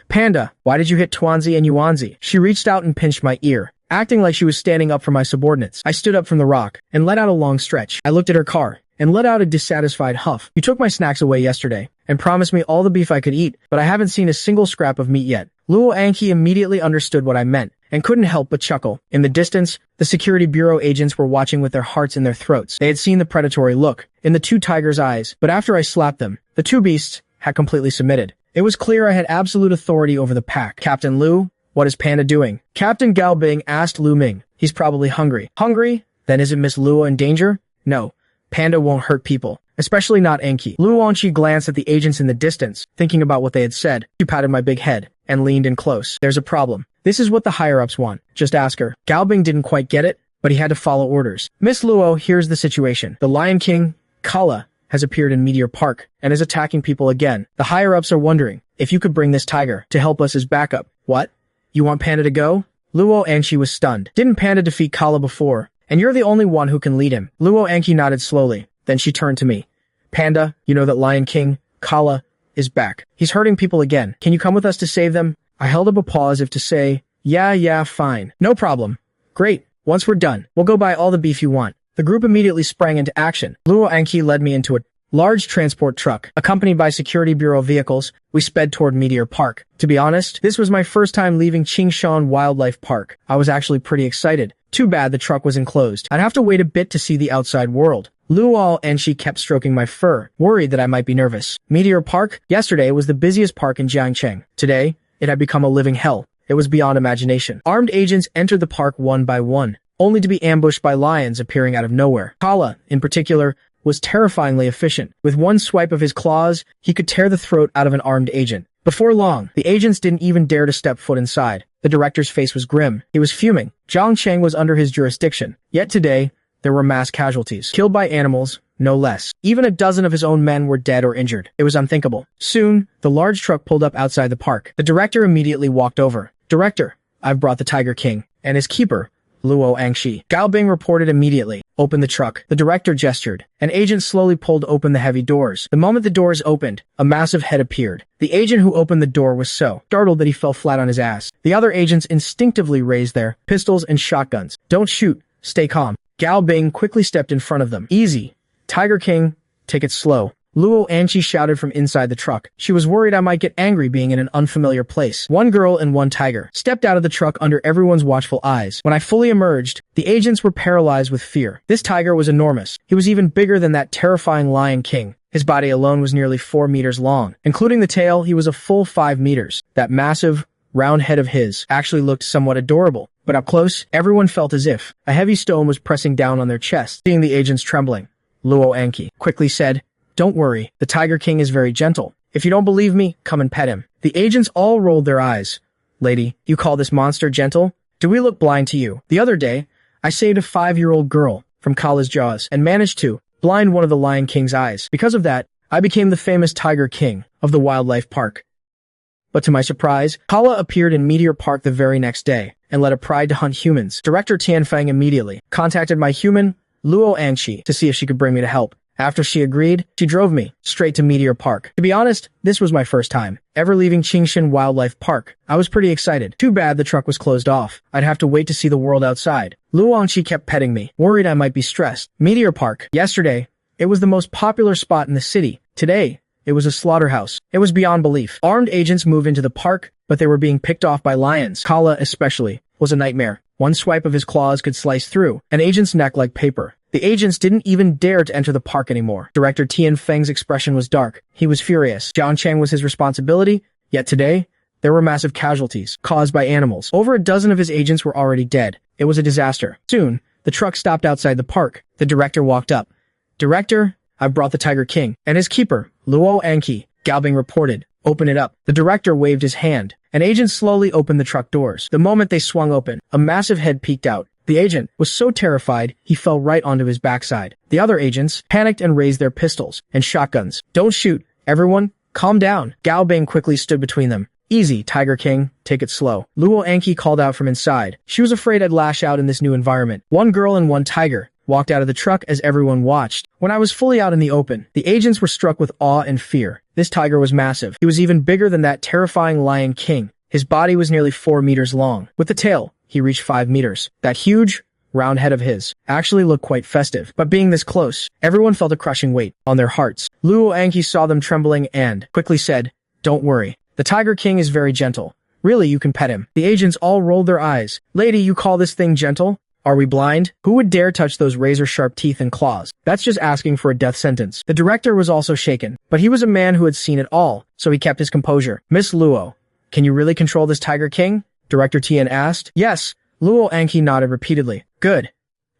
Panda, why did you hit Tuanzi and Yuanzi? She reached out and pinched my ear, acting like she was standing up for my subordinates. I stood up from the rock and let out a long stretch. I looked at her car and let out a dissatisfied huff. You took my snacks away yesterday and promised me all the beef I could eat, but I haven't seen a single scrap of meat yet. Luo Anki immediately understood what I meant and couldn't help but chuckle. In the distance, the security bureau agents were watching with their hearts in their throats. They had seen the predatory look in the 2 tigers' eyes, but after I slapped them, the 2 beasts had completely submitted. It was clear I had absolute authority over the pack. Captain Liu, what is Panda doing? Captain Gao Bing asked Lu Ming. He's probably hungry. Hungry? Then isn't Miss Luo in danger? No. Panda won't hurt people, especially not Anki. Luo Anqi glanced at the agents in the distance, thinking about what they had said. She patted my big head and leaned in close. There's a problem. This is what the higher-ups want. Just ask her. Gao Bing didn't quite get it, but he had to follow orders. Miss Luo, here's the situation. The Lion King, Kala, has appeared in Meteor Park and is attacking people again. The higher-ups are wondering if you could bring this tiger to help us as backup. What? You want Panda to go? Luo Anqi was stunned. Didn't Panda defeat Kala before? And you're the only one who can lead him. Luo Anqi nodded slowly. Then she turned to me. Panda, you know that Lion King, Kala, is back. He's hurting people again. Can you come with us to save them? I held up a paw as if to say, yeah, fine. No problem. Great. Once we're done, we'll go buy all the beef you want. The group immediately sprang into action. Luo Anqi led me into a large transport truck. Accompanied by security bureau vehicles, we sped toward Meteor Park. To be honest, this was my first time leaving Qingshan Wildlife Park. I was actually pretty excited. Too bad the truck was enclosed. I'd have to wait a bit to see the outside world. Luo and she kept stroking my fur, worried that I might be nervous. Meteor Park? Yesterday was the busiest park in Jiangcheng. Today, it had become a living hell. It was beyond imagination. Armed agents entered the park one by one, only to be ambushed by lions appearing out of nowhere. Kala, in particular, was terrifyingly efficient. With one swipe of his claws, he could tear the throat out of an armed agent. Before long, the agents didn't even dare to step foot inside. The director's face was grim. He was fuming. Jiangcheng was under his jurisdiction. Yet today, there were mass casualties. Killed by animals, no less. Even a dozen of his own men were dead or injured. It was unthinkable. Soon, the large truck pulled up outside the park. The director immediately walked over. Director, I've brought the Tiger King and his keeper, Luo Angshi. Gao Bing reported immediately. Open the truck. The director gestured. An agent slowly pulled open the heavy doors. The moment the doors opened, a massive head appeared. The agent who opened the door was so startled that he fell flat on his ass. The other agents instinctively raised their pistols and shotguns. Don't shoot. Stay calm. Gao Bing quickly stepped in front of them. Easy. Tiger King, take it slow. Luo Anqi shouted from inside the truck. She was worried I might get angry being in an unfamiliar place. One girl and one tiger stepped out of the truck under everyone's watchful eyes. When I fully emerged, the agents were paralyzed with fear. This tiger was enormous. He was even bigger than that terrifying Lion King. His body alone was nearly 4 meters long. Including the tail, he was a full 5 meters. That massive, round head of his actually looked somewhat adorable. But up close, everyone felt as if a heavy stone was pressing down on their chest. Seeing the agents trembling, Luo Anqi quickly said, "Don't worry, the Tiger King is very gentle. If you don't believe me, come and pet him." The agents all rolled their eyes. "Lady, you call this monster gentle? Do we look blind to you? The other day, I saved a 5-year-old girl from Kala's jaws and managed to blind one of the Lion King's eyes. Because of that, I became the famous Tiger King of the wildlife park." But to my surprise, Kala appeared in Meteor Park the very next day and led a pride to hunt humans. Director Tianfeng immediately contacted my human, Luo Anqi, to see if she could bring me to help. After she agreed, she drove me straight to Meteor Park. To be honest, this was my first time ever leaving Qingshan Wildlife Park. I was pretty excited. Too bad the truck was closed off. I'd have to wait to see the world outside. Luo Anqi kept petting me, worried I might be stressed. Meteor Park. Yesterday, it was the most popular spot in the city. Today, it was a slaughterhouse. It was beyond belief. Armed agents moved into the park, but they were being picked off by lions. Kala, especially, was a nightmare. One swipe of his claws could slice through an agent's neck like paper. The agents didn't even dare to enter the park anymore. Director Tian Feng's expression was dark. He was furious. Jiancheng was his responsibility, yet today, there were massive casualties caused by animals. Over a dozen of his agents were already dead. It was a disaster. Soon, the truck stopped outside the park. The director walked up. "Director, I've brought the Tiger King and his keeper, Luo Anqi," Gaobing reported. "Open it up." The director waved his hand. An agent slowly opened the truck doors. The moment they swung open, a massive head peeked out. The agent was so terrified, he fell right onto his backside. The other agents panicked and raised their pistols and shotguns. "Don't shoot. Everyone, calm down." Gaobing quickly stood between them. "Easy, Tiger King. Take it slow." Luo Anqi called out from inside. She was afraid I'd lash out in this new environment. One girl and one tiger walked out of the truck as everyone watched. When I was fully out in the open, the agents were struck with awe and fear. This tiger was massive. He was even bigger than that terrifying Lion King. His body was nearly 4 meters long. With the tail, he reached 5 meters. That huge, round head of his actually looked quite festive. But being this close, everyone felt a crushing weight on their hearts. Luo Anqi saw them trembling and quickly said, "Don't worry. The Tiger King is very gentle. Really, you can pet him." The agents all rolled their eyes. "Lady, you call this thing gentle? Are we blind? Who would dare touch those razor-sharp teeth and claws? That's just asking for a death sentence." The director was also shaken, but he was a man who had seen it all, so he kept his composure. "Miss Luo, can you really control this Tiger King?" Director Tian asked. "Yes." Luo Anqi nodded repeatedly. "Good.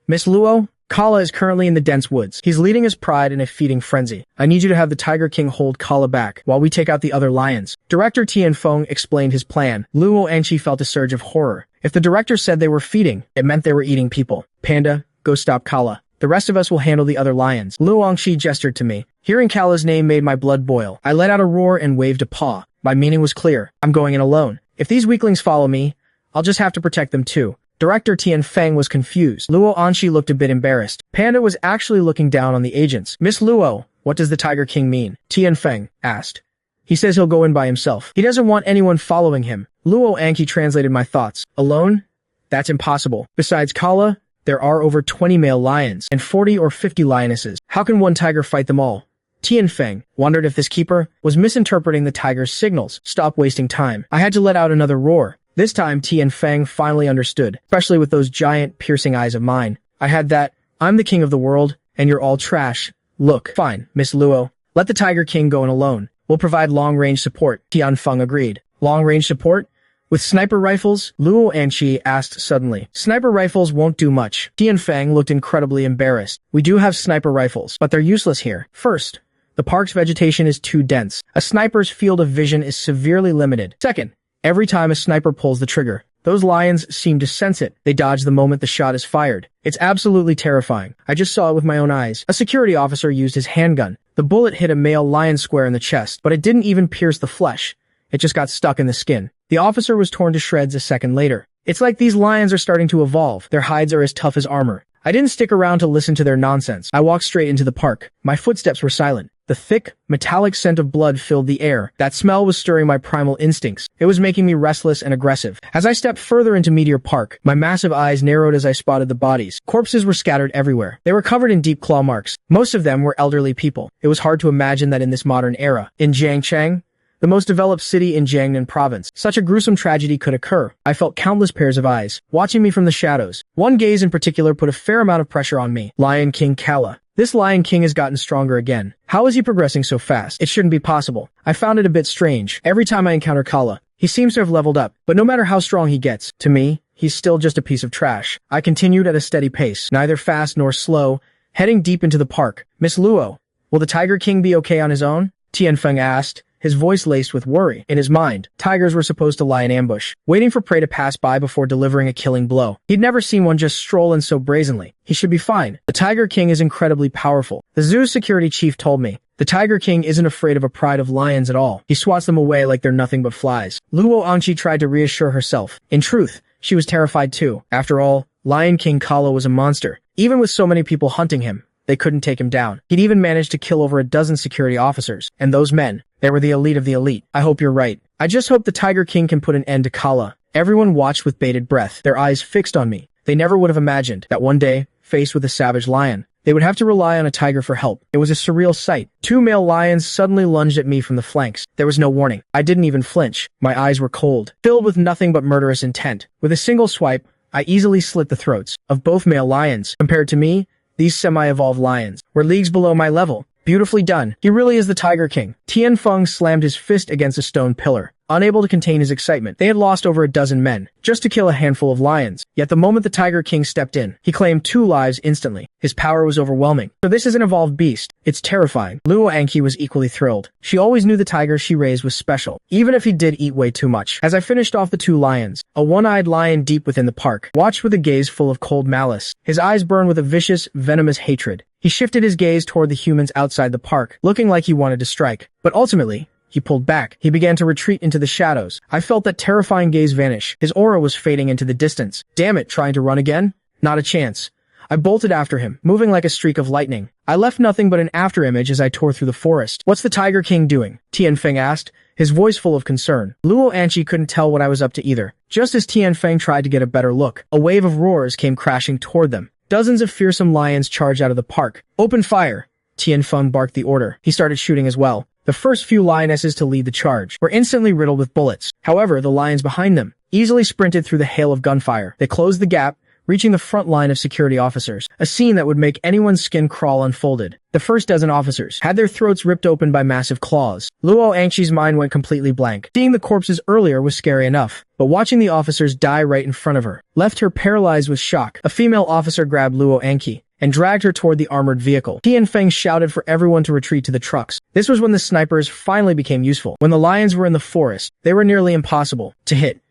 Miss Luo, Kala is currently in the dense woods. He's leading his pride in a feeding frenzy. I need you to have the Tiger King hold Kala back while we take out the other lions." Director Tian Feng explained his plan. Luo Anqi felt a surge of horror. If the director said they were feeding, it meant they were eating people. "Panda, go stop Kala. The rest of us will handle the other lions." Luo Anqi gestured to me. Hearing Kala's name made my blood boil. I let out a roar and waved a paw. My meaning was clear. I'm going in alone. If these weaklings follow me, I'll just have to protect them too. Director Tian Feng was confused. Luo Anqi looked a bit embarrassed. Panda was actually looking down on the agents. "Miss Luo, what does the Tiger King mean?" Tian Feng asked. "He says he'll go in by himself. He doesn't want anyone following him." Luo Anqi translated my thoughts. "Alone? That's impossible. Besides Kala, there are over 20 male lions and 40 or 50 lionesses. How can one tiger fight them all?" Tian Feng wondered if this keeper was misinterpreting the tiger's signals. "Stop wasting time." I had to let out another roar. This time, Tian Feng finally understood, especially with those giant, piercing eyes of mine. I had that, "I'm the king of the world, and you're all trash. Look, fine, Miss Luo. Let the Tiger King go in alone. We'll provide long-range support." Tian Feng agreed. "Long-range support? With sniper rifles?" Luo Anqi asked suddenly. "Sniper rifles won't do much." Tian Feng looked incredibly embarrassed. "We do have sniper rifles, but they're useless here. First, the park's vegetation is too dense. A sniper's field of vision is severely limited. Second, every time a sniper pulls the trigger, those lions seem to sense it. They dodge the moment the shot is fired. It's absolutely terrifying. I just saw it with my own eyes. A security officer used his handgun. The bullet hit a male lion square in the chest, but it didn't even pierce the flesh. It just got stuck in the skin. The officer was torn to shreds a second later. It's like these lions are starting to evolve. Their hides are as tough as armor. I didn't stick around to listen to their nonsense. I walked straight into the park. My footsteps were silent. The thick, metallic scent of blood filled the air. That smell was stirring my primal instincts. It was making me restless and aggressive. As I stepped further into Meteor Park, my massive eyes narrowed as I spotted the bodies. Corpses were scattered everywhere. They were covered in deep claw marks. Most of them were elderly people. It was hard to imagine that in this modern era. In Jiangchang, the most developed city in Jiangnan province, such a gruesome tragedy could occur. I felt countless pairs of eyes, watching me from the shadows. One gaze in particular put a fair amount of pressure on me. Lion King Kala. This Lion King has gotten stronger again. How is he progressing so fast? It shouldn't be possible. I found it a bit strange. Every time I encounter Kala, he seems to have leveled up. But no matter how strong he gets, to me, he's still just a piece of trash. I continued at a steady pace, neither fast nor slow, heading deep into the park. Miss Luo, will the Tiger King be okay on his own? Tianfeng asked, his voice laced with worry. In his mind, tigers were supposed to lie in ambush, waiting for prey to pass by before delivering a killing blow. He'd never seen one just stroll in so brazenly. He should be fine. The Tiger King is incredibly powerful. The zoo's security chief told me. The Tiger King isn't afraid of a pride of lions at all. He swats them away like they're nothing but flies. Luo Anqi tried to reassure herself. In truth, she was terrified too. After all, Lion King Kala was a monster. Even with so many people hunting him, they couldn't take him down. He'd even managed to kill over a dozen security officers. And those men, they were the elite of the elite. I hope you're right. I just hope the Tiger King can put an end to Kala. Everyone watched with bated breath, their eyes fixed on me. They never would have imagined that one day, faced with a savage lion, they would have to rely on a tiger for help. It was a surreal sight. Two male lions suddenly lunged at me from the flanks. There was no warning. I didn't even flinch. My eyes were cold, filled with nothing but murderous intent. With a single swipe, I easily slit the throats of both male lions. Compared to me, these semi-evolved lions were leagues below my level. Beautifully done. He really is the Tiger King. Tianfeng slammed his fist against a stone pillar, unable to contain his excitement. They had lost over a dozen men, just to kill a handful of lions. Yet the moment the Tiger King stepped in, he claimed 2 lives instantly. His power was overwhelming. So this is an evolved beast. It's terrifying. Luo Anqi was equally thrilled. She always knew the tiger she raised was special, even if he did eat way too much. As I finished off the 2 lions, a one-eyed lion deep within the park watched with a gaze full of cold malice. His eyes burned with a vicious, venomous hatred. He shifted his gaze toward the humans outside the park, looking like he wanted to strike. But ultimately, he pulled back. He began to retreat into the shadows. I felt that terrifying gaze vanish. His aura was fading into the distance. Damn it, trying to run again? Not a chance. I bolted after him, moving like a streak of lightning. I left nothing but an afterimage as I tore through the forest. What's the Tiger King doing? Tianfeng asked, his voice full of concern. Luo Anqi couldn't tell what I was up to either. Just as Tianfeng tried to get a better look, a wave of roars came crashing toward them. Dozens of fearsome lions charged out of the park. Open fire! Tianfeng barked the order. He started shooting as well. The first few lionesses to lead the charge were instantly riddled with bullets. However, the lions behind them easily sprinted through the hail of gunfire. They closed the gap, reaching the front line of security officers. A scene that would make anyone's skin crawl unfolded. The first dozen officers had their throats ripped open by massive claws. Luo Anqi's mind went completely blank. Seeing the corpses earlier was scary enough, but watching the officers die right in front of her left her paralyzed with shock. A female officer grabbed Luo Anqi and dragged her toward the armored vehicle. Tianfeng shouted for everyone to retreat to the trucks. This was when the snipers finally became useful. When the lions were in the forest, they were nearly impossible to hit.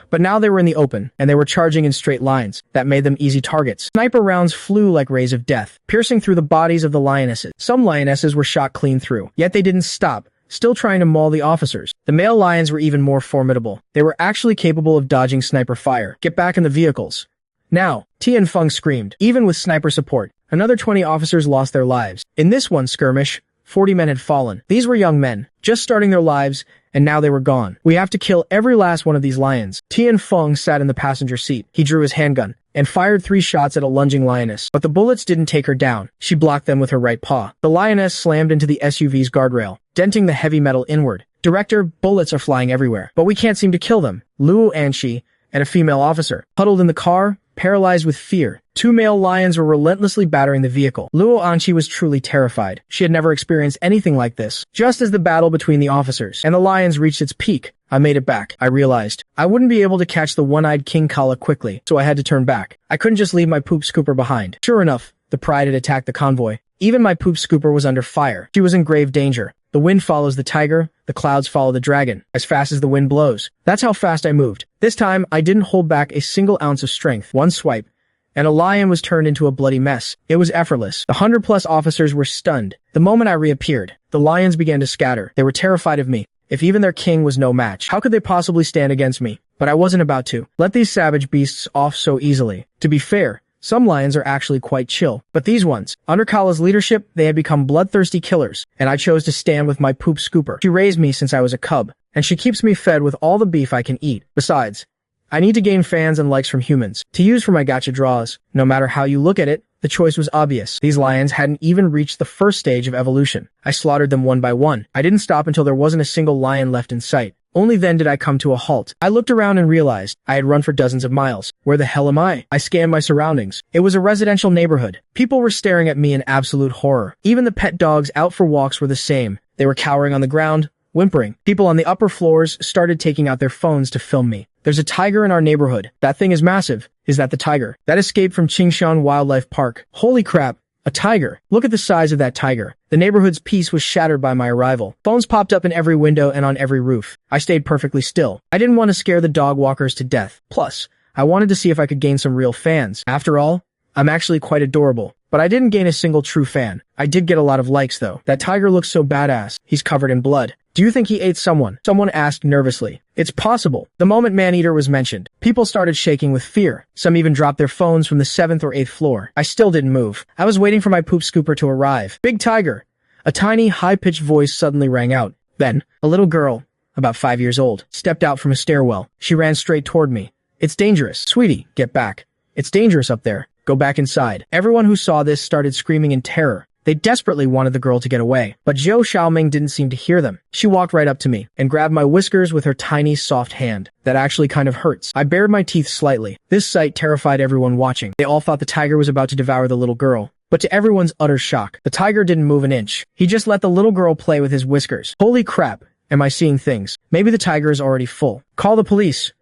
But now they were in the open, and they were charging in straight lines. That made them easy targets. Sniper rounds flew like rays of death, piercing through the bodies of the lionesses. Some lionesses were shot clean through, yet they didn't stop, still trying to maul the officers. The male lions were even more formidable. They were actually capable of dodging sniper fire. Get back in the vehicles. Now, Tianfeng screamed. Even with sniper support, another 20 officers lost their lives. In this one skirmish, 40 men had fallen. These were young men, just starting their lives, and now they were gone. We have to kill every last one of these lions. Tianfeng sat in the passenger seat. He drew his handgun and fired 3 shots at a lunging lioness, but the bullets didn't take her down. She blocked them with her right paw. The lioness slammed into the SUV's guardrail, denting the heavy metal inward. Director, bullets are flying everywhere, but we can't seem to kill them. Luo Anqi and a female officer, huddled in the car, paralyzed with fear. 2 male lions were relentlessly battering the vehicle. Luo Anqi was truly terrified. She had never experienced anything like this. Just as the battle between the officers and the lions reached its peak, I made it back. I realized I wouldn't be able to catch the one-eyed King Kala quickly, so I had to turn back. I couldn't just leave my poop scooper behind. Sure enough, the pride had attacked the convoy. Even my poop scooper was under fire. She was in grave danger. The wind follows the tiger, the clouds follow the dragon, as fast as the wind blows. That's how fast I moved. This time, I didn't hold back a single ounce of strength. One swipe, and a lion was turned into a bloody mess. It was effortless. The 100+ officers were stunned. The moment I reappeared, the lions began to scatter. They were terrified of me. If even their king was no match, how could they possibly stand against me? But I wasn't about to let these savage beasts off so easily. To be fair, Some lions are actually quite chill, but these ones, under Kala's leadership, they had become bloodthirsty killers, and I chose to stand with my poop scooper. She raised me since I was a cub, and she keeps me fed with all the beef I can eat. Besides, I need to gain fans and likes from humans to use for my gacha draws. No matter how you look at it, the choice was obvious. These lions hadn't even reached the first stage of evolution. I slaughtered them one by one. I didn't stop until there wasn't a single lion left in sight. Only then did I come to a halt. I looked around and realized I had run for dozens of miles. Where the hell am I? I scanned my surroundings. It was a residential neighborhood. People were staring at me in absolute horror. Even the pet dogs out for walks were the same. They were cowering on the ground, whimpering. People on the upper floors started taking out their phones to film me. There's a tiger in our neighborhood. That thing is massive. Is that the tiger that escaped from Qingshan Wildlife Park? Holy crap. A tiger. Look at the size of that tiger. The neighborhood's peace was shattered by my arrival. Phones popped up in every window and on every roof. I stayed perfectly still. I didn't want to scare the dog walkers to death. Plus, I wanted to see if I could gain some real fans. After all, I'm actually quite adorable. But I didn't gain a single true fan. I did get a lot of likes though. That tiger looks so badass. He's covered in blood. Do you think he ate someone? Someone asked nervously. It's possible. The moment man-eater was mentioned, people started shaking with fear. Some even dropped their phones from the 7th or 8th floor. I still didn't move. I was waiting for my poop scooper to arrive. Big tiger. A tiny, high-pitched voice suddenly rang out. Then, a little girl, about 5 years old, stepped out from a stairwell. She ran straight toward me. It's dangerous. Sweetie, get back. It's dangerous up there. Go back inside. Everyone who saw this started screaming in terror. They desperately wanted the girl to get away, but Zhou Xiaoming didn't seem to hear them. She walked right up to me and grabbed my whiskers with her tiny, soft hand. That actually kind of hurts. I bared my teeth slightly. This sight terrified everyone watching. They all thought the tiger was about to devour the little girl. But to everyone's utter shock, the tiger didn't move an inch. He just let the little girl play with his whiskers. Holy crap, am I seeing things? Maybe the tiger is already full. Call the police.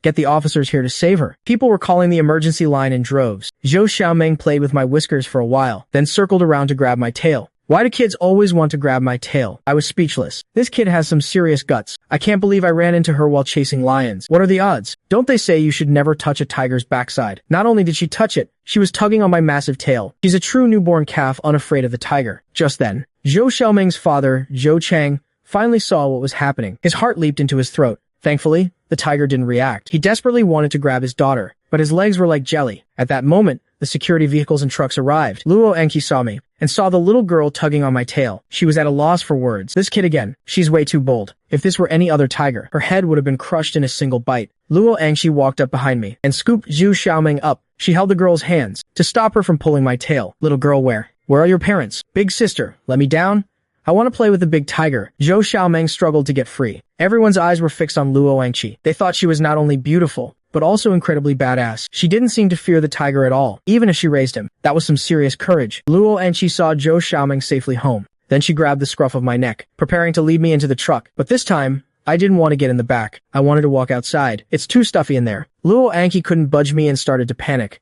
Get the officers here to save her. People were calling the emergency line in droves. Zhou Xiaoming played with my whiskers for a while, then circled around to grab my tail. Why do kids always want to grab my tail? I was speechless. This kid has some serious guts. I can't believe I ran into her while chasing lions. What are the odds? Don't they say you should never touch a tiger's backside? Not only did she touch it, she was tugging on my massive tail. She's a true newborn calf unafraid of the tiger. Just then, Zhou Xiaoming's father, Zhou Chang, finally saw what was happening. His heart leaped into his throat. Thankfully, the tiger didn't react. He desperately wanted to grab his daughter, but his legs were like jelly. At that moment, the security vehicles and trucks arrived. Luo Enki saw me and saw the little girl tugging on my tail. She was at a loss for words. This kid again. She's way too bold. If this were any other tiger, her head would have been crushed in a single bite. Luo Enki walked up behind me and scooped Zhu Xiaoming up. She held the girl's hands to stop her from pulling my tail. Little girl, where are your parents? Big sister, let me down. I want to play with the big tiger. Zhou Xiaoming struggled to get free. Everyone's eyes were fixed on Luo Enqi. They thought she was not only beautiful, but also incredibly badass. She didn't seem to fear the tiger at all, even as she raised him. That was some serious courage. Luo Enqi saw Zhou Xiaoming safely home. Then she grabbed the scruff of my neck, preparing to lead me into the truck. But this time, I didn't want to get in the back. I wanted to walk outside. It's too stuffy in there. Luo Enqi couldn't budge me and started to panic.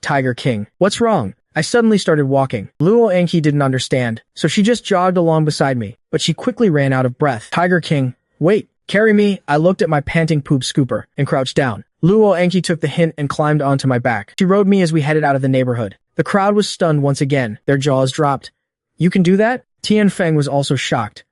Tiger King. What's wrong? I suddenly started walking. Luo Enqi didn't understand, so she just jogged along beside me, but she quickly ran out of breath. Tiger King, wait, carry me. I looked at my panting poop scooper and crouched down. Luo Enqi took the hint and climbed onto my back. She rode me as we headed out of the neighborhood. The crowd was stunned once again. Their jaws dropped. You can do that? Tian Feng was also shocked.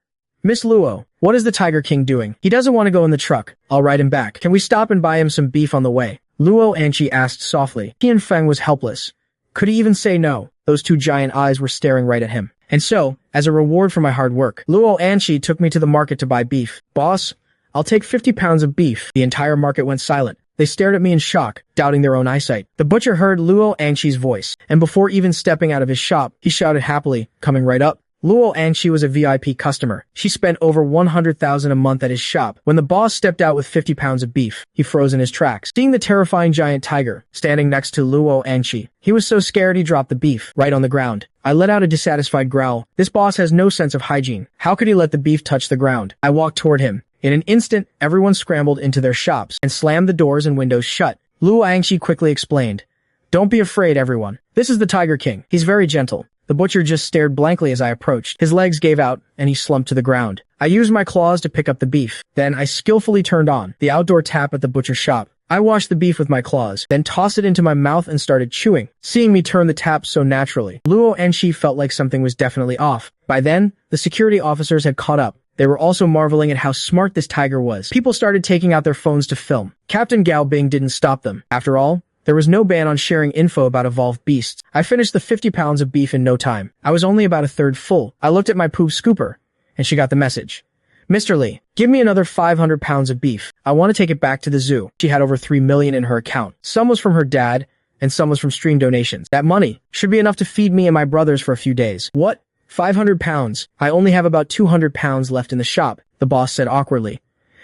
Miss Luo, what is the Tiger King doing? He doesn't want to go in the truck. I'll ride him back. Can we stop and buy him some beef on the way? Luo Enqi asked softly. Tian Feng was helpless. Could he even say no? Those two giant eyes were staring right at him. And so, as a reward for my hard work, Luo Enqi took me to the market to buy beef. Boss, I'll take 50 pounds of beef. The entire market went silent. They stared at me in shock, doubting their own eyesight. The butcher heard Luo Enqi's voice, and before even stepping out of his shop, he shouted happily, coming right up. Luo Enqi was a VIP customer. She spent over 100,000 a month at his shop. When the boss stepped out with 50 pounds of beef, he froze in his tracks. Seeing the terrifying giant tiger standing next to Luo Enqi, he was so scared he dropped the beef right on the ground. I let out a dissatisfied growl. This boss has no sense of hygiene. How could he let the beef touch the ground? I walked toward him. In an instant, everyone scrambled into their shops and slammed the doors and windows shut. Luo Enqi quickly explained, "Don't be afraid, everyone. This is the Tiger King. He's very gentle." The butcher just stared blankly as I approached. His legs gave out, and he slumped to the ground. I used my claws to pick up the beef. Then I skillfully turned on the outdoor tap at the butcher's shop. I washed the beef with my claws, then tossed it into my mouth and started chewing. Seeing me turn the tap so naturally, Luo Enqi felt like something was definitely off. By then, the security officers had caught up. They were also marveling at how smart this tiger was. People started taking out their phones to film. Captain Gao Bing didn't stop them. After all, There was no ban on sharing info about evolved beasts. I finished the 50 pounds of beef in no time. I was only about a third full. I looked at my poop scooper, and she got the message. Mr. Lee, give me another 500 pounds of beef. I want to take it back to the zoo. She had over 3 million in her account. Some was from her dad, and some was from stream donations. That money should be enough to feed me and my brothers for a few days. What? 500 pounds? I only have about 200 pounds left in the shop, the boss said awkwardly.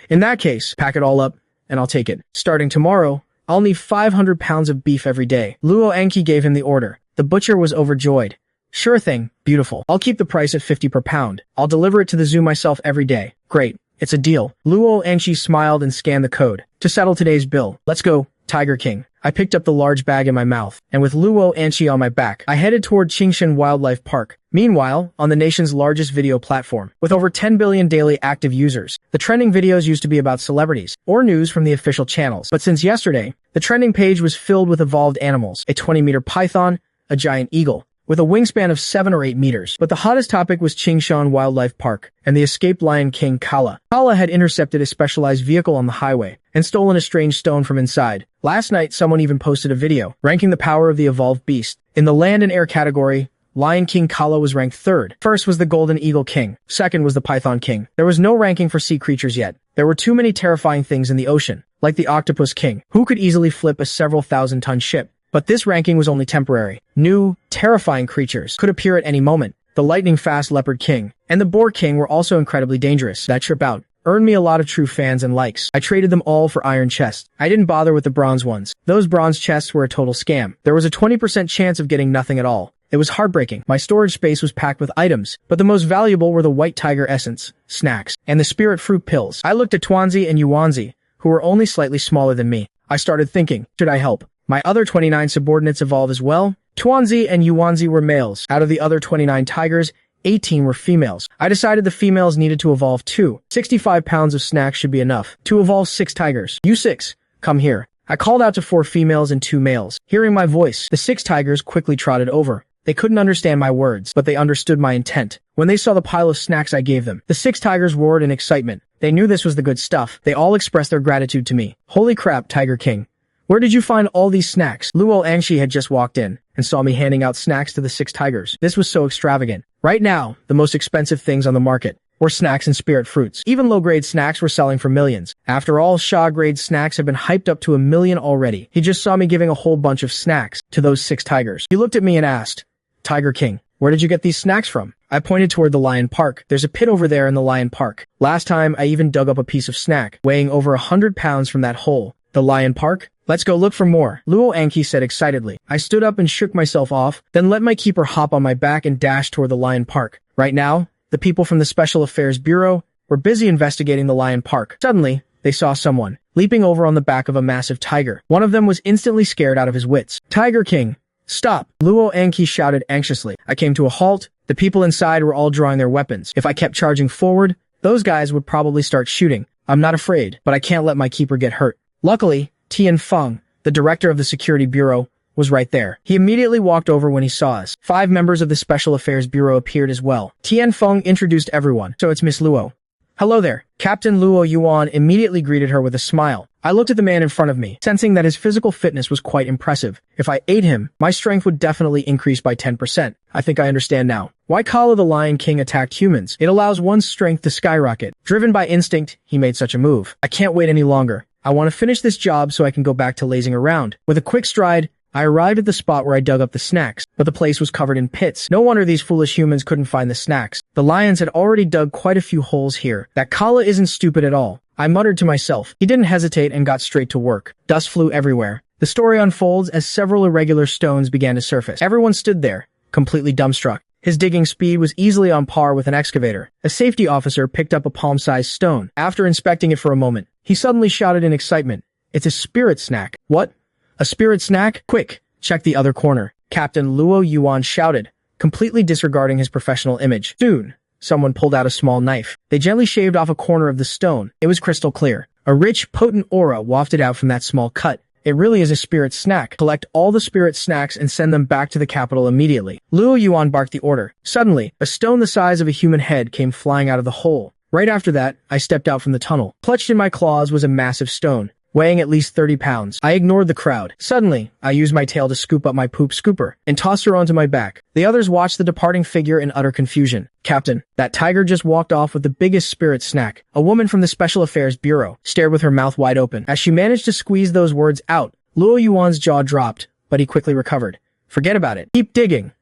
In that case, pack it all up, and I'll take it. Starting tomorrow, I'll need 500 pounds of beef every day. Luo Anki gave him the order. The butcher was overjoyed. Sure thing, beautiful. I'll keep the price at 50 per pound. I'll deliver it to the zoo myself every day. Great, it's a deal. Luo Anki smiled and scanned the code. To settle today's bill, let's go, Tiger King. I picked up the large bag in my mouth, and with Luo Anchi on my back, I headed toward Qingshan Wildlife Park. Meanwhile, on the nation's largest video platform, with over 10 billion daily active users, the trending videos used to be about celebrities or news from the official channels. But since yesterday, the trending page was filled with evolved animals, a 20-meter python, a giant eagle, with a wingspan of 7 or 8 meters. But the hottest topic was Qingshan Wildlife Park and the escaped Lion King Kala. Kala had intercepted a specialized vehicle on the highway and stolen a strange stone from inside. Last night, someone even posted a video ranking the power of the evolved beast. In the land and air category, Lion King Kala was ranked 3rd. First was the Golden Eagle King. Second was the Python King. There was no ranking for sea creatures yet. There were too many terrifying things in the ocean, like the Octopus King, who could easily flip a several thousand-ton ship. But this ranking was only temporary. New, terrifying creatures could appear at any moment. The lightning-fast Leopard King and the Boar King were also incredibly dangerous. That trip out earned me a lot of true fans and likes. I traded them all for iron chests. I didn't bother with the bronze ones. Those bronze chests were a total scam. There was a 20% chance of getting nothing at all. It was heartbreaking. My storage space was packed with items, but the most valuable were the White Tiger Essence, snacks, and the Spirit Fruit Pills. I looked at Tuanzi and Yuanzi, who were only slightly smaller than me. I started thinking, should I help my other 29 subordinates evolve as well? Tuanzi and Yuanzi were males. Out of the other 29 tigers, 18 were females. I decided the females needed to evolve too. 65 pounds of snacks should be enough to evolve 6 tigers. You 6, come here. I called out to 4 females and 2 males. Hearing my voice, the 6 tigers quickly trotted over. They couldn't understand my words, but they understood my intent. When they saw the pile of snacks I gave them, the 6 tigers roared in excitement. They knew this was the good stuff. They all expressed their gratitude to me. Holy crap, Tiger King. Where did you find all these snacks? Luo Angshi had just walked in and saw me handing out snacks to the 6 tigers. This was so extravagant. Right now, the most expensive things on the market were snacks and spirit fruits. Even low-grade snacks were selling for millions. After all, Shaw-grade snacks have been hyped up to $1 million already. He just saw me giving a whole bunch of snacks to those 6 tigers. He looked at me and asked, Tiger King, where did you get these snacks from? I pointed toward the Lion Park. There's a pit over there in the Lion Park. Last time, I even dug up a piece of snack, weighing over 100 pounds from that hole. The Lion Park? Let's go look for more, Luo Anki said excitedly. I stood up and shook myself off, then let my keeper hop on my back and dash toward the Lion Park. Right now, the people from the Special Affairs Bureau were busy investigating the Lion Park. Suddenly, they saw someone leaping over on the back of a massive tiger. One of them was instantly scared out of his wits. Tiger King, stop! Luo Anki shouted anxiously. I came to a halt. The people inside were all drawing their weapons. If I kept charging forward, those guys would probably start shooting. I'm not afraid, but I can't let my keeper get hurt. Luckily, Tian Feng, the director of the Security Bureau, was right there. He immediately walked over when he saw us. 5 members of the Special Affairs Bureau appeared as well. Tian Feng introduced everyone. So it's Miss Luo. Hello there. Captain Luo Yuan immediately greeted her with a smile. I looked at the man in front of me, sensing that his physical fitness was quite impressive. If I ate him, my strength would definitely increase by 10%. I think I understand now why Kala the Lion King attacked humans. It allows one's strength to skyrocket. Driven by instinct, he made such a move. I can't wait any longer. I want to finish this job so I can go back to lazing around. With a quick stride, I arrived at the spot where I dug up the snacks, but the place was covered in pits. No wonder these foolish humans couldn't find the snacks. The lions had already dug quite a few holes here. That Kala isn't stupid at all. I muttered to myself. He didn't hesitate and got straight to work. Dust flew everywhere. The story unfolds as several irregular stones began to surface. Everyone stood there, completely dumbstruck. His digging speed was easily on par with an excavator. A safety officer picked up a palm-sized stone. After inspecting it for a moment, he suddenly shouted in excitement, "It's a spirit snack." What? A spirit snack? Quick, check the other corner. Captain Luo Yuan shouted, completely disregarding his professional image. Soon, someone pulled out a small knife. They gently shaved off a corner of the stone. It was crystal clear. A rich, potent aura wafted out from that small cut. It really is a spirit snack. Collect all the spirit snacks and send them back to the capital immediately. Luo Yuan barked the order. Suddenly, a stone the size of a human head came flying out of the hole. Right after that, I stepped out from the tunnel. Clutched in my claws was a massive stone, weighing at least 30 pounds. I ignored the crowd. Suddenly, I used my tail to scoop up my poop scooper and tossed her onto my back. The others watched the departing figure in utter confusion. Captain, that tiger just walked off with the biggest spirit snack. A woman from the Special Affairs Bureau stared with her mouth wide open. As she managed to squeeze those words out, Luo Yuan's jaw dropped, but he quickly recovered. Forget about it. Keep digging.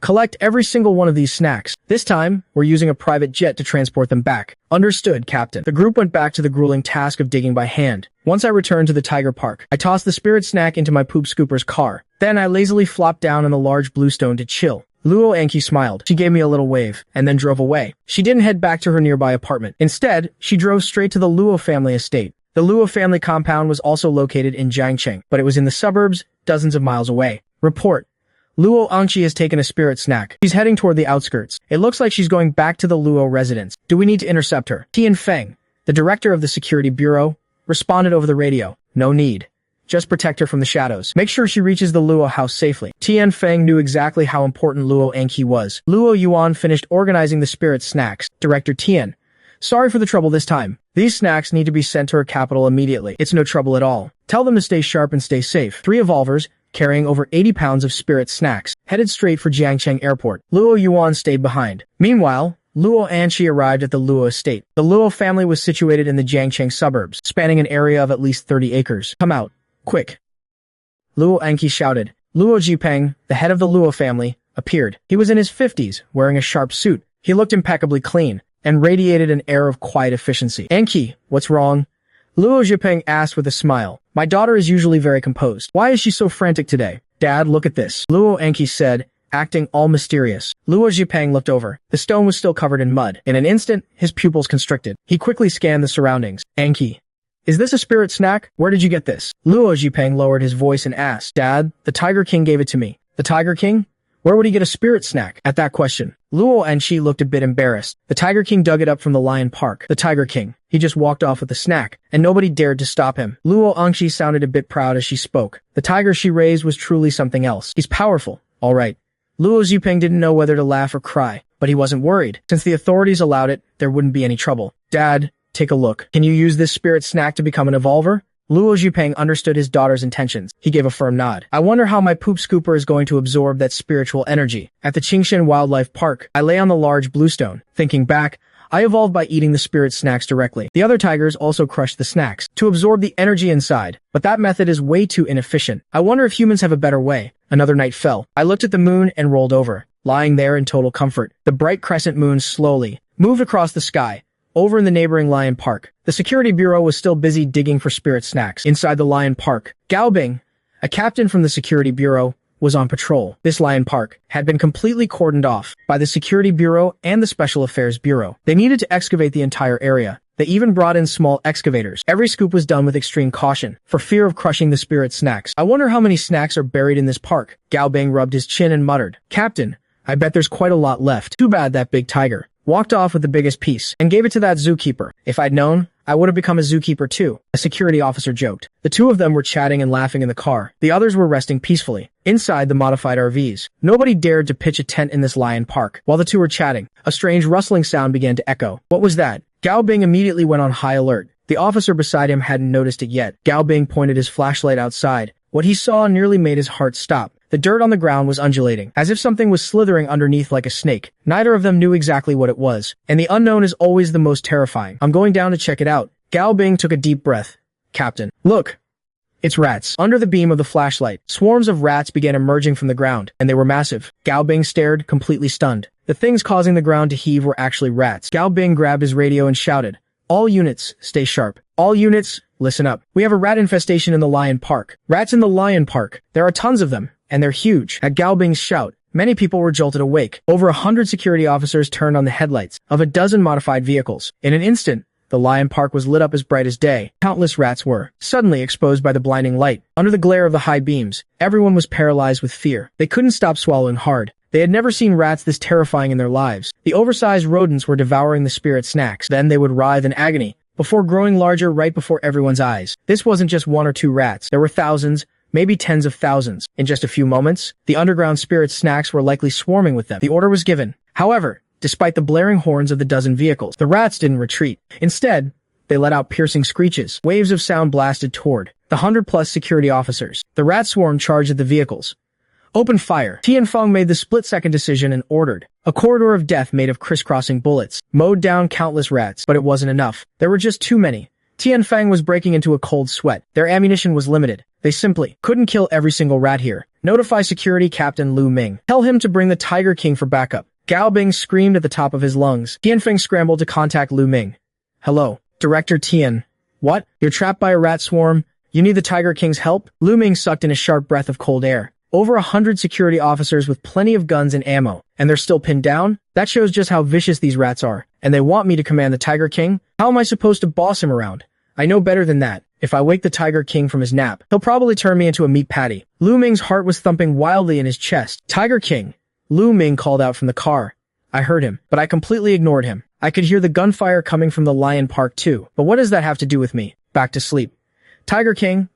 Collect every single one of these snacks. This time, we're using a private jet to transport them back. Understood, Captain. The group went back to the grueling task of digging by hand. Once I returned to the tiger park, I tossed the spirit snack into my poop scooper's car. Then I lazily flopped down on the large bluestone to chill. Luo Anki smiled. She gave me a little wave, and then drove away. She didn't head back to her nearby apartment. Instead, she drove straight to the Luo family estate. The Luo family compound was also located in Jiangcheng, but it was in the suburbs, dozens of miles away. Report. Luo Angqi has taken a spirit snack. She's heading toward the outskirts. It looks like she's going back to the Luo residence. Do we need to intercept her? Tian Feng, the director of the security bureau, responded over the radio. No need. Just protect her from the shadows. Make sure she reaches the Luo house safely. Tian Feng knew exactly how important Luo Anqi was. Luo Yuan finished organizing the spirit snacks. Director Tian. Sorry for the trouble this time. These snacks need to be sent to her capital immediately. It's no trouble at all. Tell them to stay sharp and stay safe. 3 evolvers, carrying over 80 pounds of spirit snacks, headed straight for Jiangcheng Airport. Luo Yuan stayed behind. Meanwhile, Luo Anqi arrived at the Luo estate. The Luo family was situated in the Jiangcheng suburbs, spanning an area of at least 30 acres. Come out. Quick. Luo Anqi shouted. Luo Jipeng, the head of the Luo family, appeared. He was in his 50s, wearing a sharp suit. He looked impeccably clean, and radiated an air of quiet efficiency. Anqi, what's wrong? Luo Jipeng asked with a smile. My daughter is usually very composed. Why is she so frantic today? Dad, look at this. Luo Anqi said, acting all mysterious. Luo Jipeng looked over. The stone was still covered in mud. In an instant, his pupils constricted. He quickly scanned the surroundings. Anqi, is this a spirit snack? Where did you get this? Luo Jipeng lowered his voice and asked, Dad, the Tiger King gave it to me. The Tiger King? Where would he get a spirit snack? At that question, Luo Anqi looked a bit embarrassed. The Tiger King dug it up from the lion park. The Tiger King. He just walked off with the snack, and nobody dared to stop him. Luo Anqi sounded a bit proud as she spoke. The tiger she raised was truly something else. He's powerful. All right. Luo Zipeng didn't know whether to laugh or cry, but he wasn't worried. Since the authorities allowed it, there wouldn't be any trouble. Dad, take a look. Can you use this spirit snack to become an evolver? Luo Zipeng understood his daughter's intentions. He gave a firm nod. I wonder how my poop scooper is going to absorb that spiritual energy. At the Qingshan Wildlife Park, I lay on the large bluestone. Thinking back, I evolved by eating the spirit snacks directly. The other tigers also crushed the snacks to absorb the energy inside, but that method is way too inefficient. I wonder if humans have a better way. Another night fell. I looked at the moon and rolled over, lying there in total comfort. The bright crescent moon slowly moved across the sky. Over in the neighboring lion park, the security bureau was still busy digging for spirit snacks. Inside the lion park, Gao Bing, a captain from the security bureau, was on patrol. This lion park had been completely cordoned off by the security bureau and the special affairs bureau. They needed to excavate the entire area. They even brought in small excavators. Every scoop was done with extreme caution, for fear of crushing the spirit snacks. I wonder how many snacks are buried in this park. Gao Bing rubbed his chin and muttered, Captain, I bet there's quite a lot left. Too bad that big tiger walked off with the biggest piece and gave it to that zookeeper. If I'd known, I would have become a zookeeper too, a security officer joked. The two of them were chatting and laughing in the car. The others were resting peacefully inside the modified RVs. Nobody dared to pitch a tent in this lion park. While the two were chatting, a strange rustling sound began to echo. What was that? Gao Bing immediately went on high alert. The officer beside him hadn't noticed it yet. Gao Bing pointed his flashlight outside. What he saw nearly made his heart stop. The dirt on the ground was undulating, as if something was slithering underneath like a snake. Neither of them knew exactly what it was, and the unknown is always the most terrifying. I'm going down to check it out. Gao Bing took a deep breath. Captain, look! It's rats. Under the beam of the flashlight, swarms of rats began emerging from the ground, and they were massive. Gao Bing stared, completely stunned. The things causing the ground to heave were actually rats. Gao Bing grabbed his radio and shouted, All units, stay sharp. All units, listen up. We have a rat infestation in the lion park. Rats in the lion park. There are tons of them, and they're huge. At Gao Bing's shout, many people were jolted awake. Over 100 security officers turned on the headlights of a dozen modified vehicles. In an instant, the lion park was lit up as bright as day. Countless rats were suddenly exposed by the blinding light. Under the glare of the high beams, everyone was paralyzed with fear. They couldn't stop swallowing hard. They had never seen rats this terrifying in their lives. The oversized rodents were devouring the spirit snacks. Then they would writhe in agony, before growing larger right before everyone's eyes. This wasn't just one or two rats. There were thousands, maybe tens of thousands. In just a few moments, the underground spirit snacks were likely swarming with them. The order was given. However, despite the blaring horns of the dozen vehicles, the rats didn't retreat. Instead, They let out piercing screeches. Waves of sound blasted toward the 100-plus security officers. The rat swarm charged at the vehicles. Open fire. Tianfeng made the split-second decision and ordered. A corridor of death made of crisscrossing bullets mowed down countless rats, but it wasn't enough. There were just too many. Tianfeng was breaking into a cold sweat. Their ammunition was limited. They simply couldn't kill every single rat here. Notify security captain Lu Ming. Tell him to bring the Tiger King for backup. Gao Bing screamed at the top of his lungs. Tianfeng scrambled to contact Lu Ming. Hello, Director Tian. What? You're trapped by a rat swarm? You need the Tiger King's help? Lu Ming sucked in a sharp breath of cold air. Over 100 security officers with plenty of guns and ammo, and they're still pinned down? That shows just how vicious these rats are. And they want me to command the Tiger King? How am I supposed to boss him around? I know better than that. If I wake the Tiger King from his nap, he'll probably turn me into a meat patty. Lu Ming's heart was thumping wildly in his chest. Tiger King! Lu Ming called out from the car. I heard him, but I completely ignored him. I could hear the gunfire coming from the lion park too. But what does that have to do with me? Back to sleep. Tiger King!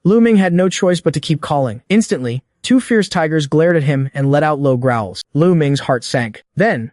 Lu Ming had no choice but to keep calling. Instantly, 2 fierce tigers glared at him and let out low growls. Lu Ming's heart sank. Then,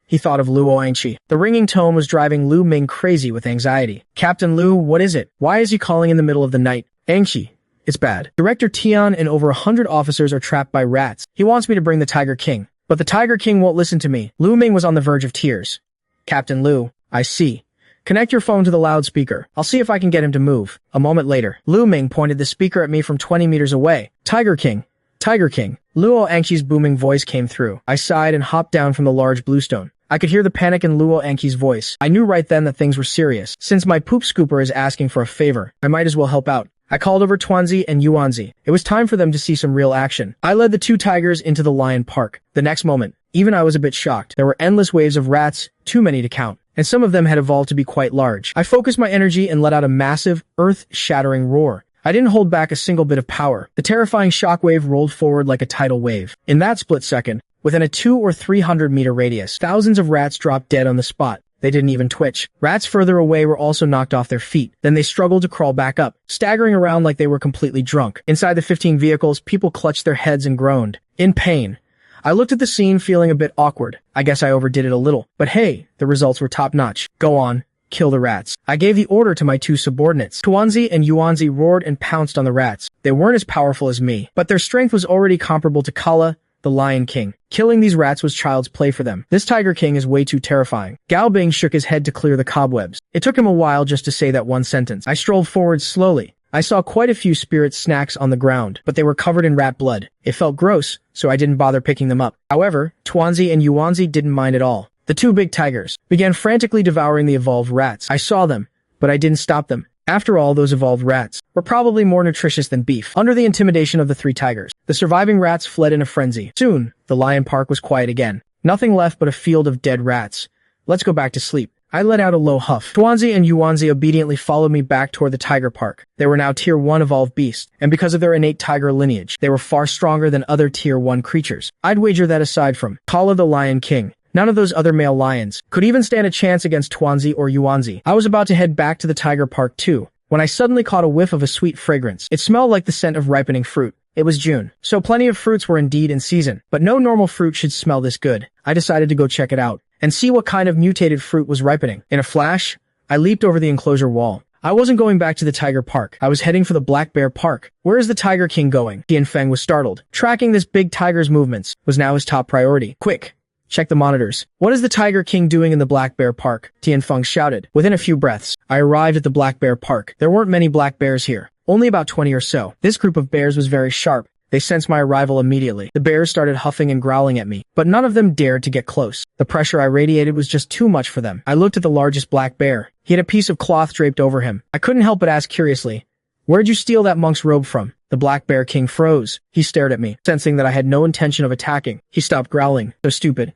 he thought of Luo Angqi. The ringing tone was driving Lu Ming crazy with anxiety. Captain Lu, what is it? Why is he calling in the middle of the night? Angqi, it's bad. Director Tian and over 100 officers are trapped by rats. He wants me to bring the Tiger King. But the Tiger King won't listen to me. Lu Ming was on the verge of tears. Captain Lu, I see. Connect your phone to the loudspeaker. I'll see if I can get him to move. A moment later, Lu Ming pointed the speaker at me from 20 meters away. Tiger King. Tiger King. Luo Angqi's booming voice came through. I sighed and hopped down from the large bluestone. I could hear the panic in Luo Angqi's voice. I knew right then that things were serious. Since my poop scooper is asking for a favor, I might as well help out. I called over Tuanzi and Yuanzi. It was time for them to see some real action. I led the 2 tigers into the lion park. The next moment, even I was a bit shocked. There were endless waves of rats, too many to count, and some of them had evolved to be quite large. I focused my energy and let out a massive, earth-shattering roar. I didn't hold back a single bit of power. The terrifying shockwave rolled forward like a tidal wave. In that split second, within a 200 or 300 meter radius, thousands of rats dropped dead on the spot. They didn't even twitch. Rats further away were also knocked off their feet. Then they struggled to crawl back up, staggering around like they were completely drunk. Inside the 15 vehicles, people clutched their heads and groaned. In pain. I looked at the scene feeling a bit awkward. I guess I overdid it a little. But hey, the results were top-notch. Go on. Kill the rats. I gave the order to my 2 subordinates. Tuanzi and Yuanzi roared and pounced on the rats. They weren't as powerful as me, but their strength was already comparable to Kala, the Lion King. Killing these rats was child's play for them. This Tiger King is way too terrifying. Gao Bing shook his head to clear the cobwebs. It took him a while just to say that one sentence. I strolled forward slowly. I saw quite a few spirit snacks on the ground, but they were covered in rat blood. It felt gross, so I didn't bother picking them up. However, Tuanzi and Yuanzi didn't mind at all. The 2 big tigers began frantically devouring the evolved rats. I saw them, but I didn't stop them. After all, those evolved rats were probably more nutritious than beef. Under the intimidation of the 3 tigers, the surviving rats fled in a frenzy. Soon, the lion park was quiet again. Nothing left but a field of dead rats. Let's go back to sleep. I let out a low huff. Tuanzi and Yuanzi obediently followed me back toward the tiger park. They were now Tier 1 evolved beasts, and because of their innate tiger lineage, they were far stronger than other Tier 1 creatures. I'd wager that aside from Kala the Lion King, none of those other male lions could even stand a chance against Tuanzi or Yuanzi. I was about to head back to the tiger park too, when I suddenly caught a whiff of a sweet fragrance. It smelled like the scent of ripening fruit. It was June, so plenty of fruits were indeed in season, but no normal fruit should smell this good. I decided to go check it out and see what kind of mutated fruit was ripening. In a flash, I leaped over the enclosure wall. I wasn't going back to the tiger park. I was heading for the Black Bear Park. Where is the Tiger King going? Tianfeng was startled. Tracking this big tiger's movements was now his top priority. Quick! Check the monitors. What is the Tiger King doing in the Black Bear Park? Tianfeng shouted. Within a few breaths, I arrived at the Black Bear Park. There weren't many black bears here. Only about 20 or so. This group of bears was very sharp. They sensed my arrival immediately. The bears started huffing and growling at me, but none of them dared to get close. The pressure I radiated was just too much for them. I looked at the largest black bear. He had a piece of cloth draped over him. I couldn't help but ask curiously, "Where'd you steal that monk's robe from?" The Black Bear King froze. He stared at me, sensing that I had no intention of attacking. He stopped growling. So stupid.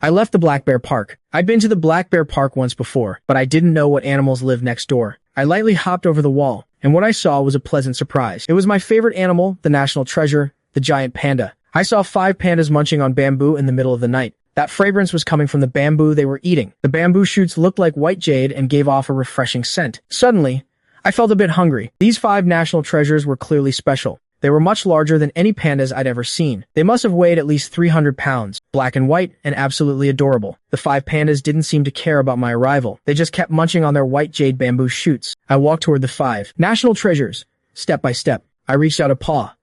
I left the Black Bear Park. I'd been to the Black Bear Park once before, but I didn't know what animals lived next door. I lightly hopped over the wall, and what I saw was a pleasant surprise. It was my favorite animal, the national treasure, the giant panda. I saw 5 pandas munching on bamboo in the middle of the night. That fragrance was coming from the bamboo they were eating. The bamboo shoots looked like white jade and gave off a refreshing scent. Suddenly, I felt a bit hungry. These 5 national treasures were clearly special. They were much larger than any pandas I'd ever seen. They must have weighed at least 300 pounds, black and white, and absolutely adorable. The 5 pandas didn't seem to care about my arrival. They just kept munching on their white jade bamboo shoots. I walked toward the 5 national treasures. Step by step, I reached out a paw.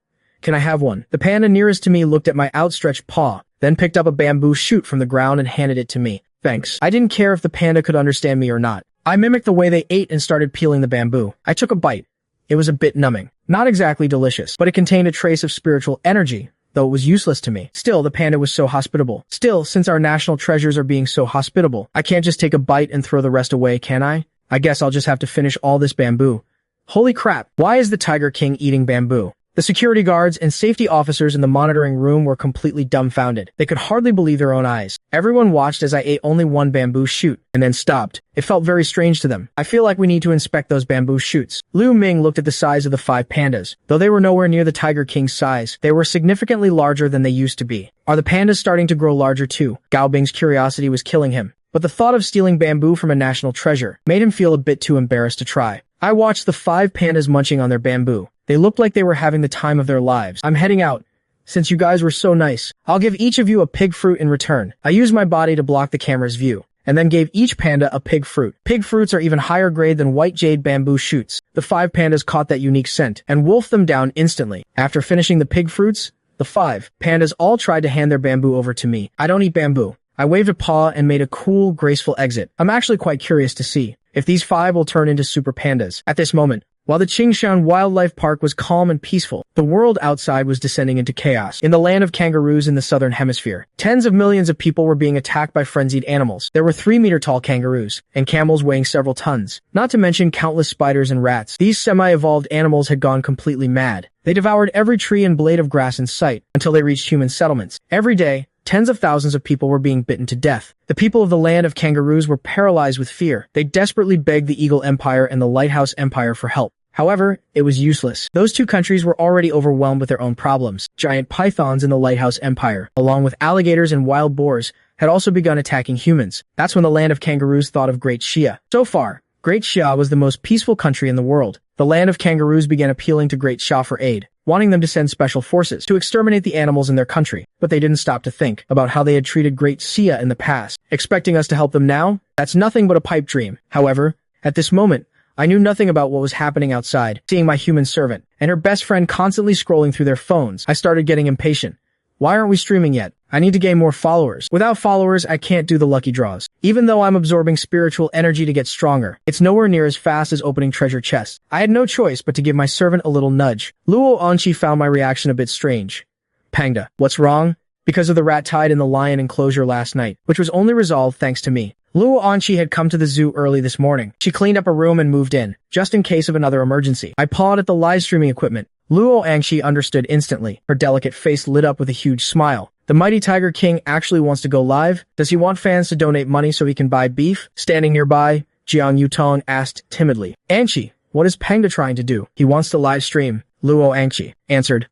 Can I have one? The panda nearest to me looked at my outstretched paw, then picked up a bamboo shoot from the ground and handed it to me. Thanks. I didn't care if the panda could understand me or not. I mimicked the way they ate and started peeling the bamboo. I took a bite. It was a bit numbing. Not exactly delicious, but it contained a trace of spiritual energy, though it was useless to me. Still, the panda was so hospitable. Still, since our national treasures are being so hospitable, I can't just take a bite and throw the rest away, can I? I guess I'll just have to finish all this bamboo. Holy crap, why is the Tiger King eating bamboo? The security guards and safety officers in the monitoring room were completely dumbfounded. They could hardly believe their own eyes. Everyone watched as I ate only one bamboo shoot, and then stopped. It felt very strange to them. I feel like we need to inspect those bamboo shoots. Liu Ming looked at the size of the 5 pandas. Though they were nowhere near the Tiger King's size, they were significantly larger than they used to be. Are the pandas starting to grow larger too? Gao Bing's curiosity was killing him. But the thought of stealing bamboo from a national treasure made him feel a bit too embarrassed to try. I watched the 5 pandas munching on their bamboo. They looked like they were having the time of their lives. I'm heading out. Since you guys were so nice, I'll give each of you a pig fruit in return. I used my body to block the camera's view, and then gave each panda a pig fruit. Pig fruits are even higher grade than white jade bamboo shoots. The 5 pandas caught that unique scent and wolfed them down instantly. After finishing the pig fruits, the 5 pandas all tried to hand their bamboo over to me. I don't eat bamboo. I waved a paw and made a cool, graceful exit. I'm actually quite curious to see if these 5 will turn into super pandas. At this moment, while the Qingshan Wildlife Park was calm and peaceful, the world outside was descending into chaos. In the land of kangaroos in the southern hemisphere, tens of millions of people were being attacked by frenzied animals. There were 3-meter-tall kangaroos, and camels weighing several tons, not to mention countless spiders and rats. These semi-evolved animals had gone completely mad. They devoured every tree and blade of grass in sight until they reached human settlements. Every day, tens of thousands of people were being bitten to death. The people of the land of kangaroos were paralyzed with fear. They desperately begged the Eagle Empire and the Lighthouse Empire for help. However, it was useless. Those two countries were already overwhelmed with their own problems. Giant pythons in the Lighthouse Empire, along with alligators and wild boars, had also begun attacking humans. That's when the land of kangaroos thought of Great Xia. So far, Great Xia was the most peaceful country in the world. The land of kangaroos began appealing to Great Xia for aid, wanting them to send special forces to exterminate the animals in their country. But they didn't stop to think about how they had treated Great Xia in the past. Expecting us to help them now? That's nothing but a pipe dream. However, at this moment, I knew nothing about what was happening outside. Seeing my human servant and her best friend constantly scrolling through their phones, I started getting impatient. Why aren't we streaming yet? I need to gain more followers. Without followers, I can't do the lucky draws. Even though I'm absorbing spiritual energy to get stronger, it's nowhere near as fast as opening treasure chests. I had no choice but to give my servant a little nudge. Luo Anqi found my reaction a bit strange. Pangda, what's wrong? Because of the rat tied in the lion enclosure last night, which was only resolved thanks to me. Luo Anqi had come to the zoo early this morning. She cleaned up a room and moved in, just in case of another emergency. I pawed at the live streaming equipment. Luo Anqi understood instantly. Her delicate face lit up with a huge smile. The mighty Tiger King actually wants to go live? Does he want fans to donate money so he can buy beef? Standing nearby, Jiang Yutong asked timidly. Anqi, what is Pangda trying to do? He wants to live stream, Luo Anqi answered.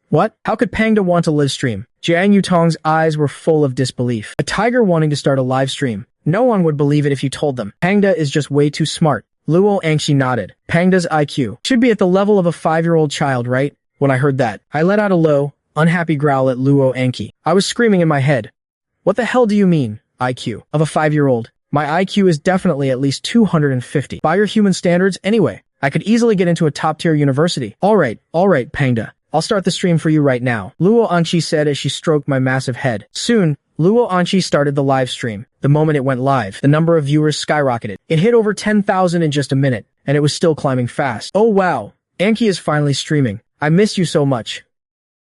What? How could Pangda want to live stream? Jiang Yutong's eyes were full of disbelief. A tiger wanting to start a live stream. No one would believe it if you told them. Pangda is just way too smart. Luo Anqi nodded. Pangda's IQ should be at the level of a 5-year-old child, right? When I heard that, I let out a low, unhappy growl at Luo Anqi. I was screaming in my head. What the hell do you mean, IQ? Of a 5-year-old? My IQ is definitely at least 250. By your human standards, anyway. I could easily get into a top-tier university. Alright, Pangda. I'll start the stream for you right now, Luo Anqi said as she stroked my massive head. Soon, Luo Anqi started the live stream. The moment it went live, the number of viewers skyrocketed. It hit over 10,000 in just a minute, and it was still climbing fast. Oh wow, Anqi is finally streaming. I miss you so much.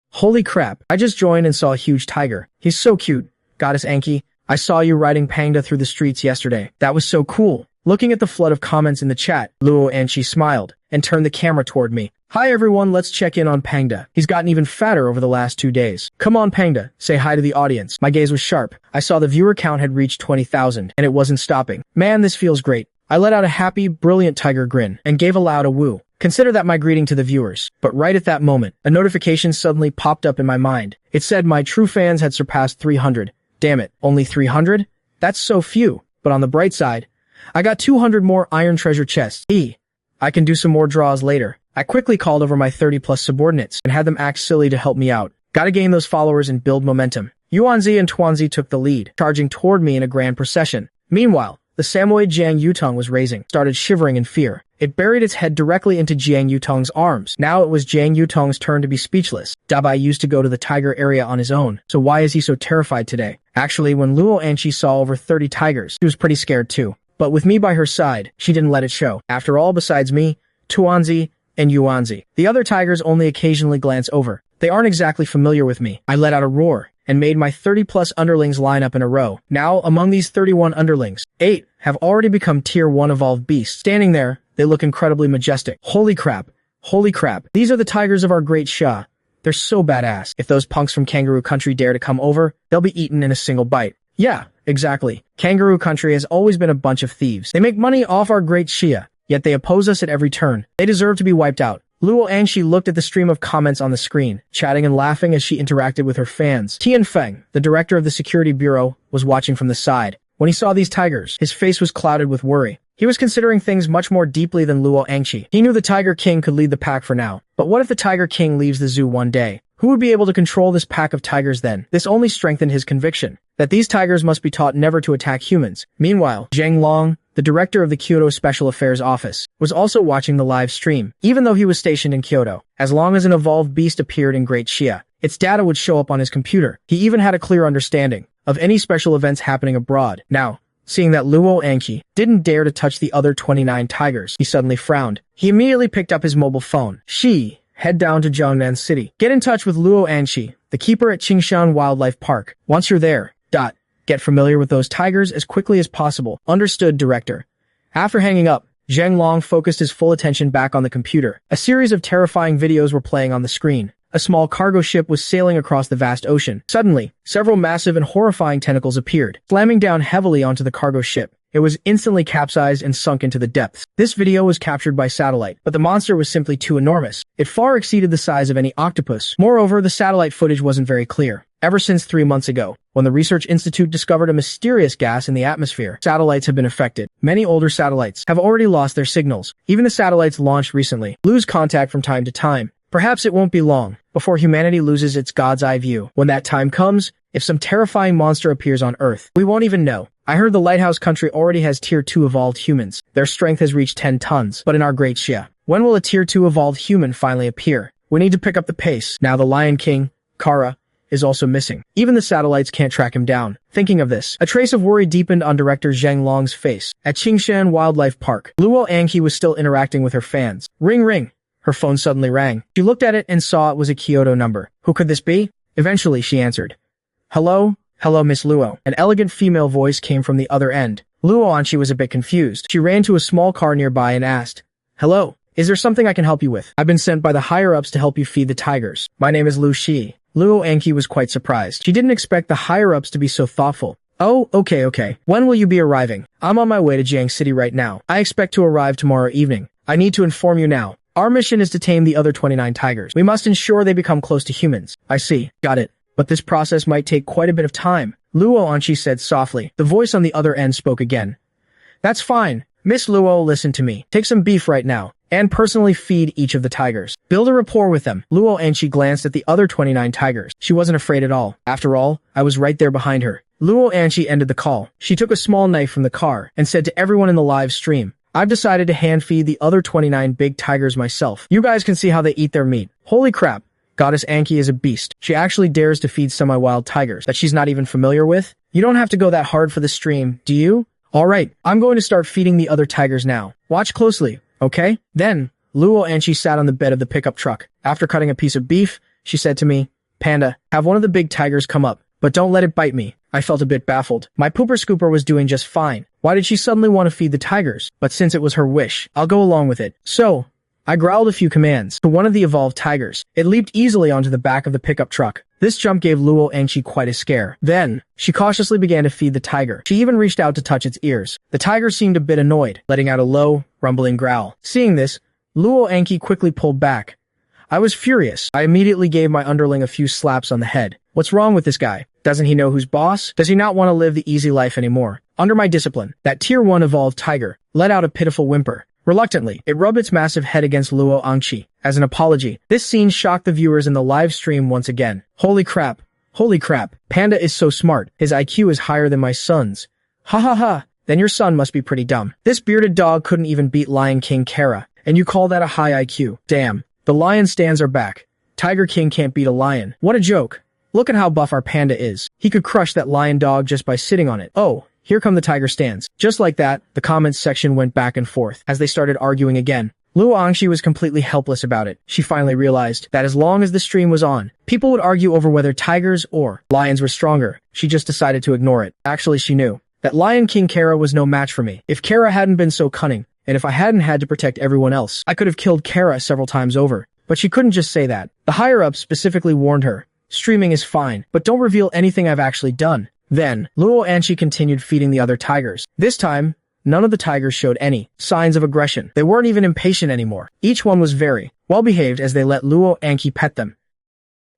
Holy crap, I just joined and saw a huge tiger. He's so cute. Goddess Anqi, I saw you riding Pangda through the streets yesterday. That was so cool. Looking at the flood of comments in the chat, Luo Anqi smiled and turned the camera toward me. Hi everyone, let's check in on Pangda. He's gotten even fatter over the last 2 days. Come on Pangda, say hi to the audience. My gaze was sharp. I saw the viewer count had reached 20,000, and it wasn't stopping. Man, this feels great. I let out a happy, brilliant tiger grin, and gave aloud a woo. Consider that my greeting to the viewers. But right at that moment, a notification suddenly popped up in my mind. It said my true fans had surpassed 300. Damn it, only 300? That's so few. But on the bright side, I got 200 more iron treasure chests. I can do some more draws later. I quickly called over my 30-plus subordinates and had them act silly to help me out. Gotta gain those followers and build momentum. Yuanzi and Tuanzi took the lead, charging toward me in a grand procession. Meanwhile, the Samoyed Jiang Yutong was raising, started shivering in fear. It buried its head directly into Jiang Yutong's arms. Now it was Jiang Yutong's turn to be speechless. Dabai used to go to the tiger area on his own, so why is he so terrified today? Actually, when Luo Anqi saw over 30 tigers, she was pretty scared too. But with me by her side, she didn't let it show. After all, besides me, Tuanzi, and Yuanzi, the other tigers only occasionally glance over. They aren't exactly familiar with me. I let out a roar and made my 30-plus underlings line up in a row. Now, among these 31 underlings, 8 have already become Tier 1 evolved beasts. Standing there, they look incredibly majestic. Holy crap. Holy crap. These are the tigers of our great Shah. They're so badass. If those punks from Kangaroo Country dare to come over, they'll be eaten in a single bite. Yeah, exactly. Kangaroo Country has always been a bunch of thieves. They make money off our great Shia, yet they oppose us at every turn. They deserve to be wiped out. Luo Anqi looked at the stream of comments on the screen, chatting and laughing as she interacted with her fans. Tian Feng, the director of the security bureau, was watching from the side. When he saw these tigers, his face was clouded with worry. He was considering things much more deeply than Luo Anqi. He knew the Tiger King could lead the pack for now. But what if the Tiger King leaves the zoo one day? Who would be able to control this pack of tigers then? This only strengthened his conviction that these tigers must be taught never to attack humans. Meanwhile, Zheng Long, the director of the Kyoto Special Affairs Office, was also watching the live stream. Even though he was stationed in Kyoto, as long as an evolved beast appeared in Great Shia, its data would show up on his computer. He even had a clear understanding of any special events happening abroad. Now, seeing that Luo Anqi didn't dare to touch the other 29 tigers, he suddenly frowned. He immediately picked up his mobile phone. Head down to Jiangnan City. Get in touch with Luo Anqi, the keeper at Qingshan Wildlife Park. Once you're there, get familiar with those tigers as quickly as possible. Understood, director. After hanging up, Zheng Long focused his full attention back on the computer. A series of terrifying videos were playing on the screen. A small cargo ship was sailing across the vast ocean. Suddenly, several massive and horrifying tentacles appeared, slamming down heavily onto the cargo ship. It was instantly capsized and sunk into the depths. This video was captured by satellite, but the monster was simply too enormous. It far exceeded the size of any octopus. Moreover, the satellite footage wasn't very clear. Ever since 3 months ago, when the Research Institute discovered a mysterious gas in the atmosphere, satellites have been affected. Many older satellites have already lost their signals. Even the satellites launched recently lose contact from time to time. Perhaps it won't be long before humanity loses its God's eye view. When that time comes, if some terrifying monster appears on Earth, we won't even know. I heard the Lighthouse Country already has Tier 2 evolved humans. Their strength has reached 10 tons. But in our great Xia, when will a Tier 2 evolved human finally appear? We need to pick up the pace. Now the Lion King, Kara, is also missing. Even the satellites can't track him down. Thinking of this, a trace of worry deepened on director Zheng Long's face. At Qingshan Wildlife Park, Luo Anqi was still interacting with her fans. Ring ring. Her phone suddenly rang. She looked at it and saw it was a Kyoto number. Who could this be? Eventually, she answered. Hello? Hello, Miss Luo. An elegant female voice came from the other end. Luo Anqi was a bit confused. She ran to a small car nearby and asked, Hello, is there something I can help you with? I've been sent by the higher-ups to help you feed the tigers. My name is Lu Shi. Luo Anqi was quite surprised. She didn't expect the higher-ups to be so thoughtful. Oh, okay. When will you be arriving? I'm on my way to Jiang City right now. I expect to arrive tomorrow evening. I need to inform you now. Our mission is to tame the other 29 tigers. We must ensure they become close to humans. I see. Got it. But this process might take quite a bit of time. Luo Anqi said softly. The voice on the other end spoke again. That's fine. Miss Luo, listen to me. Take some beef right now, and personally feed each of the tigers. Build a rapport with them. Luo Anqi glanced at the other 29 tigers. She wasn't afraid at all. After all, I was right there behind her. Luo Anqi ended the call. She took a small knife from the car and said to everyone in the live stream, I've decided to hand feed the other 29 big tigers myself. You guys can see how they eat their meat. Holy crap. Goddess Anqi is a beast. She actually dares to feed semi-wild tigers that she's not even familiar with. You don't have to go that hard for the stream, do you? Alright, I'm going to start feeding the other tigers now. Watch closely, okay? Then, Luo Anqi sat on the bed of the pickup truck. After cutting a piece of beef, she said to me, Panda, have one of the big tigers come up, but don't let it bite me. I felt a bit baffled. My pooper scooper was doing just fine. Why did she suddenly want to feed the tigers? But since it was her wish, I'll go along with it. So, I growled a few commands to one of the evolved tigers. It leaped easily onto the back of the pickup truck. This jump gave Luo Anqi quite a scare. Then, she cautiously began to feed the tiger. She even reached out to touch its ears. The tiger seemed a bit annoyed, letting out a low, rumbling growl. Seeing this, Luo Anqi quickly pulled back. I was furious. I immediately gave my underling a few slaps on the head. What's wrong with this guy? Doesn't he know who's boss? Does he not want to live the easy life anymore? Under my discipline, that Tier 1 evolved tiger let out a pitiful whimper. Reluctantly, it rubbed its massive head against Luo Angqi. As an apology, this scene shocked the viewers in the live stream once again. Holy crap. Holy crap. Panda is so smart. His IQ is higher than my son's. Ha ha ha. Then your son must be pretty dumb. This bearded dog couldn't even beat Lion King Kara. And you call that a high IQ? Damn. The lion stands are back. Tiger King can't beat a lion. What a joke. Look at how buff our panda is. He could crush that lion dog just by sitting on it. Oh, here come the tiger stands. Just like that, the comments section went back and forth as they started arguing again. Luo Angqi was completely helpless about it. She finally realized that as long as the stream was on, people would argue over whether tigers or lions were stronger. She just decided to ignore it. Actually, she knew that Lion King Kara was no match for me. If Kara hadn't been so cunning, and if I hadn't had to protect everyone else, I could have killed Kara several times over. But she couldn't just say that. The higher-ups specifically warned her, streaming is fine, but don't reveal anything I've actually done. Then, Luo Angqi continued feeding the other tigers. This time, none of the tigers showed any signs of aggression. They weren't even impatient anymore. Each one was very well-behaved as they let Luo Angqi pet them.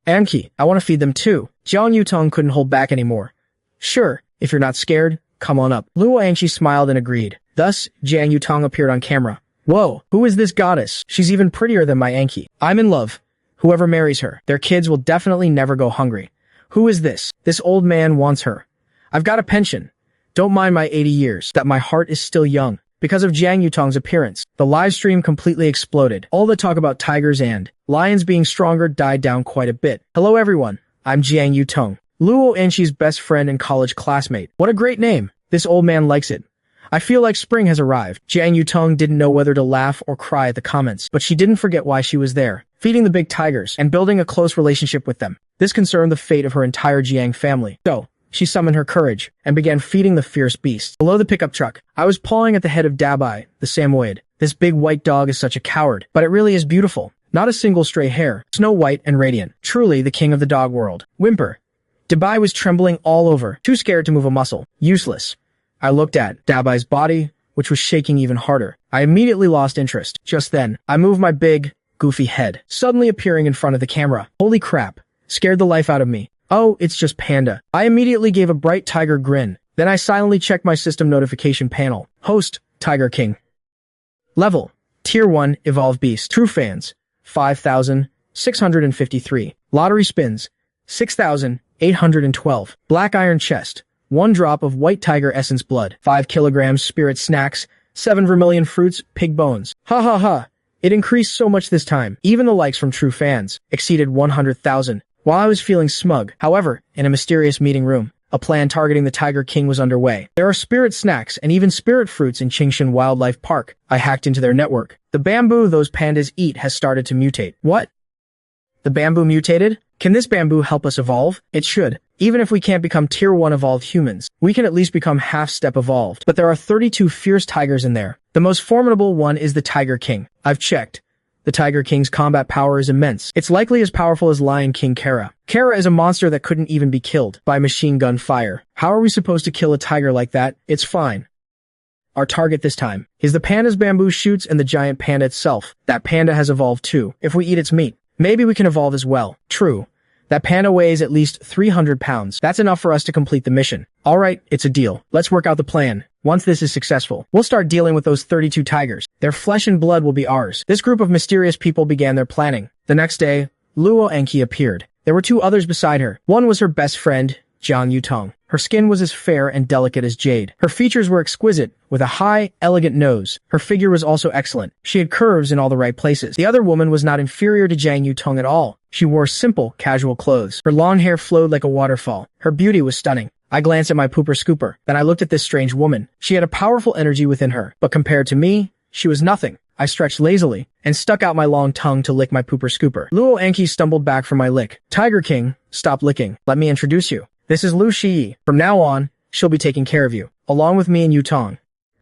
Angqi, I want to feed them too. Jiang Yutong couldn't hold back anymore. Sure, if you're not scared, come on up. Luo Angqi smiled and agreed. Thus, Jiang Yutong appeared on camera. Whoa, who is this goddess? She's even prettier than my Angqi. I'm in love. Whoever marries her, their kids will definitely never go hungry. Who is this? This old man wants her. I've got a pension. Don't mind my 80 years, that my heart is still young. Because of Jiang Yutong's appearance, the live stream completely exploded. All the talk about tigers and lions being stronger died down quite a bit. Hello everyone, I'm Jiang Yutong, Luo Angqi's best friend and college classmate. What a great name. This old man likes it. I feel like spring has arrived. Jiang Yutong didn't know whether to laugh or cry at the comments, but she didn't forget why she was there, feeding the big tigers and building a close relationship with them. This concerned the fate of her entire Jiang family. So, she summoned her courage and began feeding the fierce beast. Below the pickup truck, I was pawing at the head of Dabai, the Samoyed. This big white dog is such a coward, but it really is beautiful. Not a single stray hair, snow white and radiant. Truly the king of the dog world. Whimper. Dabai was trembling all over, too scared to move a muscle. Useless. I looked at Dabai's body, which was shaking even harder. I immediately lost interest. Just then, I moved my big, goofy head, suddenly appearing in front of the camera. Holy crap. Scared the life out of me. Oh, it's just Panda. I immediately gave a bright tiger grin. Then I silently checked my system notification panel. Host, Tiger King. Level, Tier 1, Evolved Beast. True fans, 5,653. Lottery spins, 6,812. Black iron chest. 1 drop of white tiger essence blood, 5 kilograms spirit snacks, 7 vermilion fruits, pig bones. Ha ha ha. It increased so much this time. Even the likes from true fans exceeded 100,000. While I was feeling smug, however, in a mysterious meeting room, a plan targeting the Tiger King was underway. There are spirit snacks and even spirit fruits in Qingshan Wildlife Park. I hacked into their network. The bamboo those pandas eat has started to mutate. What? The bamboo mutated? Can this bamboo help us evolve? It should. Even if we can't become Tier 1 evolved humans, we can at least become half-step evolved. But there are 32 fierce tigers in there. The most formidable one is the Tiger King. I've checked. The Tiger King's combat power is immense. It's likely as powerful as Lion King Kara. Kara is a monster that couldn't even be killed by machine gun fire. How are we supposed to kill a tiger like that? It's fine. Our target this time is the panda's bamboo shoots and the giant panda itself. That panda has evolved too. If we eat its meat, maybe we can evolve as well. True. That panda weighs at least 300 pounds. That's enough for us to complete the mission. Alright, it's a deal. Let's work out the plan. Once this is successful, we'll start dealing with those 32 tigers. Their flesh and blood will be ours. This group of mysterious people began their planning. The next day, Luo Angqi appeared. There were 2 others beside her. One was her best friend, Jiang Yutong. Her skin was as fair and delicate as jade. Her features were exquisite, with a high, elegant nose. Her figure was also excellent. She had curves in all the right places. The other woman was not inferior to Jiang Yutong at all. She wore simple, casual clothes. Her long hair flowed like a waterfall. Her beauty was stunning. I glanced at my pooper scooper. Then I looked at this strange woman. She had a powerful energy within her, but compared to me, she was nothing. I stretched lazily and stuck out my long tongue to lick my pooper scooper. Luo Angqi stumbled back from my lick. Tiger King, stop licking. Let me introduce you. This is Lu Shiyi. From now on, she'll be taking care of you, along with me and Yutong.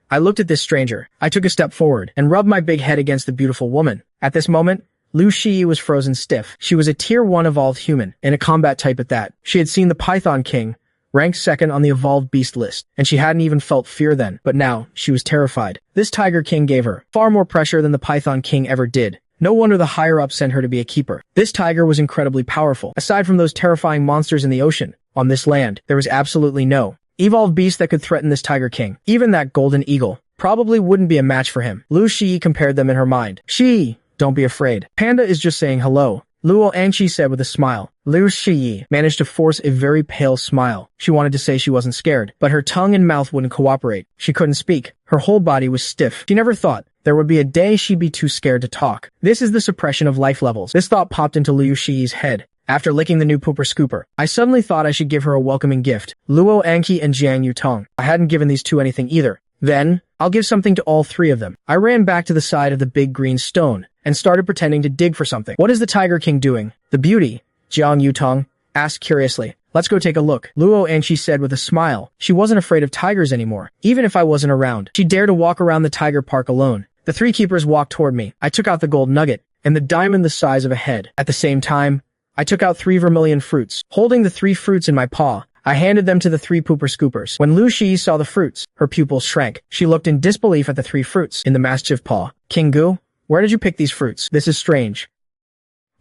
I looked at this stranger. I took a step forward and rubbed my big head against the beautiful woman. At this moment, Lu Shiyi was frozen stiff. She was a Tier 1 evolved human, and a combat type at that. She had seen the Python King, ranked 2nd on the evolved beast list, and she hadn't even felt fear then, but now, she was terrified. This Tiger King gave her far more pressure than the Python King ever did. No wonder the higher-up sent her to be a keeper. This tiger was incredibly powerful. Aside from those terrifying monsters in the ocean, on this land, there was absolutely no evolved beast that could threaten this Tiger King. Even that golden eagle, probably wouldn't be a match for him. Lu Shi compared them in her mind. Shi, don't be afraid. Panda is just saying hello, Luo Anqi said with a smile. Liu Shiyi managed to force a very pale smile. She wanted to say she wasn't scared, but her tongue and mouth wouldn't cooperate. She couldn't speak. Her whole body was stiff. She never thought there would be a day she'd be too scared to talk. This is the suppression of life levels. This thought popped into Liu Shiyi's head. After licking the new pooper scooper, I suddenly thought I should give her a welcoming gift. Luo Anqi and Jiang Yutong. I hadn't given these two anything either. Then, I'll give something to all three of them. I ran back to the side of the big green stone and started pretending to dig for something. What is the Tiger King doing? The beauty, Jiang Yutong asked curiously. Let's go take a look, Luo Anqi said with a smile. She wasn't afraid of tigers anymore, even if I wasn't around. She dared to walk around the tiger park alone. The three keepers walked toward me. I took out the gold nugget and the diamond the size of a head. At the same time, I took out 3 vermilion fruits. Holding the 3 fruits in my paw, I handed them to the 3 pooper scoopers. When Lu Shi saw the fruits, her pupils shrank. She looked in disbelief at the 3 fruits in the mischief paw. King Gu, where did you pick these fruits? This is strange.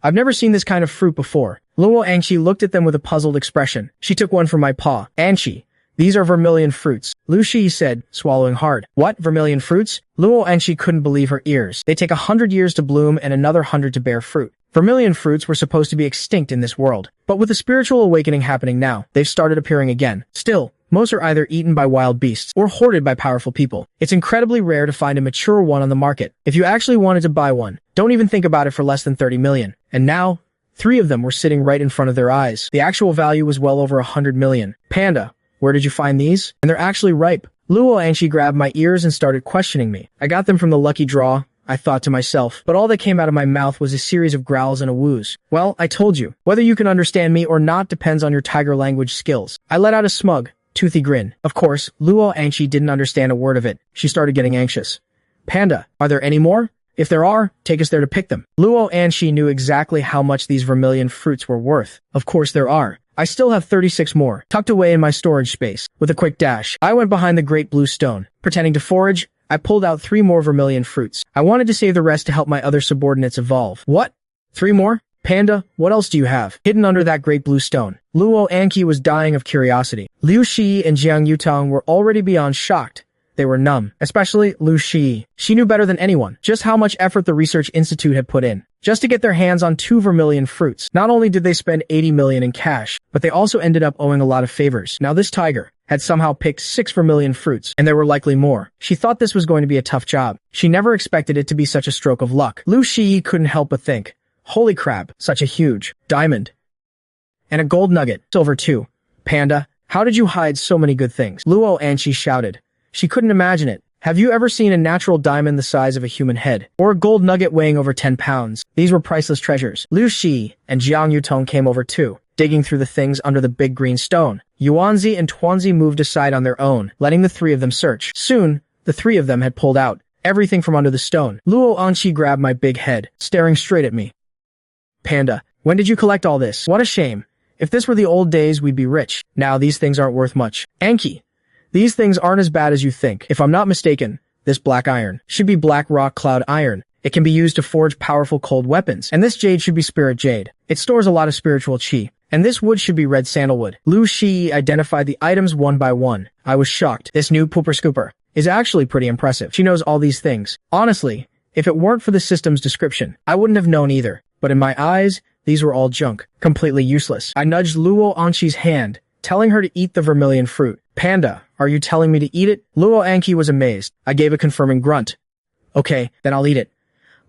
I've never seen this kind of fruit before. Luo Anqi looked at them with a puzzled expression. She took one from my paw. Anqi, these are vermilion fruits, Lu Shi said, swallowing hard. What, vermilion fruits? Luo Anqi couldn't believe her ears. They take 100 years to bloom and another 100 to bear fruit. Vermilion fruits were supposed to be extinct in this world, but with the spiritual awakening happening now, they've started appearing again. Still, most are either eaten by wild beasts or hoarded by powerful people. It's incredibly rare to find a mature one on the market. If you actually wanted to buy one, don't even think about it for less than 30 million. And now, 3 of them were sitting right in front of their eyes. The actual value was well over 100 million. Panda, where did you find these? And they're actually ripe. Luo Anqi grabbed my ears and started questioning me. I got them from the lucky draw, I thought to myself, but all that came out of my mouth was a series of growls and a woos. Well, I told you, whether you can understand me or not depends on your tiger language skills. I let out a smug, toothy grin. Of course, Luo Anqi didn't understand a word of it. She started getting anxious. Panda, are there any more? If there are, take us there to pick them. Luo Anqi knew exactly how much these vermilion fruits were worth. Of course there are. I still have 36 more, tucked away in my storage space. With a quick dash, I went behind the great blue stone. Pretending to forage, I pulled out 3 more vermilion fruits. I wanted to save the rest to help my other subordinates evolve. What? 3 more? Panda, what else do you have hidden under that great blue stone? Luo Anqi was dying of curiosity. Liu Shi and Jiang Yutong were already beyond shocked. They were numb, especially Lu Shi. She knew better than anyone just how much effort the Research Institute had put in just to get their hands on 2 vermilion fruits. Not only did they spend 80 million in cash, but they also ended up owing a lot of favors. Now this tiger had somehow picked 6 vermilion fruits, and there were likely more. She thought this was going to be a tough job. She never expected it to be such a stroke of luck. Lu Shi couldn't help but think, holy crap, such a huge diamond. And a gold nugget, silver too. Panda, how did you hide so many good things? Luo Anqi shouted. She couldn't imagine it. Have you ever seen a natural diamond the size of a human head? Or a gold nugget weighing over 10 pounds? These were priceless treasures. Liu Shi and Jiang Yutong came over too, digging through the things under the big green stone. Yuanzi and Tuanzi moved aside on their own, letting the 3 of them search. Soon, the 3 of them had pulled out everything from under the stone. Luo Anqi grabbed my big head, staring straight at me. Panda, when did you collect all this? What a shame. If this were the old days, we'd be rich. Now these things aren't worth much. Anqi, these things aren't as bad as you think. If I'm not mistaken, this black iron should be black rock cloud iron. It can be used to forge powerful cold weapons. And this jade should be spirit jade. It stores a lot of spiritual chi. And this wood should be red sandalwood. Lu Shi identified the items one by one. I was shocked. This new pooper scooper is actually pretty impressive. She knows all these things. Honestly, if it weren't for the system's description, I wouldn't have known either. But in my eyes, these were all junk. Completely useless. I nudged Luo Anqi's hand, telling her to eat the vermilion fruit. Panda, are you telling me to eat it? Luo Anqi was amazed. I gave a confirming grunt. Okay, then I'll eat it.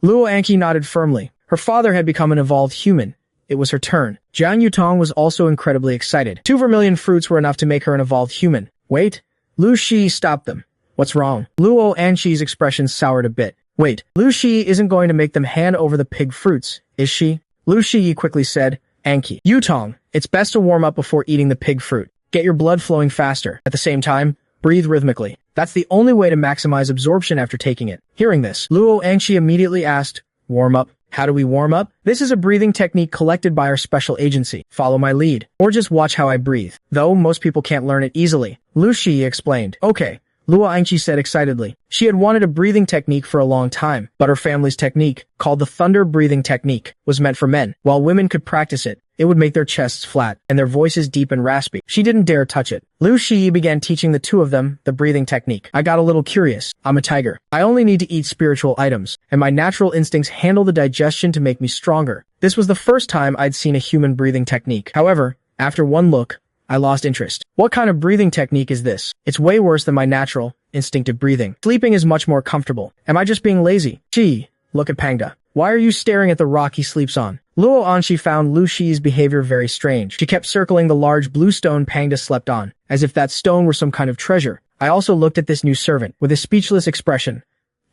Luo Anqi nodded firmly. Her father had become an evolved human. It was her turn. Jiang Yutong was also incredibly excited. 2 vermilion fruits were enough to make her an evolved human. Wait. Lu Shi stopped them. What's wrong? Luo Anqi's expression soured a bit. Wait, Lu Shi isn't going to make them hand over the pig fruits, is she? Lu Shi quickly said, Anqi. Yutong, it's best to warm up before eating the pig fruit. Get your blood flowing faster. At the same time, breathe rhythmically. That's the only way to maximize absorption after taking it. Hearing this, Luo Anqi immediately asked, warm up? How do we warm up? This is a breathing technique collected by our special agency. Follow my lead. Or just watch how I breathe. Though most people can't learn it easily. Lu Shi explained. Okay, Luo Angqi said excitedly. She had wanted a breathing technique for a long time, but her family's technique, called the thunder breathing technique, was meant for men. While women could practice it, it would make their chests flat and their voices deep and raspy. She didn't dare touch it. Lu Shi began teaching the two of them the breathing technique. I got a little curious. I'm a tiger. I only need to eat spiritual items, and my natural instincts handle the digestion to make me stronger. This was the first time I'd seen a human breathing technique. However, after one look, I lost interest. What kind of breathing technique is this? It's way worse than my natural, instinctive breathing. Sleeping is much more comfortable. Am I just being lazy? Gee, look at Pangda. Why are you staring at the rock he sleeps on? Luo Anshi found Lu Shi's behavior very strange. She kept circling the large blue stone Pangda slept on, as if that stone were some kind of treasure. I also looked at this new servant, with a speechless expression.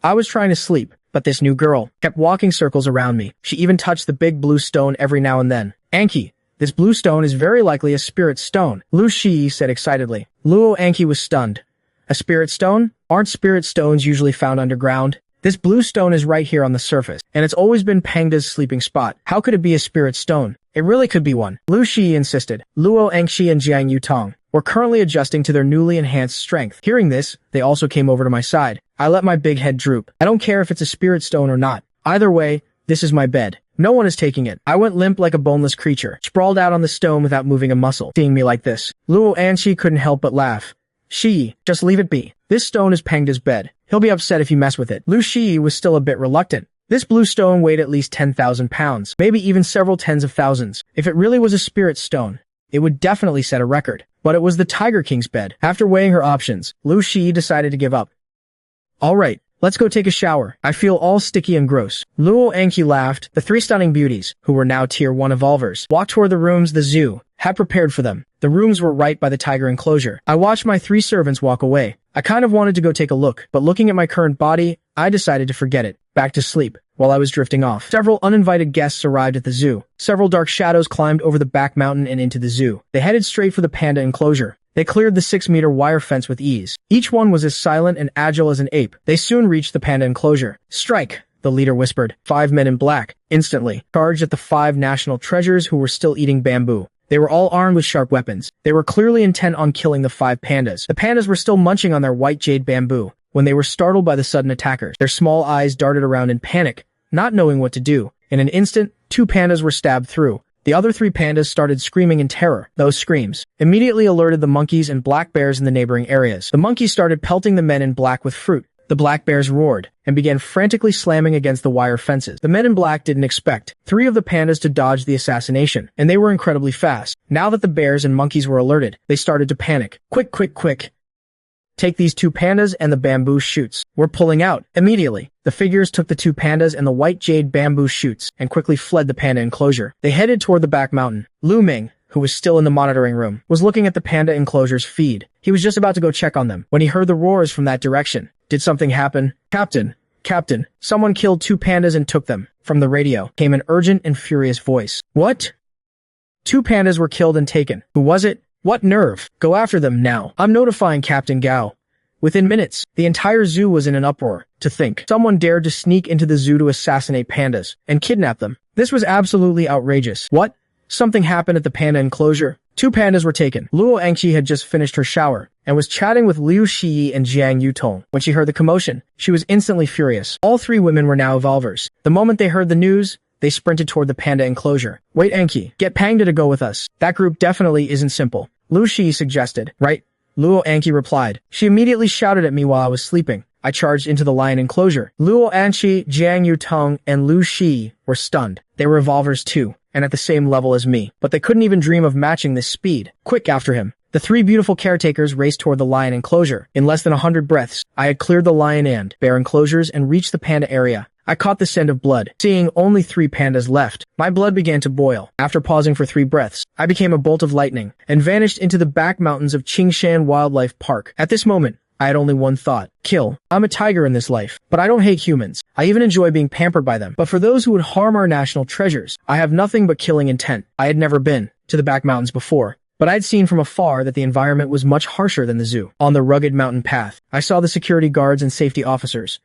I was trying to sleep, but this new girl kept walking circles around me. She even touched the big blue stone every now and then. Anki, this blue stone is very likely a spirit stone, Lu Shi said excitedly. Luo Anki was stunned. A spirit stone? Aren't spirit stones usually found underground? This blue stone is right here on the surface, and it's always been Pangda's sleeping spot. How could it be a spirit stone? It really could be one, Lu Shi insisted. Luo Angxi and Jiang Yutong were currently adjusting to their newly enhanced strength. Hearing this, they also came over to my side. I let my big head droop. I don't care if it's a spirit stone or not. Either way, this is my bed. No one is taking it. I went limp like a boneless creature, sprawled out on the stone without moving a muscle. Seeing me like this, Luo Anxi couldn't help but laugh. Shi, just leave it be. This stone is Pangda's bed. He'll be upset if you mess with it. Lu Shi was still a bit reluctant. This blue stone weighed at least 10,000 pounds, maybe even several tens of thousands. If it really was a spirit stone, it would definitely set a record. But it was the Tiger King's bed. After weighing her options, Lu Shi decided to give up. Alright, let's go take a shower. I feel all sticky and gross. Luo Anki laughed. The three stunning beauties, who were now Tier 1 evolvers, walked toward the rooms the zoo had prepared for them. The rooms were right by the tiger enclosure. I watched my three servants walk away. I kind of wanted to go take a look, but looking at my current body, I decided to forget it. Back to sleep. While I was drifting off, several uninvited guests arrived at the zoo. Several dark shadows climbed over the back mountain and into the zoo. They headed straight for the panda enclosure. They cleared the 6-meter wire fence with ease. Each one was as silent and agile as an ape. They soon reached the panda enclosure. Strike! The leader whispered. 5 men in black, instantly, charged at the 5 national treasures who were still eating bamboo. They were all armed with sharp weapons. They were clearly intent on killing the 5 pandas. The pandas were still munching on their white jade bamboo when they were startled by the sudden attackers. Their small eyes darted around in panic, not knowing what to do. In an instant, 2 pandas were stabbed through. The other 3 pandas started screaming in terror. Those screams immediately alerted the monkeys and black bears in the neighboring areas. The monkeys started pelting the men in black with fruit. The black bears roared and began frantically slamming against the wire fences. The men in black didn't expect 3 of the pandas to dodge the assassination, and they were incredibly fast. Now that the bears and monkeys were alerted, they started to panic. Quick, quick, quick! Take these 2 pandas and the bamboo shoots. We're pulling out. Immediately, the figures took the 2 pandas and the white jade bamboo shoots and quickly fled the panda enclosure. They headed toward the back mountain. Lu Ming, who was still in the monitoring room, was looking at the panda enclosure's feed. He was just about to go check on them when he heard the roars from that direction. Did something happen? Captain, someone killed 2 pandas and took them. From the radio came an urgent and furious voice. What? 2 pandas were killed and taken. Who was it? What nerve? Go after them now. I'm notifying Captain Gao. Within minutes, the entire zoo was in an uproar. To think, someone dared to sneak into the zoo to assassinate pandas and kidnap them. This was absolutely outrageous. What? Something happened at the panda enclosure. 2 pandas were taken. Luo Angqi had just finished her shower and was chatting with Liu Shi and Jiang Yutong. When she heard the commotion, she was instantly furious. All 3 women were now evolvers. The moment they heard the news, they sprinted toward the panda enclosure. Wait, Anki, get Pangda to go with us. That group definitely isn't simple, Liu Shi suggested. Right? Luo Anki replied. She immediately shouted at me while I was sleeping. I charged into the lion enclosure. Luo Anqi, Jiang Yutong, and Liu Shi were stunned. They were evolvers too, and at the same level as me, but they couldn't even dream of matching this speed. Quick after him. The 3 beautiful caretakers raced toward the lion enclosure. In less than 100 breaths, I had cleared the lion and bear enclosures and reached the panda area. I caught the scent of blood. Seeing only 3 pandas left, my blood began to boil. After pausing for 3 breaths, I became a bolt of lightning and vanished into the back mountains of Qingshan Wildlife Park. At this moment, I had only one thought. Kill. I'm a tiger in this life, but I don't hate humans. I even enjoy being pampered by them. But for those who would harm our national treasures, I have nothing but killing intent. I had never been to the back mountains before, but I'd seen from afar that the environment was much harsher than the zoo. On the rugged mountain path, I saw the security guards and safety officers.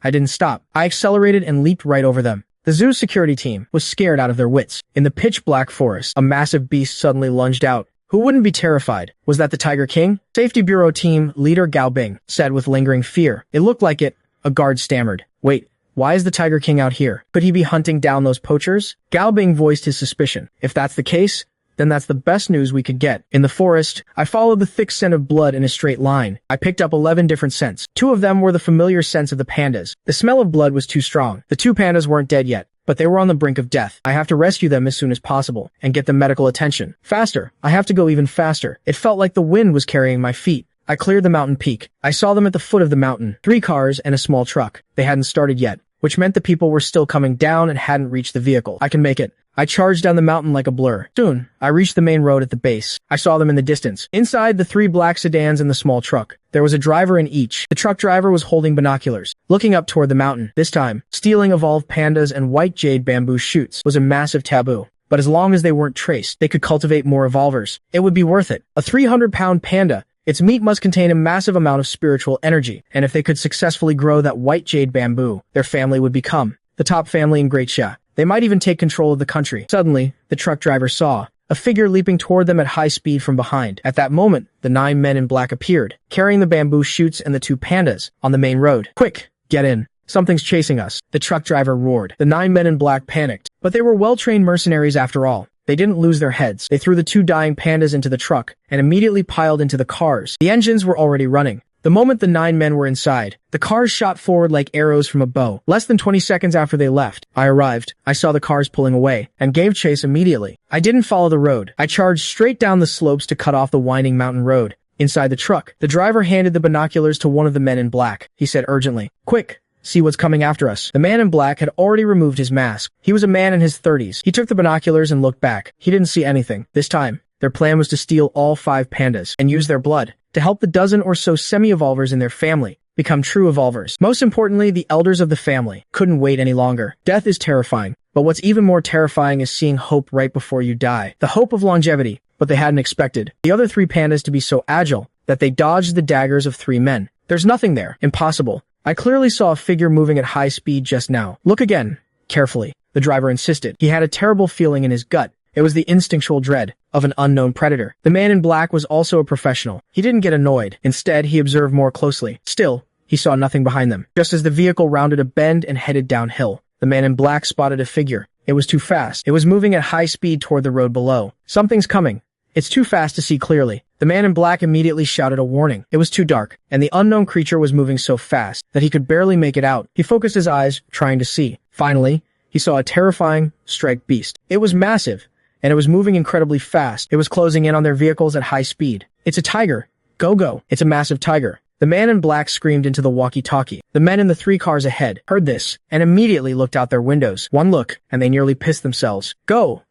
I didn't stop. I accelerated and leaped right over them. The zoo's security team was scared out of their wits. In the pitch-black forest, a massive beast suddenly lunged out, Who wouldn't be terrified? Was that the Tiger King? Safety Bureau Team Leader Gao Bing said with lingering fear. It looked like it. A guard stammered. Wait, why is the Tiger King out here? Could he be hunting down those poachers? Gao Bing voiced his suspicion. If that's the case, then that's the best news we could get. In the forest, I followed the thick scent of blood in a straight line. I picked up 11 different scents. 2 of them were the familiar scents of the pandas. The smell of blood was too strong. The 2 pandas weren't dead yet, but they were on the brink of death. I have to rescue them as soon as possible and get them medical attention. Faster. I have to go even faster. It felt like the wind was carrying my feet. I cleared the mountain peak. I saw them at the foot of the mountain. 3 cars and a small truck. They hadn't started yet, which meant the people were still coming down and hadn't reached the vehicle. I can make it. I charged down the mountain like a blur. Soon, I reached the main road at the base. I saw them in the distance. Inside the 3 black sedans and the small truck, there was a driver in each. The truck driver was holding binoculars, looking up toward the mountain. This time, stealing evolved pandas and white jade bamboo shoots was a massive taboo. But as long as they weren't traced, they could cultivate more evolvers. It would be worth it. A 300-pound panda. Its meat must contain a massive amount of spiritual energy, and if they could successfully grow that white jade bamboo, their family would become the top family in Great Xia. They might even take control of the country. Suddenly, the truck driver saw a figure leaping toward them at high speed from behind. At that moment, the 9 men in black appeared, carrying the bamboo shoots and the 2 pandas on the main road. Quick, get in. Something's chasing us. The truck driver roared. The 9 men in black panicked, but they were well-trained mercenaries after all. They didn't lose their heads. They threw the 2 dying pandas into the truck and immediately piled into the cars. The engines were already running. The moment the 9 men were inside, the cars shot forward like arrows from a bow. Less than 20 seconds after they left, I arrived. I saw the cars pulling away and gave chase immediately. I didn't follow the road. I charged straight down the slopes to cut off the winding mountain road. Inside the truck, the driver handed the binoculars to one of the men in black. He said urgently, "Quick, see what's coming after us." The man in black had already removed his mask. He was a man in his 30s. He took the binoculars and looked back. He didn't see anything. This time, their plan was to steal all 5 pandas and use their blood to help the dozen or so semi-evolvers in their family become true evolvers. Most importantly, the elders of the family couldn't wait any longer. Death is terrifying, but what's even more terrifying is seeing hope right before you die. The hope of longevity, but they hadn't expected the other 3 pandas to be so agile that they dodged the daggers of 3 men. There's nothing there. Impossible. I clearly saw a figure moving at high speed just now. Look again. Carefully. The driver insisted. He had a terrible feeling in his gut. It was the instinctual dread of an unknown predator. The man in black was also a professional. He didn't get annoyed. Instead, he observed more closely. Still, he saw nothing behind them. Just as the vehicle rounded a bend and headed downhill, the man in black spotted a figure. It was too fast. It was moving at high speed toward the road below. Something's coming. It's too fast to see clearly. The man in black immediately shouted a warning. It was too dark, and the unknown creature was moving so fast that he could barely make it out. He focused his eyes, trying to see. Finally, he saw a terrifying, striped beast. It was massive, and it was moving incredibly fast. It was closing in on their vehicles at high speed. It's a tiger. Go. It's a massive tiger. The man in black screamed into the walkie-talkie. The men in the 3 cars ahead heard this and immediately looked out their windows. One look, and they nearly pissed themselves. Go!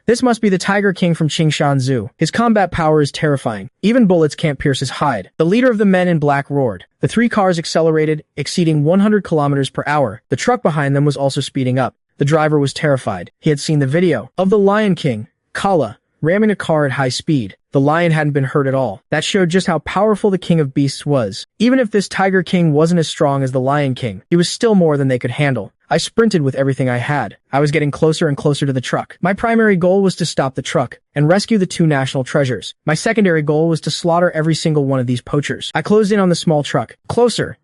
This must be the Tiger King from Qingshan Zoo. His combat power is terrifying. Even bullets can't pierce his hide. The leader of the men in black roared. The 3 cars accelerated, exceeding 100 kilometers per hour. The truck behind them was also speeding up. The driver was terrified. He had seen the video of the Lion King, Kala, ramming a car at high speed. The lion hadn't been hurt at all. That showed just how powerful the King of Beasts was. Even if this Tiger King wasn't as strong as the Lion King, he was still more than they could handle. I sprinted with everything I had. I was getting closer and closer to the truck. My primary goal was to stop the truck and rescue the 2 national treasures. My secondary goal was to slaughter every single one of these poachers. I closed in on the small truck. Closer.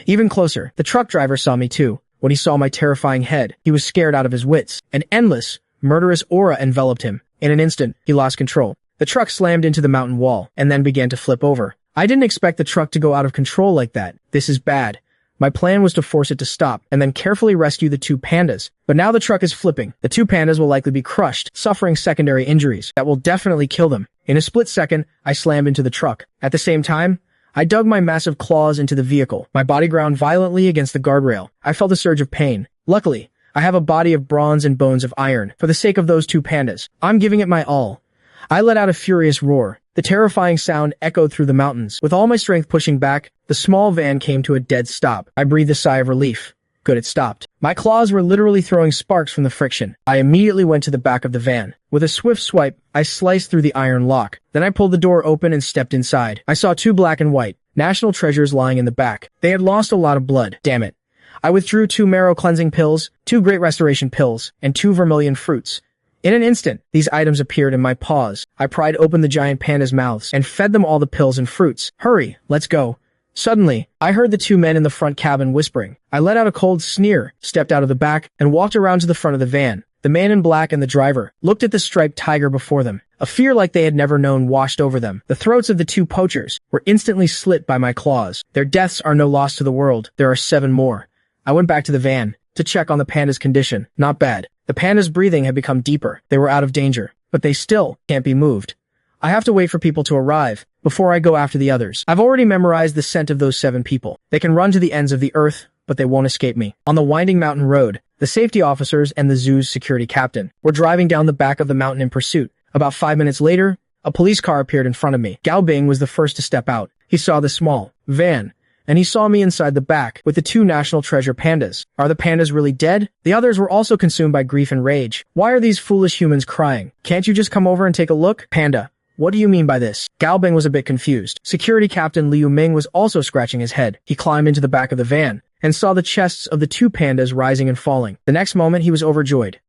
Even closer. The truck driver saw me too. When he saw my terrifying head, he was scared out of his wits. An endless, murderous aura enveloped him. In an instant, he lost control. The truck slammed into the mountain wall and then began to flip over. I didn't expect the truck to go out of control like that. This is bad. My plan was to force it to stop and then carefully rescue the 2 pandas. But now the truck is flipping. The 2 pandas will likely be crushed, suffering secondary injuries that will definitely kill them. In a split second, I slammed into the truck. At the same time, I dug my massive claws into the vehicle. My body ground violently against the guardrail. I felt a surge of pain. Luckily, I have a body of bronze and bones of iron. For the sake of those 2 pandas, I'm giving it my all. I let out a furious roar. The terrifying sound echoed through the mountains. With all my strength pushing back, the small van came to a dead stop. I breathed a sigh of relief. Good, it stopped. My claws were literally throwing sparks from the friction. I immediately went to the back of the van. With a swift swipe, I sliced through the iron lock. Then I pulled the door open and stepped inside. I saw 2 black and white national treasures lying in the back. They had lost a lot of blood. Damn it. I withdrew 2 marrow cleansing pills, 2 great restoration pills, and 2 vermilion fruits. In an instant, these items appeared in my paws. I pried open the giant pandas' mouths and fed them all the pills and fruits. Hurry, let's go. Suddenly, I heard the two men in the front cabin whispering. I let out a cold sneer, stepped out of the back, and walked around to the front of the van. The man in black and the driver looked at the striped tiger before them. A fear like they had never known washed over them. The throats of the two poachers were instantly slit by my claws. Their deaths are no loss to the world. There are 7 more. I went back to the van to check on the panda's condition. Not bad. The panda's breathing had become deeper. They were out of danger, but they still can't be moved. I have to wait for people to arrive before I go after the others. I've already memorized the scent of those 7 people. They can run to the ends of the earth, but they won't escape me. On the winding mountain road, the safety officers and the zoo's security captain were driving down the back of the mountain in pursuit. About 5 minutes later, a police car appeared in front of me. Gao Bing was the first to step out. He saw the small van, and he saw me inside the back with the 2 national treasure pandas. Are the pandas really dead? The others were also consumed by grief and rage. Why are these foolish humans crying? Can't you just come over and take a look? Panda, what do you mean by this? Gao Bing was a bit confused. Security Captain Liu Ming was also scratching his head. He climbed into the back of the van and saw the chests of the 2 pandas rising and falling. The next moment, he was overjoyed.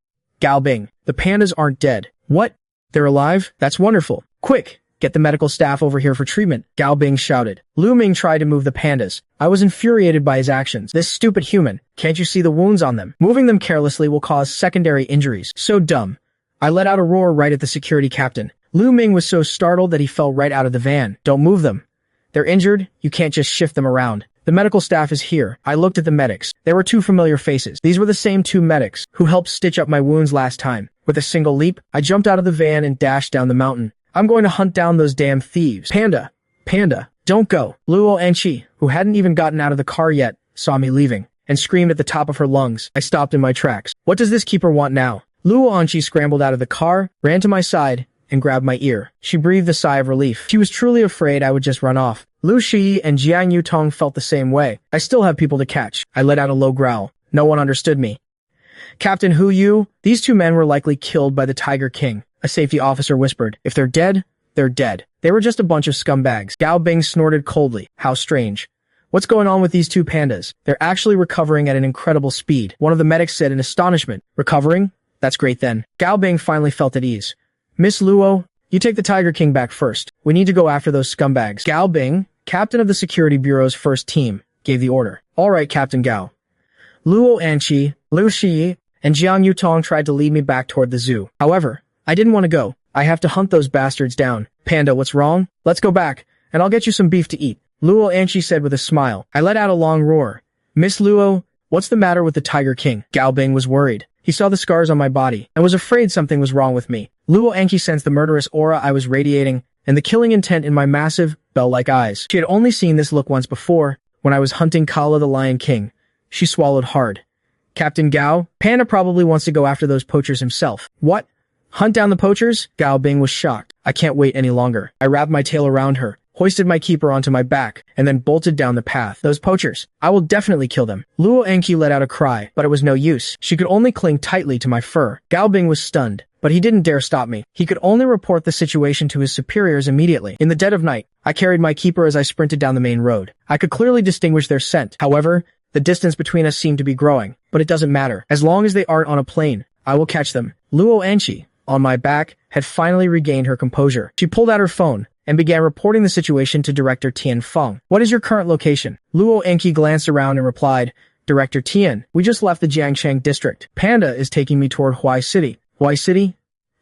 Gao Bing, the pandas aren't dead. What? They're alive? That's wonderful. Quick, get the medical staff over here for treatment, Gao Bing shouted. Liu Ming tried to move the pandas. I was infuriated by his actions. This stupid human, can't you see the wounds on them? Moving them carelessly will cause secondary injuries. So dumb. I let out a roar right at the security captain. Liu Ming was so startled that he fell right out of the van. Don't move them. They're injured. You can't just shift them around. The medical staff is here. I looked at the medics. There were 2 familiar faces. These were the same 2 medics who helped stitch up my wounds last time. With a single leap, I jumped out of the van and dashed down the mountain. I'm going to hunt down those damn thieves. Panda, don't go. Luo Anqi, who hadn't even gotten out of the car yet, saw me leaving and screamed at the top of her lungs. I stopped in my tracks. What does this keeper want now? Luo Anqi scrambled out of the car, ran to my side, and grabbed my ear. She breathed a sigh of relief. She was truly afraid I would just run off. Lu Shi and Jiang Yutong felt the same way. I still have people to catch. I let out a low growl. No one understood me. Captain Hu Yu, these 2 men were likely killed by the Tiger King, a safety officer whispered. If they're dead, they're dead. They were just a bunch of scumbags. Gao Bing snorted coldly. How strange. What's going on with these 2 pandas? They're actually recovering at an incredible speed. One of the medics said in astonishment. Recovering? That's great then. Gao Bing finally felt at ease. Miss Luo, you take the Tiger King back first. We need to go after those scumbags. Gao Bing, captain of the Security Bureau's first team, gave the order. All right, Captain Gao. Luo Anqi, Lu Shi, and Jiang Yutong tried to lead me back toward the zoo. However, I didn't want to go. I have to hunt those bastards down. Panda, what's wrong? Let's go back, and I'll get you some beef to eat. Luo Anqi said with a smile. I let out a long roar. Miss Luo, what's the matter with the Tiger King? Gao Bing was worried. He saw the scars on my body and was afraid something was wrong with me. Luo Anqi sensed the murderous aura I was radiating and the killing intent in my massive, bell-like eyes. She had only seen this look once before, when I was hunting Kala the Lion King. She swallowed hard. Captain Gao, Panda probably wants to go after those poachers himself. What? Hunt down the poachers? Gao Bing was shocked. I can't wait any longer. I wrapped my tail around her, hoisted my keeper onto my back, and then bolted down the path. Those poachers. I will definitely kill them. Luo Anqi let out a cry, but it was no use. She could only cling tightly to my fur. Gao Bing was stunned, but he didn't dare stop me. He could only report the situation to his superiors immediately. In the dead of night, I carried my keeper as I sprinted down the main road. I could clearly distinguish their scent. However, the distance between us seemed to be growing, but it doesn't matter. As long as they aren't on a plane, I will catch them. Luo Anqi, on my back, had finally regained her composure. She pulled out her phone and began reporting the situation to Director Tian Feng. What is your current location? Luo Anqi glanced around and replied, Director Tian, we just left the Jiangshang district. Panda is taking me toward Huai City. Huai City?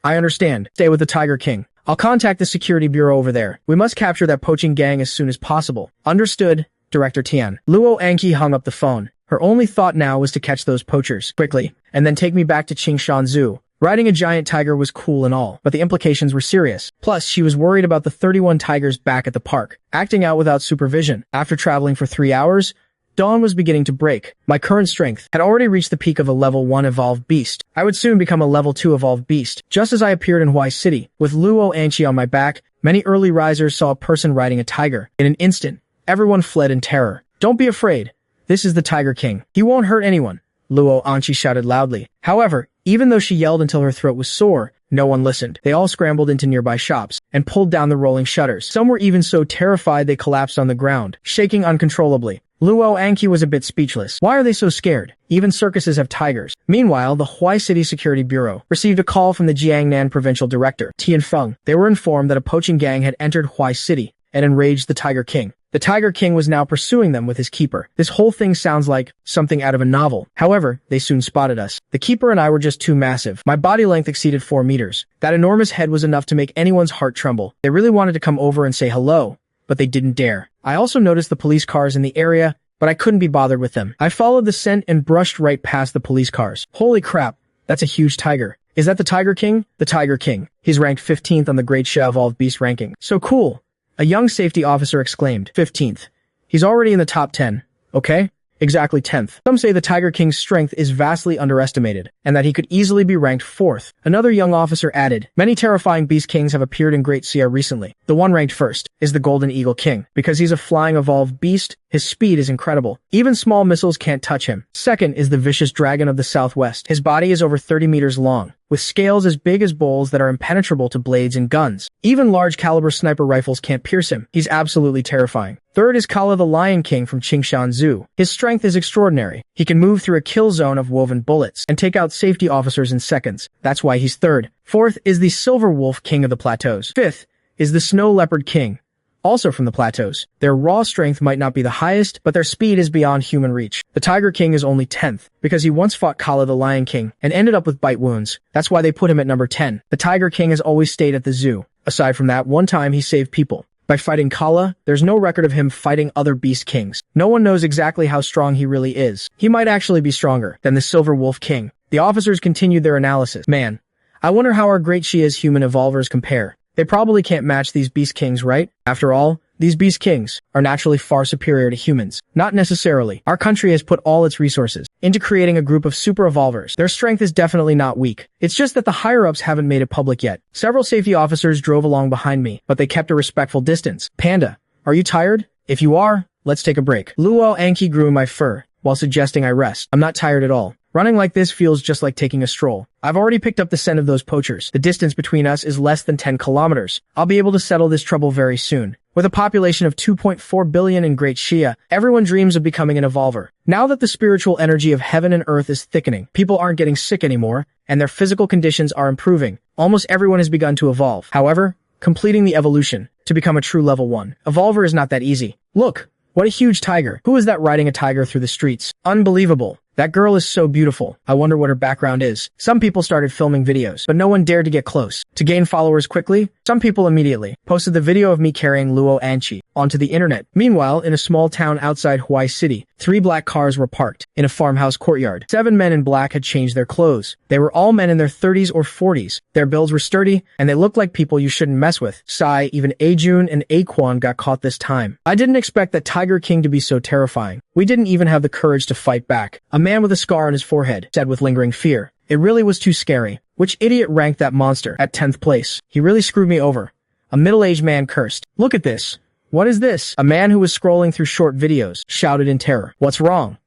I understand. Stay with the Tiger King. I'll contact the security bureau over there. We must capture that poaching gang as soon as possible. Understood, Director Tian. Luo Anqi hung up the phone. Her only thought now was to catch those poachers quickly, and then take me back to Qingshan Zoo. Riding a giant tiger was cool and all, but the implications were serious. Plus, she was worried about the 31 tigers back at the park, acting out without supervision. After traveling for 3 hours, dawn was beginning to break. My current strength had already reached the peak of a level 1 evolved beast. I would soon become a level 2 evolved beast. Just as I appeared in Huai City, with Luo Anqi on my back, many early risers saw a person riding a tiger. In an instant, everyone fled in terror. Don't be afraid. This is the Tiger King. He won't hurt anyone, Luo Anqi shouted loudly. However, even though she yelled until her throat was sore, no one listened. They all scrambled into nearby shops and pulled down the rolling shutters. Some were even so terrified they collapsed on the ground, shaking uncontrollably. Luo Anki was a bit speechless. Why are they so scared? Even circuses have tigers. Meanwhile, the Huai City Security Bureau received a call from the Jiangnan Provincial Director, Tianfeng. They were informed that a poaching gang had entered Huai City and enraged the Tiger King. The Tiger King was now pursuing them with his keeper. This whole thing sounds like something out of a novel. However, they soon spotted us. The keeper and I were just too massive. My body length exceeded 4 meters. That enormous head was enough to make anyone's heart tremble. They really wanted to come over and say hello, but they didn't dare. I also noticed the police cars in the area, but I couldn't be bothered with them. I followed the scent and brushed right past the police cars. Holy crap, that's a huge tiger. Is that the Tiger King? The Tiger King. He's ranked 15th on the Great Sha Evolved Beast ranking. So cool. A young safety officer exclaimed. 15th. He's already in the top 10. Okay? Exactly 10th. Some say the Tiger King's strength is vastly underestimated, and that he could easily be ranked 4th. Another young officer added, many terrifying beast kings have appeared in Great Sia recently. The one ranked first is the Golden Eagle King. Because he's a flying evolved beast, his speed is incredible. Even small missiles can't touch him. Second is the Vicious Dragon of the Southwest. His body is over 30 meters long, with scales as big as bowls that are impenetrable to blades and guns. Even large-caliber sniper rifles can't pierce him. He's absolutely terrifying. Third is Kala the Lion King from Qingshan Zoo. His strength is extraordinary. He can move through a kill zone of woven bullets and take out safety officers in seconds. That's why he's third. Fourth is the Silver Wolf King of the Plateaus. Fifth is the Snow Leopard King, also from the plateaus. Their raw strength might not be the highest, but their speed is beyond human reach. The Tiger King is only 10th, because he once fought Kala the Lion King and ended up with bite wounds. That's why they put him at number 10. The Tiger King has always stayed at the zoo. Aside from that, one time he saved people. By fighting Kala, there's no record of him fighting other beast kings. No one knows exactly how strong he really is. He might actually be stronger than the Silver Wolf King. The officers continued their analysis. Man, I wonder how our Great Shia's human evolvers compare. They probably can't match these beast kings, right? After all, these beast kings are naturally far superior to humans. Not necessarily. Our country has put all its resources into creating a group of super evolvers. Their strength is definitely not weak. It's just that the higher-ups haven't made it public yet. Several safety officers drove along behind me, but they kept a respectful distance. Panda, are you tired? If you are, let's take a break. Luo Anki grew in my fur while suggesting I rest. I'm not tired at all. Running like this feels just like taking a stroll. I've already picked up the scent of those poachers. The distance between us is less than 10 kilometers. I'll be able to settle this trouble very soon. With a population of 2.4 billion in Great Shia, everyone dreams of becoming an evolver. Now that the spiritual energy of heaven and earth is thickening, people aren't getting sick anymore, and their physical conditions are improving. Almost everyone has begun to evolve. However, completing the evolution to become a true level 1 evolver is not that easy. Look, what a huge tiger. Who is that riding a tiger through the streets? Unbelievable. That girl is so beautiful. I wonder what her background is. Some people started filming videos, but no one dared to get close. To gain followers quickly, some people immediately posted the video of me carrying Luo Anchi onto the internet. Meanwhile, in a small town outside Huai City, 3 black cars were parked in a farmhouse courtyard. 7 men in black had changed their clothes. They were all men in their 30s or 40s. Their builds were sturdy, and they looked like people you shouldn't mess with. Sai, even Ajun and Aquan got caught this time. I didn't expect that Tiger King to be so terrifying. We didn't even have the courage to fight back. A man with a scar on his forehead said with lingering fear, "It really was too scary. Which idiot ranked that monster at 10th place? He really screwed me over." A middle-aged man cursed. "Look at this. What is this?" A man who was scrolling through short videos shouted in terror. "What's wrong?"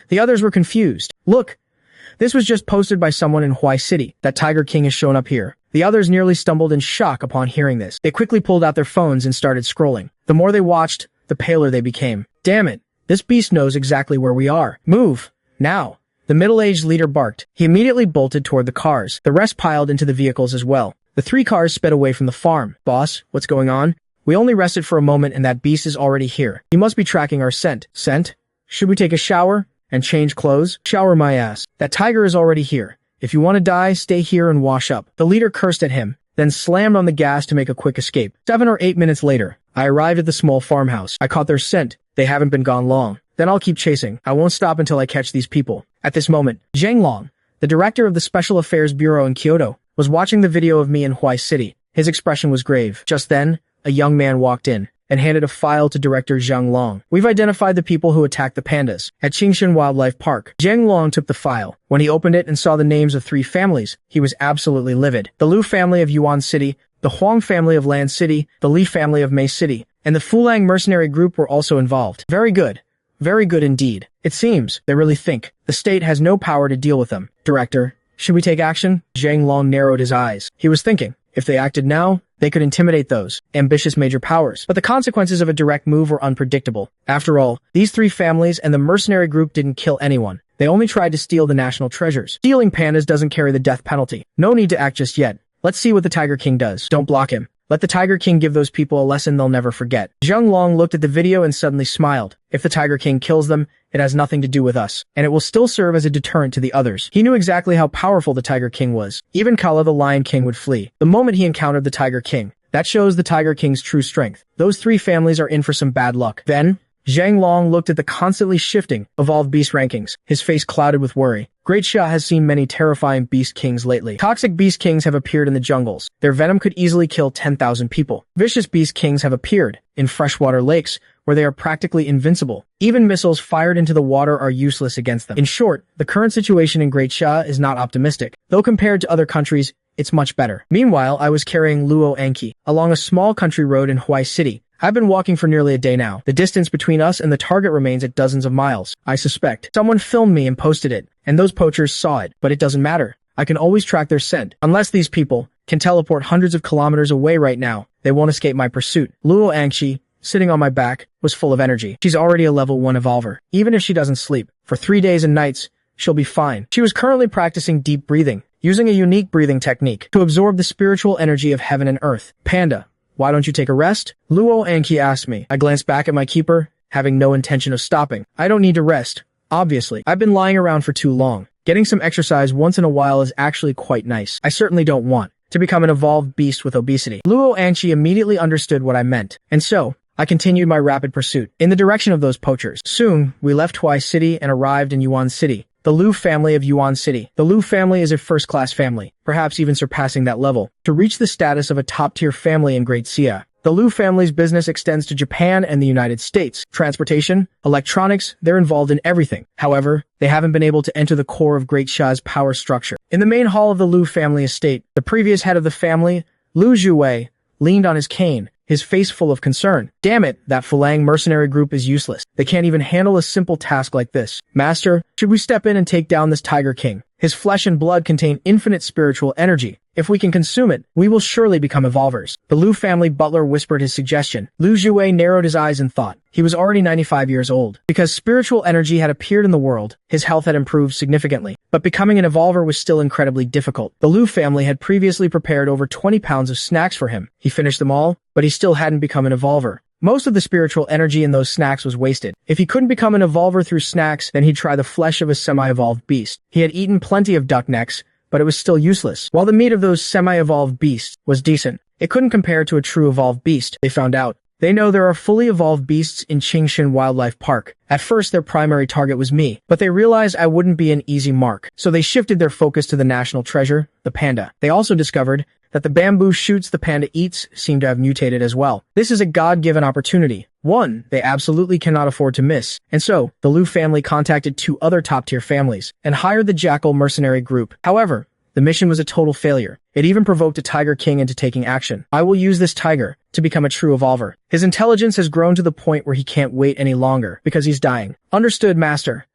The others were confused. "Look, this was just posted by someone in Huai City. That Tiger King has shown up here." The others nearly stumbled in shock upon hearing this. They quickly pulled out their phones and started scrolling. The more they watched, the paler they became. "Damn it. This beast knows exactly where we are. Move. Now." The middle-aged leader barked. He immediately bolted toward the cars. The rest piled into the vehicles as well. The 3 cars sped away from the farm. "Boss, what's going on? We only rested for a moment and that beast is already here. He must be tracking our scent." "Scent? Should we take a shower and change clothes?" "Shower my ass. That tiger is already here. If you want to die, stay here and wash up." The leader cursed at him, then slammed on the gas to make a quick escape. 7 or 8 minutes later, I arrived at the small farmhouse. I caught their scent. They haven't been gone long. Then I'll keep chasing. I won't stop until I catch these people. At this moment, Zheng Long, the director of the Special Affairs Bureau in Kyoto, was watching the video of me in Huai City. His expression was grave. Just then, a young man walked in and handed a file to Director Zheng Long. "We've identified the people who attacked the pandas at Qingshan Wildlife Park." Zheng Long took the file. When he opened it and saw the names of 3 families, he was absolutely livid. The Liu family of Yuan City, the Huang family of Lan City, the Li family of Mei City, and the Fulang mercenary group were also involved. Very good. Very good indeed. It seems they really think the state has no power to deal with them. "Director, should we take action?" Zheng Long narrowed his eyes. He was thinking, if they acted now, They could intimidate those ambitious major powers, but the consequences of a direct move were unpredictable. After all, these three families and the mercenary group didn't kill anyone. They only tried to steal the national treasures. Stealing pandas doesn't carry the death penalty. No need to act just yet. Let's see what the Tiger King does. Don't block him. Let the Tiger King give those people a lesson they'll never forget. Zheng Long looked at the video and suddenly smiled. If the Tiger King kills them, it has nothing to do with us, and it will still serve as a deterrent to the others. He knew exactly how powerful the Tiger King was. Even Kala the Lion King would flee the moment he encountered the Tiger King. That shows the Tiger King's true strength. Those three families are in for some bad luck. Then, Zhang Long looked at the constantly shifting evolved beast rankings, his face clouded with worry. Great Xia has seen many terrifying beast kings lately. Toxic beast kings have appeared in the jungles. Their venom could easily kill 10,000 people. Vicious beast kings have appeared in freshwater lakes, where they are practically invincible. Even missiles fired into the water are useless against them. In short, the current situation in Great Xia is not optimistic. Though compared to other countries, it's much better. Meanwhile, I was carrying Luo Anki along a small country road in Huai City. I've been walking for nearly a day now. The distance between us and the target remains at dozens of miles. I suspect someone filmed me and posted it, and those poachers saw it, but it doesn't matter. I can always track their scent. Unless these people can teleport hundreds of kilometers away right now, they won't escape my pursuit. Luo Angxi, sitting on my back, was full of energy. She's already a level 1 evolver. Even if she doesn't sleep for 3 days and nights, she'll be fine. She was currently practicing deep breathing, using a unique breathing technique to absorb the spiritual energy of heaven and earth. Panda, why don't you take a rest? Luo Anki asked me. I glanced back at my keeper, having no intention of stopping. I don't need to rest, obviously. I've been lying around for too long. Getting some exercise once in a while is actually quite nice. I certainly don't want to become an evolved beast with obesity. Luo Anchi immediately understood what I meant, and so I continued my rapid pursuit in the direction of those poachers. Soon, we left Huai City and arrived in Yuan City, the Lu family of Yuan City. The Lu family is a first-class family, perhaps even surpassing that level, to reach the status of a top-tier family in Great Xia. The Lu family's business extends to Japan and the United States. Transportation, electronics, they're involved in everything. However, they haven't been able to enter the core of Great Xia's power structure. In the main hall of the Lu family estate, the previous head of the family, Lu Zhuwei, leaned on his cane, his face full of concern. Damn it, that Fulang mercenary group is useless. They can't even handle a simple task like this. Master, should we step in and take down this Tiger King? His flesh and blood contain infinite spiritual energy. If we can consume it, we will surely become evolvers. The Lu family butler whispered his suggestion. Lu Zhuwei narrowed his eyes in thought. He was already 95 years old. Because spiritual energy had appeared in the world, his health had improved significantly. But becoming an evolver was still incredibly difficult. The Lu family had previously prepared over 20 pounds of snacks for him. He finished them all, but he still hadn't become an evolver. Most of the spiritual energy in those snacks was wasted. If he couldn't become an evolver through snacks, then he'd try the flesh of a semi-evolved beast. He had eaten plenty of duck necks, but it was still useless. While the meat of those semi-evolved beasts was decent, it couldn't compare to a true evolved beast. They found out. They know there are fully evolved beasts in Qingshan Wildlife Park. At first, their primary target was me, but they realized I wouldn't be an easy mark. So they shifted their focus to the national treasure, the panda. They also discovered that the bamboo shoots the panda eats seem to have mutated as well. This is a God-given opportunity, one they absolutely cannot afford to miss. And so, the Lu family contacted 2 other top-tier families and hired the Jackal mercenary group. However, the mission was a total failure. It even provoked a Tiger King into taking action. I will use this tiger to become a true evolver. His intelligence has grown to the point where he can't wait any longer because he's dying. Understood, master.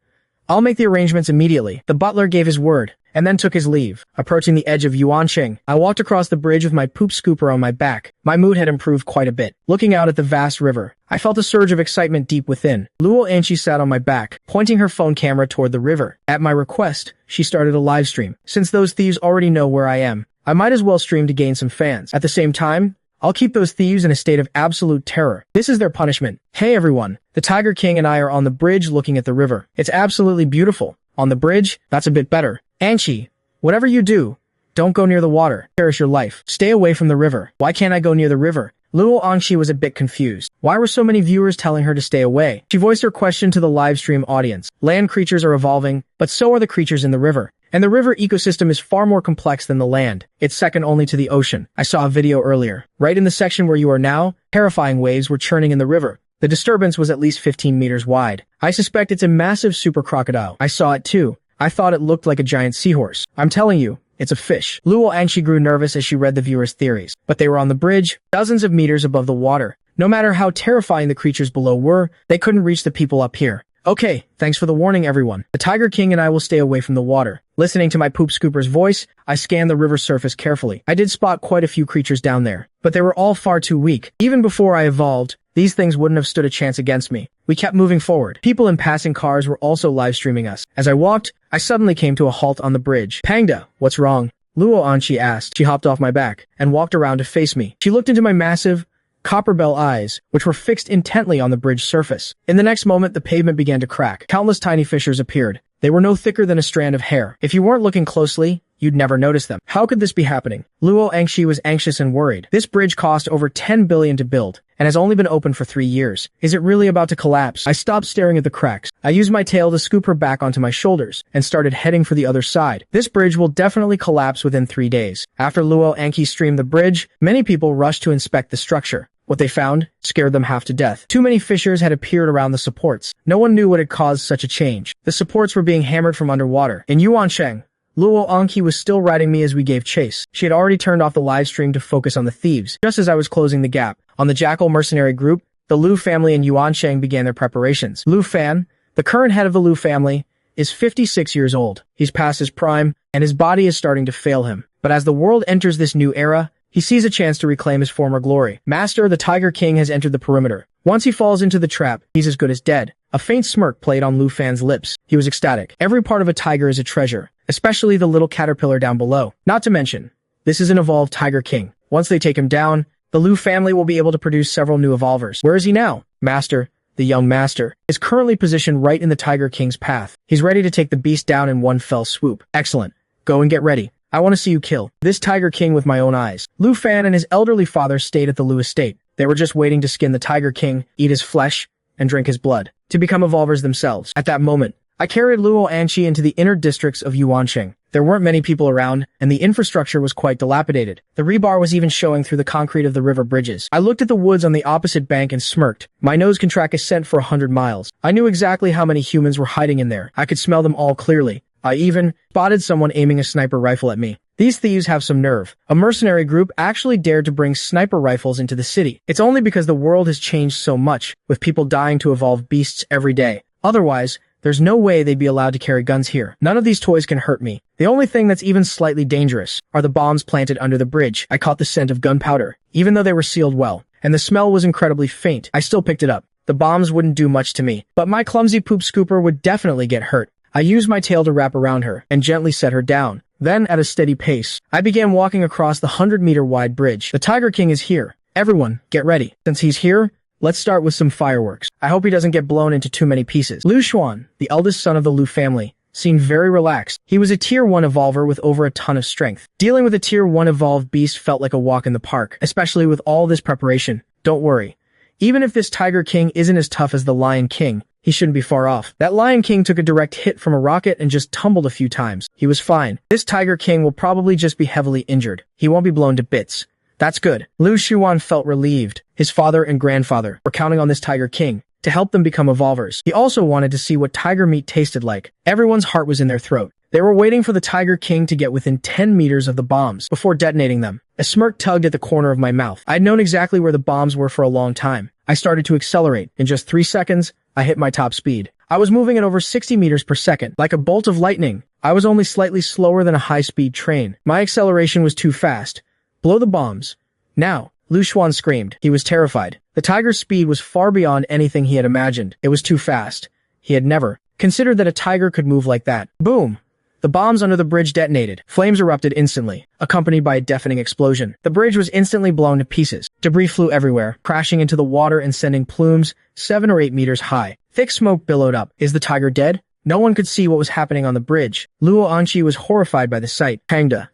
I'll make the arrangements immediately. The butler gave his word and then took his leave. Approaching the edge of Yuanqing, I walked across the bridge with my poop scooper on my back. My mood had improved quite a bit. Looking out at the vast river, I felt a surge of excitement deep within. Luo Anchi sat on my back, pointing her phone camera toward the river. At my request, she started a live stream. Since those thieves already know where I am, I might as well stream to gain some fans. At the same time, I'll keep those thieves in a state of absolute terror. This is their punishment. Hey everyone, the Tiger King and I are on the bridge looking at the river. It's absolutely beautiful. On the bridge, that's a bit better. Anchi, whatever you do, don't go near the water. Cherish your life. Stay away from the river. Why can't I go near the river? Luo Anxi was a bit confused. Why were so many viewers telling her to stay away? She voiced her question to the livestream audience. Land creatures are evolving, but so are the creatures in the river. And the river ecosystem is far more complex than the land. It's second only to the ocean. I saw a video earlier. Right in the section where you are now, terrifying waves were churning in the river. The disturbance was at least 15 meters wide. I suspect it's a massive super crocodile. I saw it too. I thought it looked like a giant seahorse. I'm telling you, it's a fish. Luo Anxi grew nervous as she read the viewers' theories. But they were on the bridge, dozens of meters above the water. No matter how terrifying the creatures below were, they couldn't reach the people up here. Okay, thanks for the warning, everyone. The Tiger King and I will stay away from the water. Listening to my poop scooper's voice, I scanned the river surface carefully. I did spot quite a few creatures down there, but they were all far too weak. Even before I evolved, these things wouldn't have stood a chance against me. We kept moving forward. People in passing cars were also live streaming us. As I walked, I suddenly came to a halt on the bridge. Pangda, what's wrong? Luo Anqi asked. She hopped off my back and walked around to face me. She looked into my massive, copper bell eyes, which were fixed intently on the bridge surface. In the next moment, the pavement began to crack. Countless tiny fissures appeared. They were no thicker than a strand of hair. If you weren't looking closely, you'd never notice them. How could this be happening? Luo Anqi was anxious and worried. This bridge cost over 10 billion to build, and has only been open for 3 years. Is it really about to collapse? I stopped staring at the cracks. I used my tail to scoop her back onto my shoulders, and started heading for the other side. This bridge will definitely collapse within 3 days. After Luo Anqi streamed the bridge, many people rushed to inspect the structure. What they found scared them half to death. Too many fissures had appeared around the supports. No one knew what had caused such a change. The supports were being hammered from underwater. In Yuansheng, Luo Anqi was still riding me as we gave chase. She had already turned off the live stream to focus on the thieves. Just as I was closing the gap, on the Jackal mercenary group, the Lu family and Yuansheng began their preparations. Lu Fan, the current head of the Lu family, is 56 years old. He's past his prime, and his body is starting to fail him. But as the world enters this new era, he sees a chance to reclaim his former glory. Master, the Tiger King, has entered the perimeter. Once he falls into the trap, he's as good as dead. A faint smirk played on Lu Fan's lips. He was ecstatic. Every part of a tiger is a treasure, especially the little caterpillar down below. Not to mention, this is an evolved Tiger King. Once they take him down, the Lu family will be able to produce several new evolvers. Where is he now? Master, the young master, is currently positioned right in the Tiger King's path. He's ready to take the beast down in one fell swoop. Excellent. Go and get ready. I want to see you kill this Tiger King with my own eyes. Lu Fan and his elderly father stayed at the Lu estate. They were just waiting to skin the Tiger King, eat his flesh, and drink his blood, to become evolvers themselves. At that moment, I carried Luo Anqi into the inner districts of Yuansheng. There weren't many people around, and the infrastructure was quite dilapidated. The rebar was even showing through the concrete of the river bridges. I looked at the woods on the opposite bank and smirked. My nose can track a scent for 100 miles. I knew exactly how many humans were hiding in there. I could smell them all clearly. I even spotted someone aiming a sniper rifle at me. These thieves have some nerve. A mercenary group actually dared to bring sniper rifles into the city. It's only because the world has changed so much, with people dying to evolve beasts every day. Otherwise, there's no way they'd be allowed to carry guns here. None of these toys can hurt me. The only thing that's even slightly dangerous are the bombs planted under the bridge. I caught the scent of gunpowder, even though they were sealed well, and the smell was incredibly faint. I still picked it up. The bombs wouldn't do much to me, but my clumsy poop scooper would definitely get hurt. I used my tail to wrap around her and gently set her down. Then, at a steady pace, I began walking across the 100-meter wide bridge. The Tiger King is here. Everyone, get ready. Since he's here, let's start with some fireworks. I hope he doesn't get blown into too many pieces. Lu Xuan, the eldest son of the Lu family, seemed very relaxed. He was a Tier 1 evolver with over a ton of strength. Dealing with a Tier 1 evolved beast felt like a walk in the park, especially with all this preparation. Don't worry. Even if this Tiger King isn't as tough as the Lion King, he shouldn't be far off. That Lion King took a direct hit from a rocket and just tumbled a few times. He was fine. This Tiger King will probably just be heavily injured. He won't be blown to bits. That's good. Lu Xuan felt relieved. His father and grandfather were counting on this Tiger King to help them become evolvers. He also wanted to see what tiger meat tasted like. Everyone's heart was in their throat. They were waiting for the Tiger King to get within 10 meters of the bombs before detonating them. A smirk tugged at the corner of my mouth. I'd known exactly where the bombs were for a long time. I started to accelerate. In just 3 seconds, I hit my top speed. I was moving at over 60 meters per second. Like a bolt of lightning, I was only slightly slower than a high-speed train. My acceleration was too fast. Blow the bombs. Now, Lu Xuan screamed. He was terrified. The tiger's speed was far beyond anything he had imagined. It was too fast. He had never considered that a tiger could move like that. Boom! The bombs under the bridge detonated. Flames erupted instantly, accompanied by a deafening explosion. The bridge was instantly blown to pieces. Debris flew everywhere, crashing into the water and sending plumes 7 or 8 meters high. Thick smoke billowed up. Is the tiger dead? No one could see what was happening on the bridge. Luo Anqi was horrified by the sight. Pangda.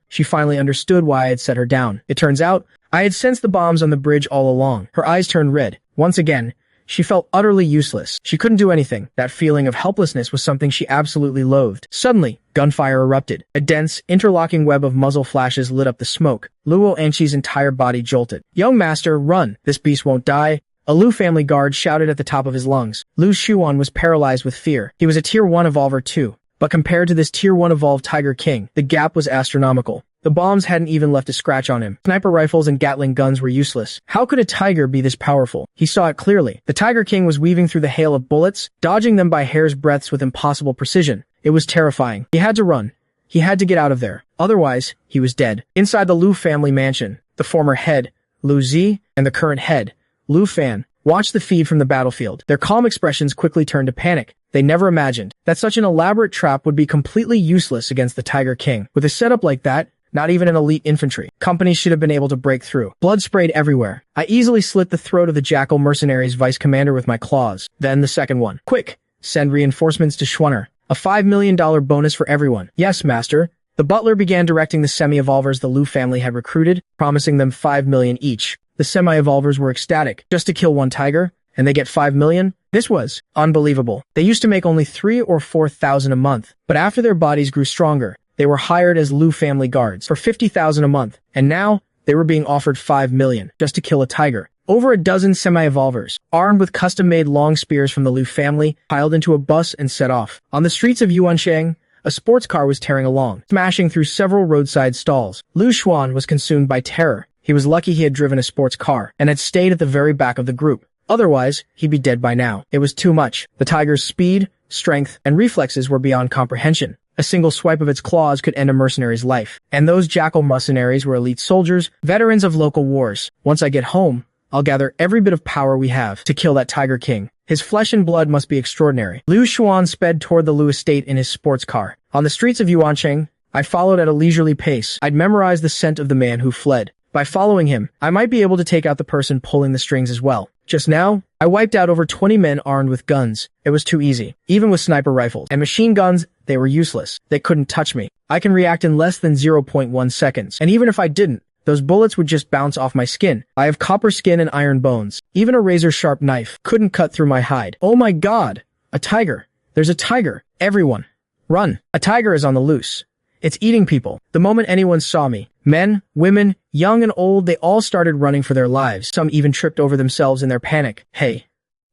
She finally understood why I had set her down. It turns out, I had sensed the bombs on the bridge all along. Her eyes turned red. Once again, she felt utterly useless. She couldn't do anything. That feeling of helplessness was something she absolutely loathed. Suddenly, gunfire erupted. A dense, interlocking web of muzzle flashes lit up the smoke. Luo Anqi's entire body jolted. Young master, run! This beast won't die. A Lu family guard shouted at the top of his lungs. Lu Xuan was paralyzed with fear. He was a Tier 1 evolver too. But compared to this Tier 1 evolved Tiger King, the gap was astronomical. The bombs hadn't even left a scratch on him. Sniper rifles and Gatling guns were useless. How could a tiger be this powerful? He saw it clearly. The Tiger King was weaving through the hail of bullets, dodging them by hair's breadths with impossible precision. It was terrifying. He had to run. He had to get out of there. Otherwise, he was dead. Inside the Lu family mansion, the former head, Lu Zi, and the current head, Lu Fan, watched the feed from the battlefield. Their calm expressions quickly turned to panic. They never imagined that such an elaborate trap would be completely useless against the Tiger King. With a setup like that, not even an elite infantry company should have been able to break through. Blood sprayed everywhere. I easily slit the throat of the Jackal mercenary's vice commander with my claws. Then the second one. Quick! Send reinforcements to Schwunner. A $5 million bonus for everyone. Yes, master. The butler began directing the semi-evolvers the Lu family had recruited, promising them $5 million each. The semi-evolvers were ecstatic. Just to kill one tiger, and they get $5 million? This was unbelievable. They used to make only 3,000 or 4,000 a month, but after their bodies grew stronger, they were hired as Lu family guards for 50,000 a month, and now they were being offered $5 million just to kill a tiger. Over a dozen semi-evolvers, armed with custom-made long spears from the Lu family, piled into a bus and set off. On the streets of Yuancheng, a sports car was tearing along, smashing through several roadside stalls. Lu Xuan was consumed by terror. He was lucky he had driven a sports car and had stayed at the very back of the group. Otherwise, he'd be dead by now. It was too much. The tiger's speed, strength, and reflexes were beyond comprehension. A single swipe of its claws could end a mercenary's life. And those Jackal mercenaries were elite soldiers, veterans of local wars. Once I get home, I'll gather every bit of power we have to kill that Tiger King. His flesh and blood must be extraordinary. Lu Xuan sped toward the Lu estate in his sports car. On the streets of Yuancheng, I followed at a leisurely pace. I'd memorized the scent of the man who fled. By following him, I might be able to take out the person pulling the strings as well. Just now, I wiped out over 20 men armed with guns. It was too easy. Even with sniper rifles and machine guns, they were useless. They couldn't touch me. I can react in less than 0.1 seconds. And even if I didn't, those bullets would just bounce off my skin. I have copper skin and iron bones. Even a razor-sharp knife couldn't cut through my hide. Oh my god! A tiger! There's a tiger! Everyone! Run! A tiger is on the loose. It's eating people. The moment anyone saw me, men, women, young and old, they all started running for their lives. Some even tripped over themselves in their panic. Hey,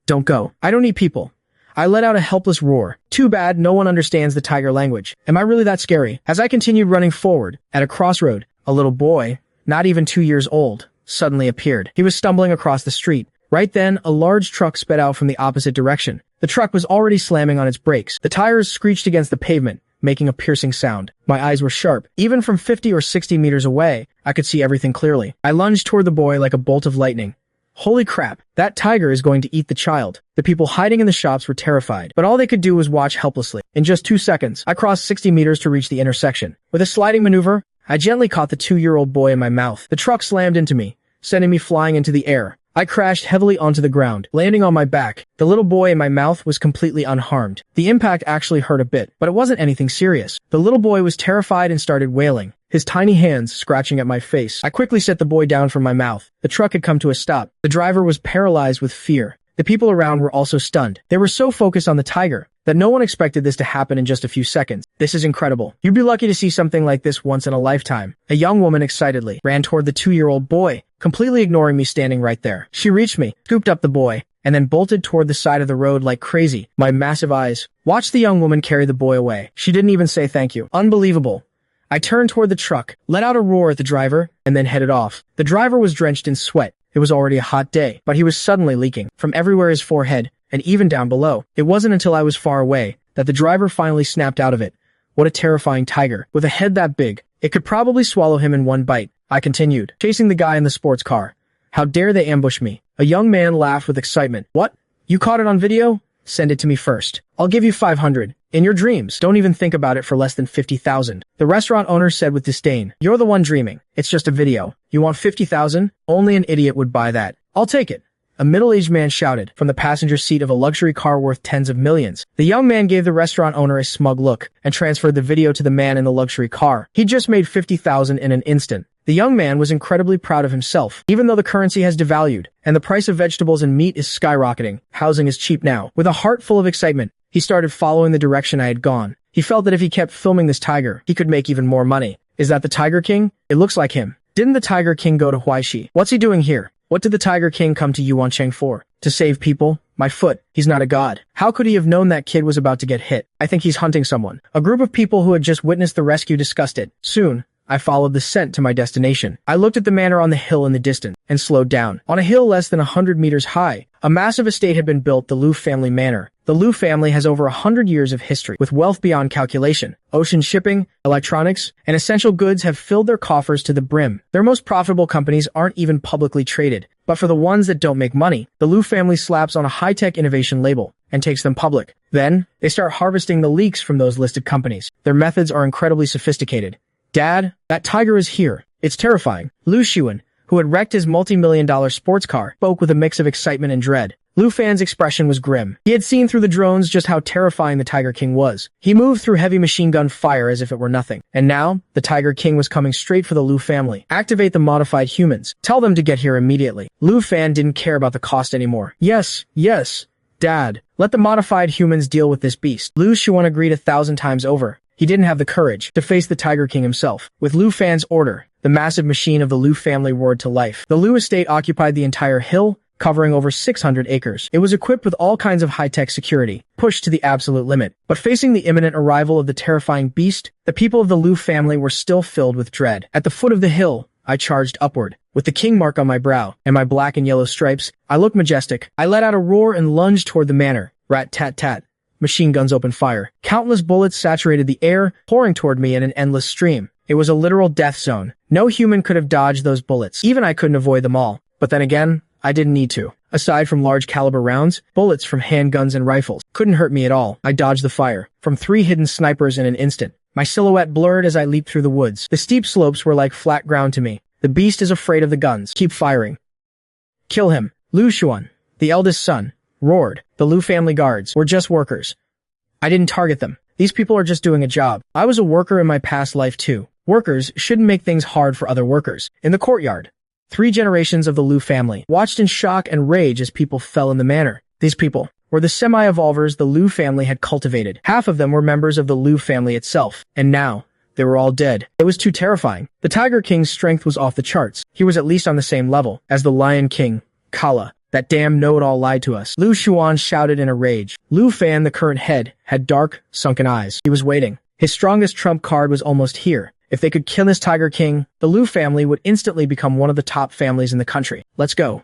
don't go. I don't need people. I let out a helpless roar. Too bad no one understands the tiger language. Am I really that scary? As I continued running forward, at a crossroad, a little boy, not even 2 years old, suddenly appeared. He was stumbling across the street. Right then, a large truck sped out from the opposite direction. The truck was already slamming on its brakes. The tires screeched against the pavement, making a piercing sound. My eyes were sharp. Even from 50 or 60 meters away, I could see everything clearly. I lunged toward the boy like a bolt of lightning. Holy crap, that tiger is going to eat the child. The people hiding in the shops were terrified, but all they could do was watch helplessly. In just 2 seconds, I crossed 60 meters to reach the intersection. With a sliding maneuver, I gently caught the 2-year-old boy in my mouth. The truck slammed into me, sending me flying into the air. I crashed heavily onto the ground, landing on my back. The little boy in my mouth was completely unharmed. The impact actually hurt a bit, but it wasn't anything serious. The little boy was terrified and started wailing, his tiny hands scratching at my face. I quickly set the boy down from my mouth. The truck had come to a stop. The driver was paralyzed with fear. The people around were also stunned. They were so focused on the tiger that no one expected this to happen in just a few seconds. This is incredible. You'd be lucky to see something like this once in a lifetime. A young woman excitedly ran toward the 2-year-old boy, completely ignoring me standing right there. She reached me, scooped up the boy, and then bolted toward the side of the road like crazy. My massive eyes watched the young woman carry the boy away. She didn't even say thank you. Unbelievable. I turned toward the truck, let out a roar at the driver, and then headed off. The driver was drenched in sweat. It was already a hot day, but he was suddenly leaking from everywhere, his forehead, and even down below. It wasn't until I was far away that the driver finally snapped out of it. What a terrifying tiger. With a head that big, it could probably swallow him in one bite. I continued, chasing the guy in the sports car. How dare they ambush me? A young man laughed with excitement. What? You caught it on video? Send it to me first. I'll give you 500. In your dreams, don't even think about it for less than 50,000. The restaurant owner said with disdain. You're the one dreaming. It's just a video. You want 50,000? Only an idiot would buy that. I'll take it. A middle-aged man shouted from the passenger seat of a luxury car worth tens of millions. The young man gave the restaurant owner a smug look and transferred the video to the man in the luxury car. He just made 50,000 in an instant. The young man was incredibly proud of himself, even though the currency has devalued and the price of vegetables and meat is skyrocketing. Housing is cheap now. With a heart full of excitement, he started following the direction I had gone. He felt that if he kept filming this tiger, he could make even more money. Is that the Tiger King? It looks like him. Didn't the Tiger King go to Huaishi? What's he doing here? What did the Tiger King come to Yuancheng for? To save people? My foot. He's not a god. How could he have known that kid was about to get hit? I think he's hunting someone. A group of people who had just witnessed the rescue discussed it. Soon, I followed the scent to my destination. I looked at the manor on the hill in the distance and slowed down. On a hill less than 100 meters high, a massive estate had been built, the Liu family manor. The Liu family has over 100 years of history, with wealth beyond calculation. Ocean shipping, electronics, and essential goods have filled their coffers to the brim. Their most profitable companies aren't even publicly traded. But for the ones that don't make money, the Liu family slaps on a high-tech innovation label and takes them public. Then, they start harvesting the leaks from those listed companies. Their methods are incredibly sophisticated. Dad, that tiger is here. It's terrifying. Liu Xuan, who had wrecked his multi-million-dollar sports car, spoke with a mix of excitement and dread. Liu Fan's expression was grim. He had seen through the drones just how terrifying the Tiger King was. He moved through heavy machine gun fire as if it were nothing. And now, the Tiger King was coming straight for the Liu family. Activate the modified humans. Tell them to get here immediately. Liu Fan didn't care about the cost anymore. Yes, Dad. Let the modified humans deal with this beast. Liu Xuan agreed 1,000 times over. He didn't have the courage to face the Tiger King himself. With Liu Fan's order, the massive machine of the Liu family roared to life. The Liu estate occupied the entire hill, covering over 600 acres. It was equipped with all kinds of high-tech security, pushed to the absolute limit. But facing the imminent arrival of the terrifying beast, the people of the Liu family were still filled with dread. At the foot of the hill, I charged upward. With the king mark on my brow and my black and yellow stripes, I looked majestic. I let out a roar and lunged toward the manor. Rat-tat-tat. Machine guns opened fire. Countless bullets saturated the air, pouring toward me in an endless stream. It was a literal death zone. No human could have dodged those bullets. Even I couldn't avoid them all. But then again, I didn't need to. Aside from large caliber rounds, bullets from handguns and rifles couldn't hurt me at all. I dodged the fire from 3 hidden snipers in an instant. My silhouette blurred as I leaped through the woods. The steep slopes were like flat ground to me. The beast is afraid of the guns. Keep firing. Kill him. Liu Xuan, the eldest son, roared. The Liu family guards were just workers. I didn't target them. These people are just doing a job. I was a worker in my past life too. Workers shouldn't make things hard for other workers. In the courtyard, 3 generations of the Liu family watched in shock and rage as people fell in the manor. These people were the semi-evolvers the Liu family had cultivated. Half of them were members of the Liu family itself, and now they were all dead. It was too terrifying. The Tiger King's strength was off the charts. He was at least on the same level as the Lion King, Kala. That damn know-it-all lied to us. Liu Xuan shouted in a rage. Liu Fan, the current head, had dark, sunken eyes. He was waiting. His strongest trump card was almost here. If they could kill this Tiger King, the Liu family would instantly become one of the top families in the country. Let's go.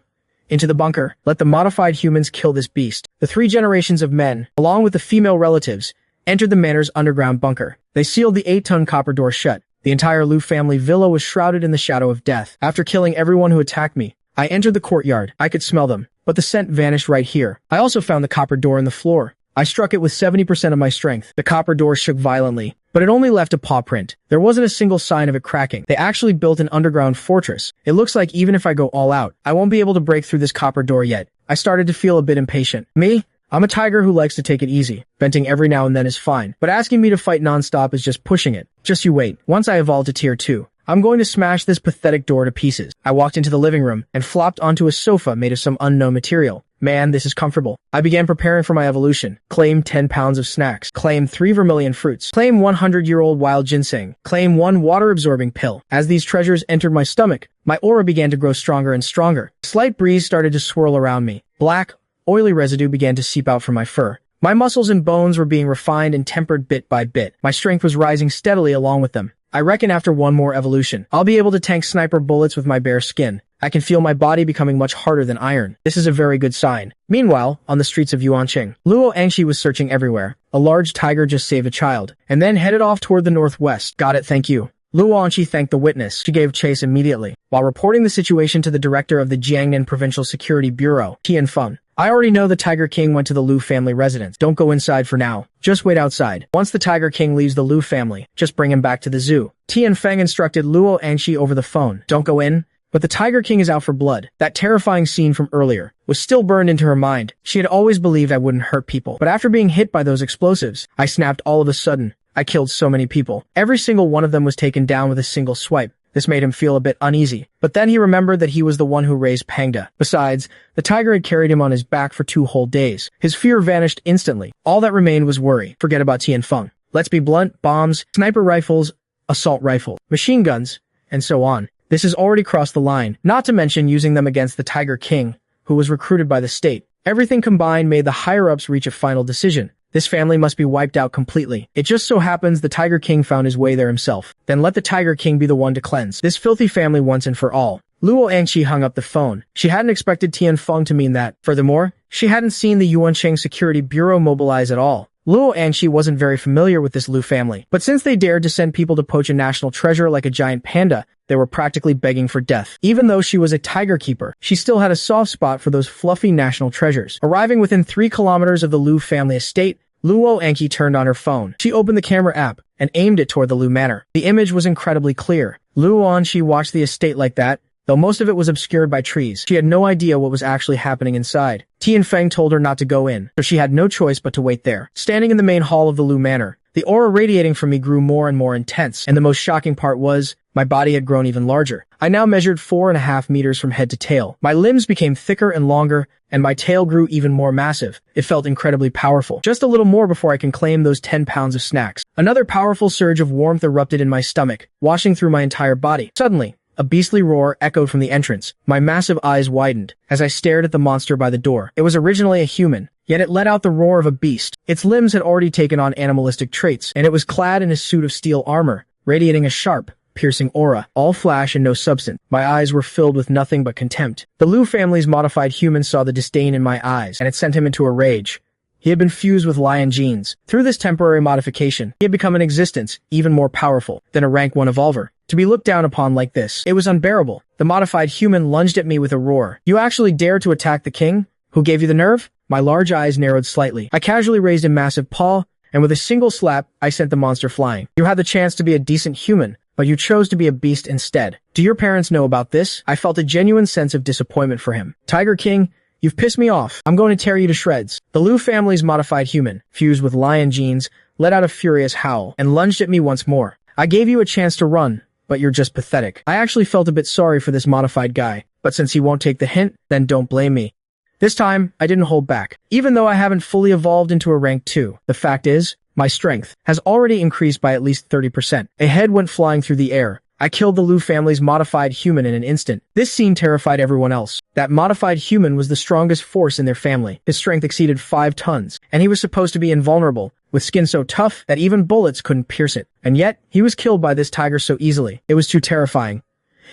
Into the bunker. Let the modified humans kill this beast. The 3 generations of men, along with the female relatives, entered the manor's underground bunker. They sealed the 8-ton copper door shut. The entire Liu family villa was shrouded in the shadow of death. After killing everyone who attacked me, I entered the courtyard. I could smell them, but the scent vanished right here. I also found the copper door in the floor. I struck it with 70% of my strength. The copper door shook violently, but it only left a paw print. There wasn't a single sign of it cracking. They actually built an underground fortress. It looks like even if I go all out, I won't be able to break through this copper door yet. I started to feel a bit impatient. Me? I'm a tiger who likes to take it easy. Venting every now and then is fine, but asking me to fight non-stop is just pushing it. Just you wait. Once I evolve to tier 2, I'm going to smash this pathetic door to pieces. I walked into the living room and flopped onto a sofa made of some unknown material. Man, this is comfortable. I began preparing for my evolution. Claim 10 pounds of snacks. Claim 3 vermilion fruits. Claim 100-year-old wild ginseng. Claim 1 water-absorbing pill. As these treasures entered my stomach, my aura began to grow stronger and stronger. A slight breeze started to swirl around me. Black, oily residue began to seep out from my fur. My muscles and bones were being refined and tempered bit by bit. My strength was rising steadily along with them. I reckon after one more evolution, I'll be able to tank sniper bullets with my bare skin. I can feel my body becoming much harder than iron. This is a very good sign. Meanwhile, on the streets of Yuanqing, Luo Angshi was searching everywhere. A large tiger just saved a child, and then headed off toward the northwest. Got it, thank you. Luo Angshi thanked the witness. She gave chase immediately, while reporting the situation to the director of the Jiangnan Provincial Security Bureau, Tian Feng. I already know the Tiger King went to the Liu family residence. Don't go inside for now. Just wait outside. Once the Tiger King leaves the Liu family, just bring him back to the zoo. Tian Feng instructed Luo Angshi over the phone. Don't go in. But the Tiger King is out for blood. That terrifying scene from earlier was still burned into her mind. She had always believed I wouldn't hurt people. But after being hit by those explosives, I snapped all of a sudden. I killed so many people. Every single one of them was taken down with a single swipe. This made him feel a bit uneasy. But then he remembered that he was the one who raised Pangda. Besides, the tiger had carried him on his back for 2 whole days. His fear vanished instantly. All that remained was worry. Forget about Tian Feng. Let's be blunt. Bombs, sniper rifles, assault rifles, machine guns, and so on. This has already crossed the line, not to mention using them against the Tiger King, who was recruited by the state. Everything combined made the higher-ups reach a final decision. This family must be wiped out completely. It just so happens the Tiger King found his way there himself. Then let the Tiger King be the one to cleanse this filthy family once and for all. Luo Angqi hung up the phone. She hadn't expected Tian Feng to mean that. Furthermore, she hadn't seen the Yuancheng Security Bureau mobilize at all. Luo Angqi wasn't very familiar with this Lu family, but since they dared to send people to poach a national treasure like a giant panda, they were practically begging for death. Even though she was a tiger keeper, she still had a soft spot for those fluffy national treasures. Arriving within 3 kilometers of the Lu family estate, Luo Angqi turned on her phone. She opened the camera app and aimed it toward the Lu manor. The image was incredibly clear. Luo Angqi watched the estate like that, though most of it was obscured by trees. She had no idea what was actually happening inside. Tian Feng told her not to go in, so she had no choice but to wait there. Standing in the main hall of the Lu manor, the aura radiating from me grew more and more intense, and the most shocking part was, my body had grown even larger. I now measured 4.5 meters from head to tail. My limbs became thicker and longer, and my tail grew even more massive. It felt incredibly powerful. Just a little more before I can claim those 10 pounds of snacks. Another powerful surge of warmth erupted in my stomach, washing through my entire body. Suddenly, a beastly roar echoed from the entrance. My massive eyes widened as I stared at the monster by the door. It was originally a human, yet it let out the roar of a beast. Its limbs had already taken on animalistic traits, and it was clad in a suit of steel armor, radiating a sharp, piercing aura, all flash and no substance. My eyes were filled with nothing but contempt. The Lu family's modified human saw the disdain in my eyes, and it sent him into a rage. He had been fused with lion genes. Through this temporary modification, he had become an existence even more powerful than a rank 1 evolver. To be looked down upon like this, it was unbearable. The modified human lunged at me with a roar. You actually dare to attack the king? Who gave you the nerve? My large eyes narrowed slightly. I casually raised a massive paw, and with a single slap, I sent the monster flying. You had the chance to be a decent human, but you chose to be a beast instead. Do your parents know about this? I felt a genuine sense of disappointment for him. Tiger King, you've pissed me off. I'm going to tear you to shreds. The Lu family's modified human, fused with lion genes, let out a furious howl and lunged at me once more. I gave you a chance to run, but you're just pathetic. I actually felt a bit sorry for this modified guy, but since he won't take the hint, then don't blame me. This time, I didn't hold back. Even though I haven't fully evolved into a rank 2, the fact is, my strength has already increased by at least 30%. A head went flying through the air. I killed the Lu family's modified human in an instant. This scene terrified everyone else. That modified human was the strongest force in their family. His strength exceeded 5 tons, and he was supposed to be invulnerable, with skin so tough that even bullets couldn't pierce it. And yet, he was killed by this tiger so easily. It was too terrifying.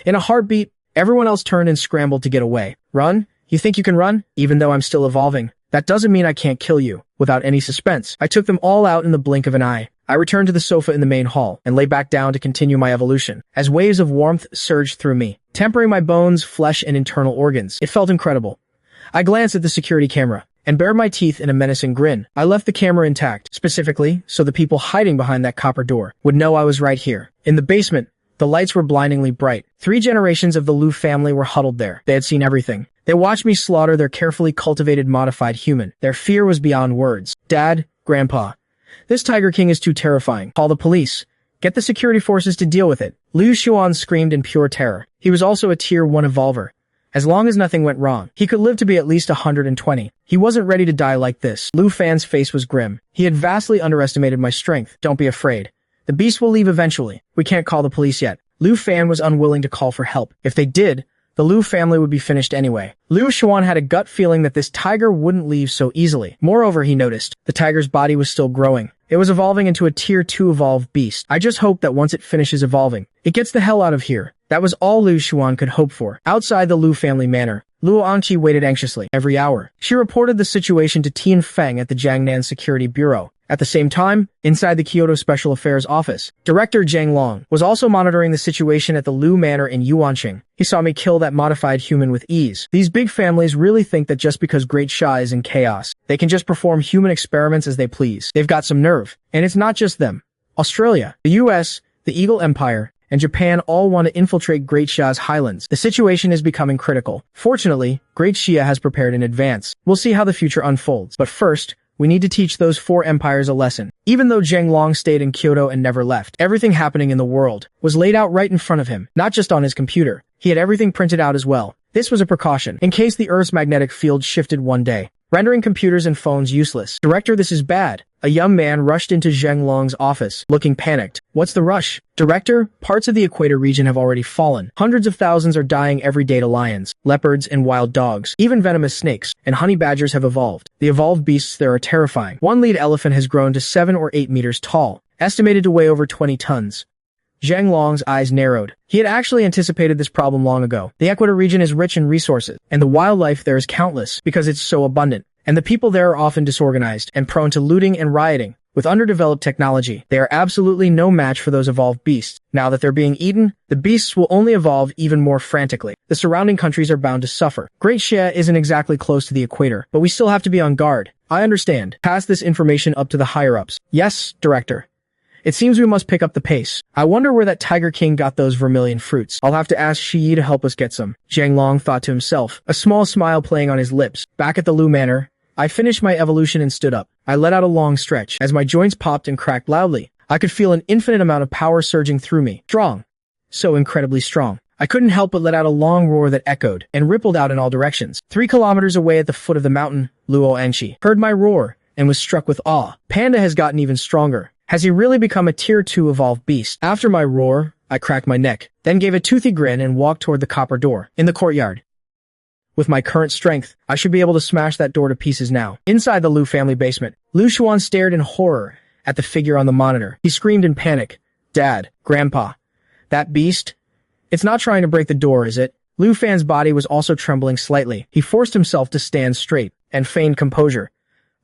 In a heartbeat, everyone else turned and scrambled to get away. Run? You think you can run? Even though I'm still evolving. That doesn't mean I can't kill you. Without any suspense, I took them all out in the blink of an eye. I returned to the sofa in the main hall and lay back down to continue my evolution. As waves of warmth surged through me, tempering my bones, flesh, and internal organs, it felt incredible. I glanced at the security camera and bared my teeth in a menacing grin. I left the camera intact, specifically so the people hiding behind that copper door would know I was right here. In the basement, the lights were blindingly bright. 3 generations of the Lu family were huddled there. They had seen everything. They watched me slaughter their carefully cultivated modified human. Their fear was beyond words. Dad, Grandpa, this Tiger King is too terrifying. Call the police. Get the security forces to deal with it. Liu Xuan screamed in pure terror. He was also a tier 1 evolver. As long as nothing went wrong, he could live to be at least 120. He wasn't ready to die like this. Lu Fan's face was grim. He had vastly underestimated my strength. Don't be afraid. The beast will leave eventually. We can't call the police yet. Lu Fan was unwilling to call for help. If they did, the Lu family would be finished anyway. Liu Xuan had a gut feeling that this tiger wouldn't leave so easily. Moreover, he noticed, the tiger's body was still growing. It was evolving into a tier 2 evolved beast. I just hope that once it finishes evolving, it gets the hell out of here. That was all Liu Xuan could hope for. Outside the Lu family manor, Luo Angqi waited anxiously. Every hour, she reported the situation to Tian Feng at the Jiangnan Security Bureau. At the same time, inside the Kyoto Special Affairs Office, Director Zhang Long was also monitoring the situation at the Lu Manor in Yuanqing. He saw me kill that modified human with ease. These big families really think that just because Great Sha is in chaos, they can just perform human experiments as they please. They've got some nerve. And it's not just them. Australia, the US, the Eagle Empire, and Japan all want to infiltrate Great Shia's highlands. The situation is becoming critical. Fortunately, Great Shia has prepared in advance. We'll see how the future unfolds. But first, we need to teach those 4 empires a lesson. Even though Zheng Long stayed in Kyoto and never left, everything happening in the world was laid out right in front of him, not just on his computer. He had everything printed out as well. This was a precaution, in case the Earth's magnetic field shifted one day, rendering computers and phones useless. Director, this is bad. A young man rushed into Zheng Long's office, looking panicked. What's the rush? Director, parts of the equator region have already fallen. Hundreds of thousands are dying every day to lions, leopards, and wild dogs. Even venomous snakes and honey badgers have evolved. The evolved beasts there are terrifying. One lead elephant has grown to 7 or 8 meters tall, estimated to weigh over 20 tons. Zheng Long's eyes narrowed. He had actually anticipated this problem long ago. The equator region is rich in resources, and the wildlife there is countless because it's so abundant. And the people there are often disorganized and prone to looting and rioting. With underdeveloped technology, they are absolutely no match for those evolved beasts. Now that they're being eaten, the beasts will only evolve even more frantically. The surrounding countries are bound to suffer. Great Xia isn't exactly close to the equator, but we still have to be on guard. I understand. Pass this information up to the higher-ups. Yes, Director. It seems we must pick up the pace. I wonder where that Tiger King got those vermilion fruits. I'll have to ask Shi to help us get some. Zheng Long thought to himself, a small smile playing on his lips. Back at the Lu Manor, I finished my evolution and stood up. I let out a long stretch. As my joints popped and cracked loudly, I could feel an infinite amount of power surging through me. Strong. So incredibly strong. I couldn't help but let out a long roar that echoed and rippled out in all directions. 3 kilometers away at the foot of the mountain, Luo Anshi heard my roar and was struck with awe. Panda has gotten even stronger. Has he really become a tier 2 evolved beast? After my roar, I cracked my neck, then gave a toothy grin and walked toward the copper door in the courtyard. With my current strength, I should be able to smash that door to pieces now. Inside the Lu family basement, Lu Xuan stared in horror at the figure on the monitor. He screamed in panic. Dad, Grandpa, that beast? It's not trying to break the door, is it? Lu Fan's body was also trembling slightly. He forced himself to stand straight and feigned composure.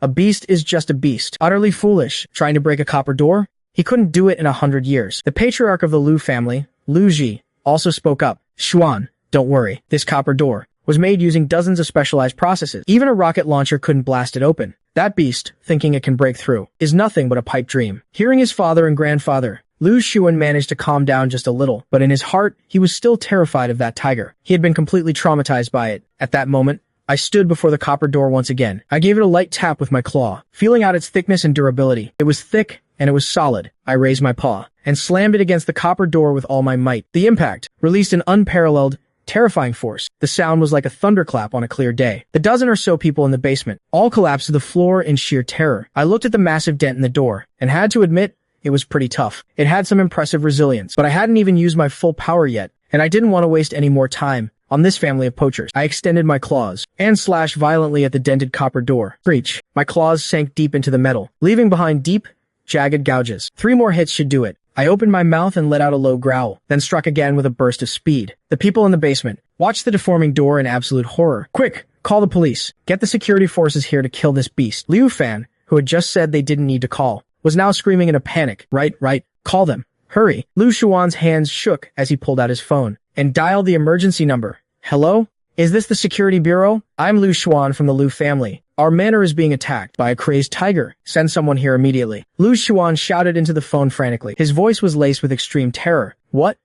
A beast is just a beast. Utterly foolish. Trying to break a copper door? He couldn't do it in 100 years. The patriarch of the Lu family, Lu Ji, also spoke up. Xuan, don't worry. This copper door was made using dozens of specialized processes. Even a rocket launcher couldn't blast it open. That beast, thinking it can break through, is nothing but a pipe dream. Hearing his father and grandfather, Lu Xuan managed to calm down just a little, but in his heart, he was still terrified of that tiger. He had been completely traumatized by it. At that moment, I stood before the copper door once again. I gave it a light tap with my claw, feeling out its thickness and durability. It was thick, and it was solid. I raised my paw and slammed it against the copper door with all my might. The impact released an unparalleled, terrifying force. The sound was like a thunderclap on a clear day. The dozen or so people in the basement all collapsed to the floor in sheer terror. I looked at the massive dent in the door and had to admit it was pretty tough. It had some impressive resilience, but I hadn't even used my full power yet, and I didn't want to waste any more time on this family of poachers. I extended my claws and slashed violently at the dented copper door. Screech. My claws sank deep into the metal, leaving behind deep, jagged gouges. 3 more hits should do it. I opened my mouth and let out a low growl, then struck again with a burst of speed. The people in the basement watched the deforming door in absolute horror. Quick, call the police. Get the security forces here to kill this beast. Liu Fan, who had just said they didn't need to call, was now screaming in a panic. Right, call them. Hurry. Lu Xuan's hands shook as he pulled out his phone and dialed the emergency number. Hello? Is this the security bureau? I'm Lu Xuan from the Lu family. Our manor is being attacked by a crazed tiger. Send someone here immediately. Lu Xuan shouted into the phone frantically. His voice was laced with extreme terror. What?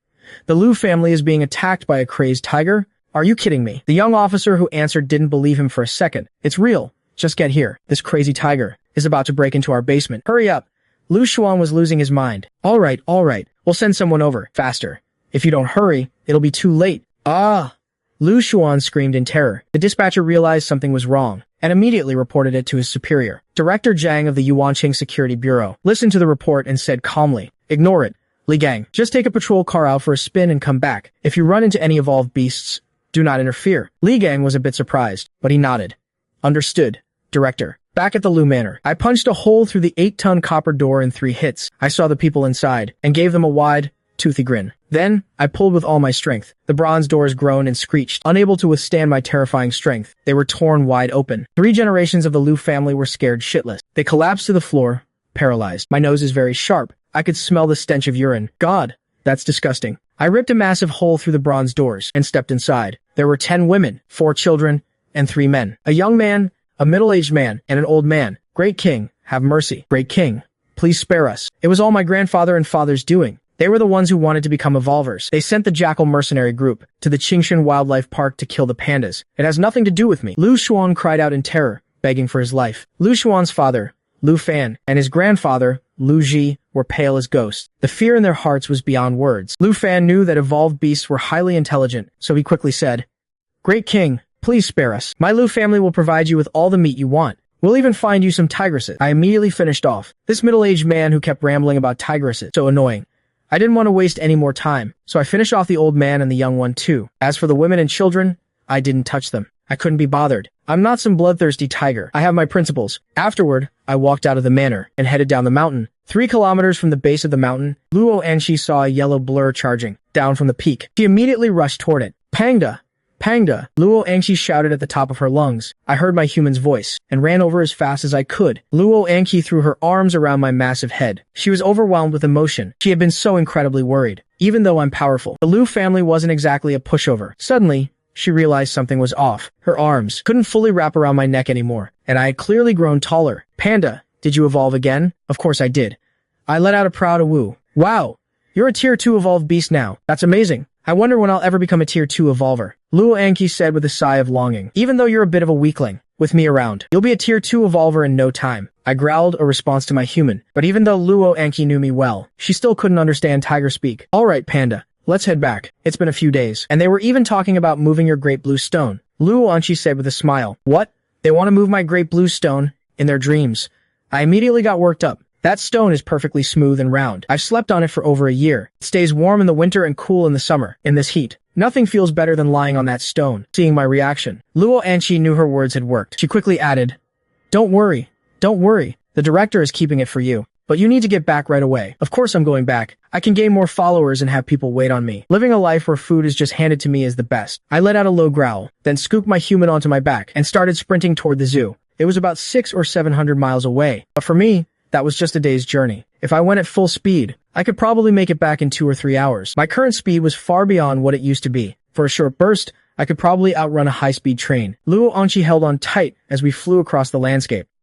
The Lu family is being attacked by a crazed tiger? Are you kidding me? The young officer who answered didn't believe him for a second. It's real. Just get here. This crazy tiger is about to break into our basement. Hurry up. Lu Xuan was losing his mind. All right. We'll send someone over. Faster. If you don't hurry, it'll be too late. Ah! Lu Xuan screamed in terror. The dispatcher realized something was wrong and immediately reported it to his superior. Director Zhang of the Yuanqing Security Bureau listened to the report and said calmly, Ignore it. Li Gang, just take a patrol car out for a spin and come back. If you run into any evolved beasts, do not interfere. Li Gang was a bit surprised, but he nodded. Understood, Director. Back at the Lu Manor, I punched a hole through the 8-ton copper door in 3 hits. I saw the people inside and gave them a wide, toothy grin. Then, I pulled with all my strength. The bronze doors groaned and screeched, unable to withstand my terrifying strength. They were torn wide open. 3 generations of the Lu family were scared shitless. They collapsed to the floor, paralyzed. My nose is very sharp. I could smell the stench of urine. God, that's disgusting. I ripped a massive hole through the bronze doors and stepped inside. There were 10 women, 4 children, and 3 men. A young man, a middle-aged man, and an old man. Great King, have mercy. Great King, please spare us. It was all my grandfather and father's doing. They were the ones who wanted to become evolvers. They sent the Jackal mercenary group to the Qingshan Wildlife Park to kill the pandas. It has nothing to do with me. Lu Xuan cried out in terror, begging for his life. Lu Xuan's father, Lu Fan, and his grandfather, Lu Ji, were pale as ghosts. The fear in their hearts was beyond words. Lu Fan knew that evolved beasts were highly intelligent, so he quickly said, Great King, please spare us. My Lu family will provide you with all the meat you want. We'll even find you some tigresses. I immediately finished off. This middle-aged man who kept rambling about tigresses. So annoying. I didn't want to waste any more time, so I finished off the old man and the young one too. As for the women and children, I didn't touch them. I couldn't be bothered. I'm not some bloodthirsty tiger. I have my principles. Afterward, I walked out of the manor and headed down the mountain. 3 kilometers from the base of the mountain, Luo Anshi saw a yellow blur charging down from the peak. She immediately rushed toward it. Pangda! Pangda! Luo Anshi shouted at the top of her lungs. I heard my human's voice and ran over as fast as I could. Luo Anki threw her arms around my massive head. She was overwhelmed with emotion. She had been so incredibly worried. Even though I'm powerful, the Lu family wasn't exactly a pushover. Suddenly, she realized something was off. Her arms couldn't fully wrap around my neck anymore, and I had clearly grown taller. Panda, did you evolve again? Of course I did. I let out a proud awoo. Wow, you're a tier 2 evolved beast now. That's amazing. I wonder when I'll ever become a tier 2 evolver. Luo Anki said with a sigh of longing. Even though you're a bit of a weakling, with me around, you'll be a tier 2 evolver in no time. I growled a response to my human, but even though Luo Anki knew me well, she still couldn't understand tiger speak. Alright, Panda. Let's head back. It's been a few days, and they were even talking about moving your great blue stone. Luo Anshi said with a smile. What? They want to move my great blue stone? In their dreams. I immediately got worked up. That stone is perfectly smooth and round. I've slept on it for over a year. It stays warm in the winter and cool in the summer. In this heat, nothing feels better than lying on that stone. Seeing my reaction, Luo Anshi knew her words had worked. She quickly added, Don't worry. Don't worry. The director is keeping it for you. But you need to get back right away. Of course I'm going back. I can gain more followers and have people wait on me. Living a life where food is just handed to me is the best. I let out a low growl, then scooped my human onto my back and started sprinting toward the zoo. It was about 600 or 700 miles away. But for me, that was just a day's journey. If I went at full speed, I could probably make it back in 2 or 3 hours. My current speed was far beyond what it used to be. For a short burst, I could probably outrun a high-speed train. Luo Anshi held on tight as we flew across the landscape.